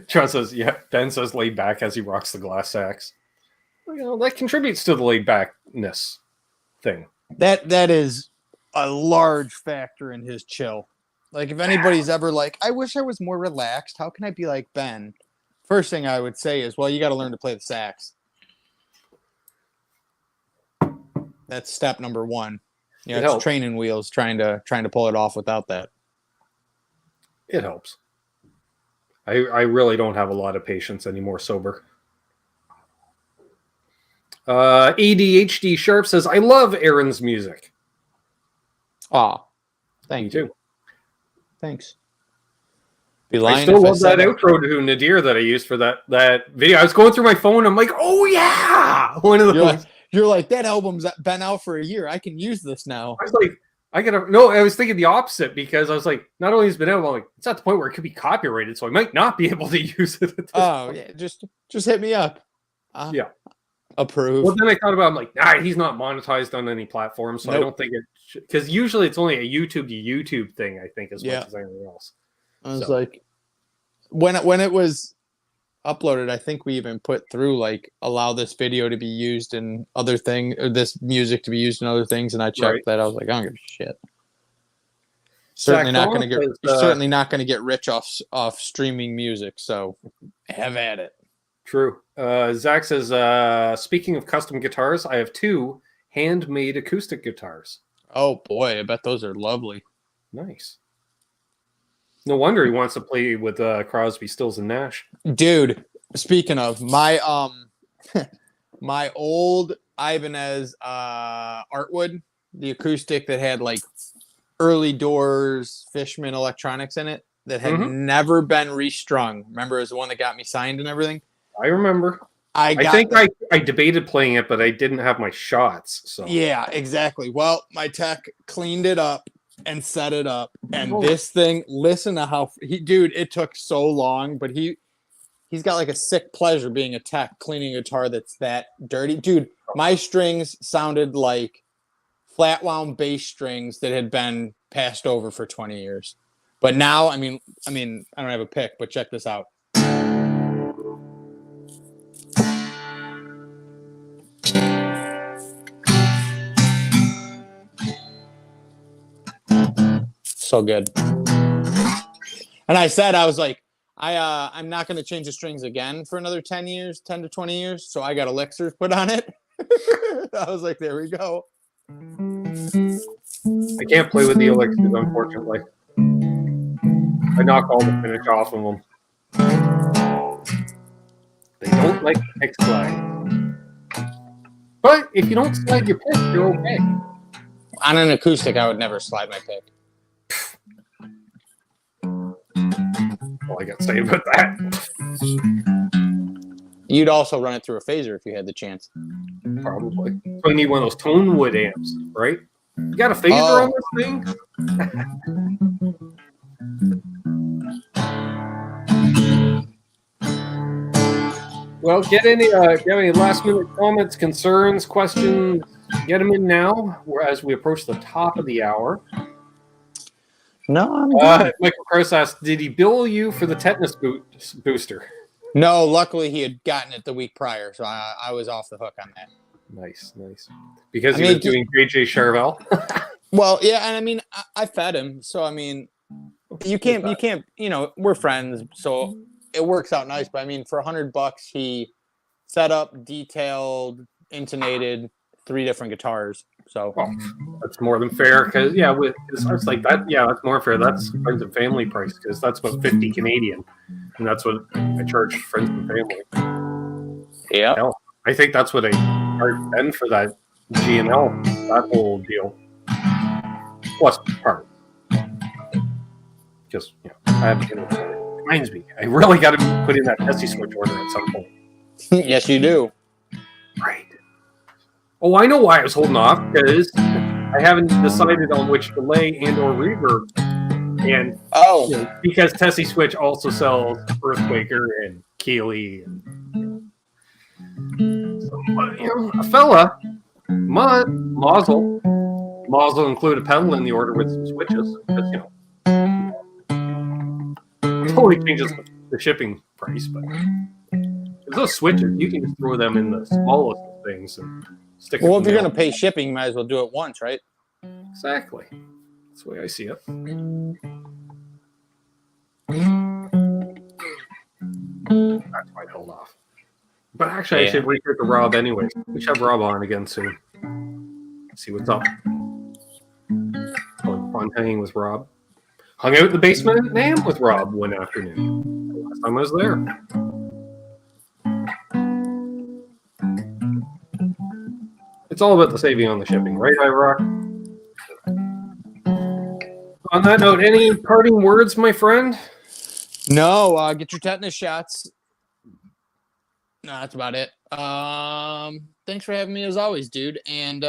Speaker 1: John says, yeah. Ben says laid back as he rocks the glass sax. You know, that contributes to the laid backness thing.
Speaker 2: That is a large factor in his chill. Like if anybody's ever like, I wish I was more relaxed. How can I be like Ben? First thing I would say is, well, you got to learn to play the sax. That's step number 1. Yeah, it's training wheels trying to pull it off without that.
Speaker 1: It helps. I really don't have a lot of patience anymore sober. ADHD Sharp says, I love Aaron's music.
Speaker 2: Aw, thank you.
Speaker 1: Too.
Speaker 2: Thanks.
Speaker 1: I still love that outro to Nadir that I used for that video. I was going through my phone. I'm like, oh yeah, one of those.
Speaker 2: You're like, that album's been out for a year. I can use this now.
Speaker 1: I was like, I was thinking the opposite because I was like, not only has it been out, I'm like, it's at the point where it could be copyrighted, so I might not be able to use it.
Speaker 2: Yeah, just hit me up.
Speaker 1: Yeah.
Speaker 2: Approve.
Speaker 1: Well, then I thought about, I'm like, he's not monetized on any platform, so I don't think it, because usually it's only a YouTube to YouTube thing, I think, as much as anything else.
Speaker 2: I was like, when it was uploaded, I think we even put through like allow this video to be used in other things, or this music to be used in other things, and I checked that. I was like, I don't give a shit. Certainly not going to get rich off streaming music. So have at it.
Speaker 1: True. Zach says, speaking of custom guitars, I have 2 handmade acoustic guitars.
Speaker 2: Oh boy, I bet those are lovely.
Speaker 1: Nice. No wonder he wants to play with Crosby, Stills, and Nash.
Speaker 2: Dude, speaking of my my old Ibanez Artwood the acoustic that had like early doors, Fishman electronics in it that had never been restrung. Remember, it was the one that got me signed and everything.
Speaker 1: I remember. I think I debated playing it, but I didn't have my shots. So
Speaker 2: yeah, exactly. Well, my tech cleaned it up and set it up, and this thing. Listen to how dude. It took so long, but he's got like a sick pleasure being a tech cleaning a guitar that's that dirty, dude. My strings sounded like flat wound bass strings that had been passed over for 20 years. But now, I mean, I don't have a pick, but check this out. So good. And I said, I was like, I'm not going to change the strings again for another 10 to 20 years. So I got elixirs put on it. I was like, there we go.
Speaker 1: I can't play with the elixirs, unfortunately. I knock all the finish off of them. They don't like the pick slide. But if you don't slide your pick, you're okay.
Speaker 2: On an acoustic, I would never slide my pick.
Speaker 1: All I got to say about that.
Speaker 2: You'd also run it through a phaser if you had the chance.
Speaker 1: Probably. So I need one of those tone wood amps, right? You got a phaser on this thing? Well, get any last minute comments, concerns, questions, get them in now as we approach the top of the hour.
Speaker 2: No, I'm good.
Speaker 1: Michael Krause asked, did he bill you for the tetanus booster?
Speaker 2: No, luckily he had gotten it the week prior, so I was off the hook on that.
Speaker 1: Nice. Because he was doing JJ Charvel.
Speaker 2: Well, yeah, and I mean, I fed him, so I mean, you can't, we're friends, so it works out nice. But I mean, for $100, he set up, detailed, intonated 3 different guitars. So
Speaker 1: that's more than fair because with it's like that. Yeah, that's more fair. That's friends and family price because that's what 50 Canadian, and that's what I charge friends and family.
Speaker 2: Yeah,
Speaker 1: hell, I think that's what I charged Ben for that G&L, that whole deal, plus part. Because I have to get it. Reminds me, I really got to put in that Tesi Switch order at some point.
Speaker 2: Yes, you do.
Speaker 1: Right. Oh, I know why I was holding off, because I haven't decided on which delay and or reverb. And because Tesi Switch also sells Earthquaker and Keeley. And, so, a fella, Mazel include a pedal in the order with some switches. Because, it totally changes the shipping price, but those switches, you can just throw them in the smallest of things and stick
Speaker 2: Well, if you're going to pay shipping, you might as well do it once, right?
Speaker 1: Exactly. That's the way I see it. That's why I held off. But actually, I should reach out to Rob anyways. We should have Rob on again soon. See what's up. Fun hanging with Rob. Hung out in the basement at NAMM with Rob one afternoon. Last time I was there. It's all about the saving on the shipping, right, Rock? On that note, any parting words, my friend?
Speaker 2: No, get your tetanus shots. No, that's about it. Thanks for having me as always, dude. And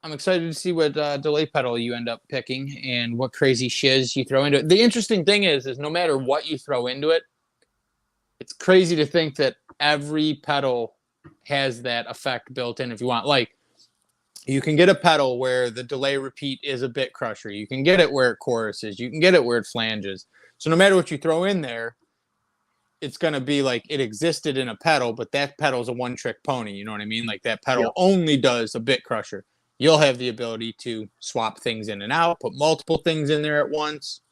Speaker 2: I'm excited to see what delay pedal you end up picking and what crazy shiz you throw into it. The interesting thing is no matter what you throw into it, it's crazy to think that every pedal has that effect built in if you want. Like, you can get a pedal where the delay repeat is a bit crusher. You can get it where it choruses. You can get it where it flanges. So no matter what you throw in there, it's going to be like it existed in a pedal, but that pedal is a one-trick pony. You know what I mean? Like that pedal only does a bit crusher. You'll have the ability to swap things in and out, put multiple things in there at once.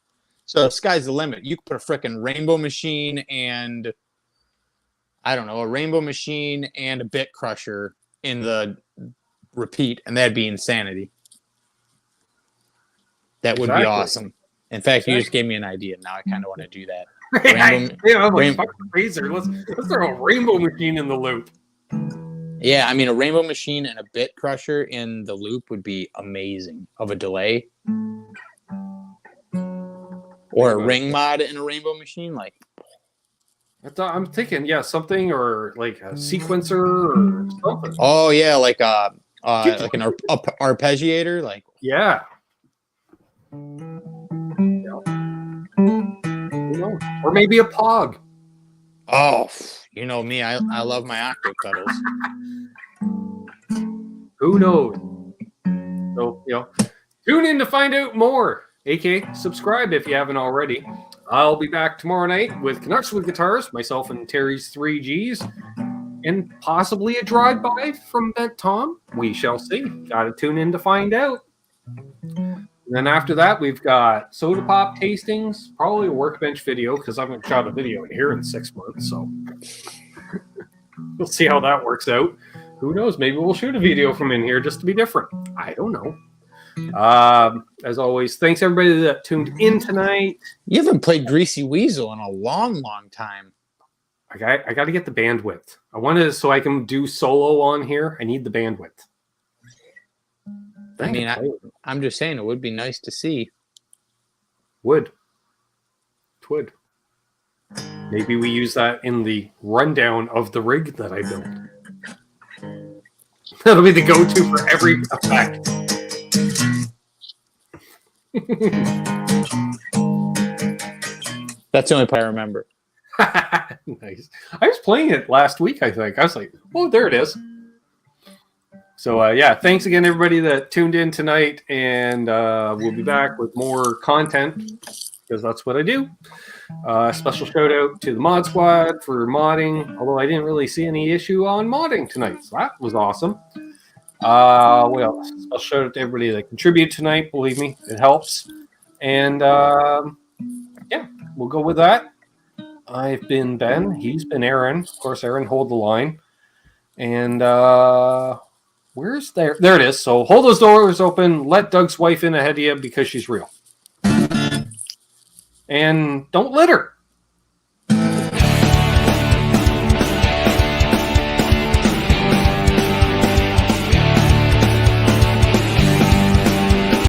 Speaker 2: So sky's the limit. You could put a freaking rainbow machine and, I don't know, a rainbow machine and a bit crusher in the repeat, and that'd be insanity. That would be awesome. In fact, you just gave me an idea. Now I kind of want to do that.
Speaker 1: I'm like, fuck the razor. Let's throw a rainbow machine in the loop.
Speaker 2: Yeah, I mean, a rainbow machine and a bit crusher in the loop would be amazing of a delay. Or a ring mod in a rainbow machine, like.
Speaker 1: I'm thinking, yeah, something or like a sequencer or something.
Speaker 2: Oh yeah, like an arpeggiator, like.
Speaker 1: Yeah. Or maybe a pog.
Speaker 2: Oh, you know me, I love my octave pedals.
Speaker 1: Who knows? So, tune in to find out more. AK, subscribe if you haven't already. I'll be back tomorrow night with Canucks with Guitars, myself and Terry's 3Gs, and possibly a drive-by from Bent Tom. We shall see. Got to tune in to find out. And then after that, we've got soda pop tastings, probably a workbench video because I haven't shot a video in here in 6 months. So we'll see how that works out. Who knows? Maybe we'll shoot a video from in here just to be different. I don't know. As always, thanks everybody that tuned in tonight.
Speaker 2: You haven't played Greasy Weasel in a long time.
Speaker 1: I got to get the bandwidth. I wanted so I can do solo on here. I need the bandwidth.
Speaker 2: I mean, I'm just saying it would be nice to see.
Speaker 1: Would. Maybe we use that in the rundown of the rig that I built. That'll be the go-to for every effect.
Speaker 2: That's the only part I remember.
Speaker 1: Nice. I was playing it last week, I think. I was like, oh, there it is. So, yeah, thanks again, everybody that tuned in tonight. And we'll be back with more content because that's what I do. Special shout out to the Mod Squad for modding, although I didn't really see any issue on modding tonight. So that was awesome. What else? Special shout out to everybody that contributed tonight. Believe me, it helps. And yeah, we'll go with that. I've been Ben. He's been Aaron. Of course, Aaron, hold the line. And where's there? There it is. So hold those doors open. Let Doug's wife in ahead of you because she's real. And don't litter.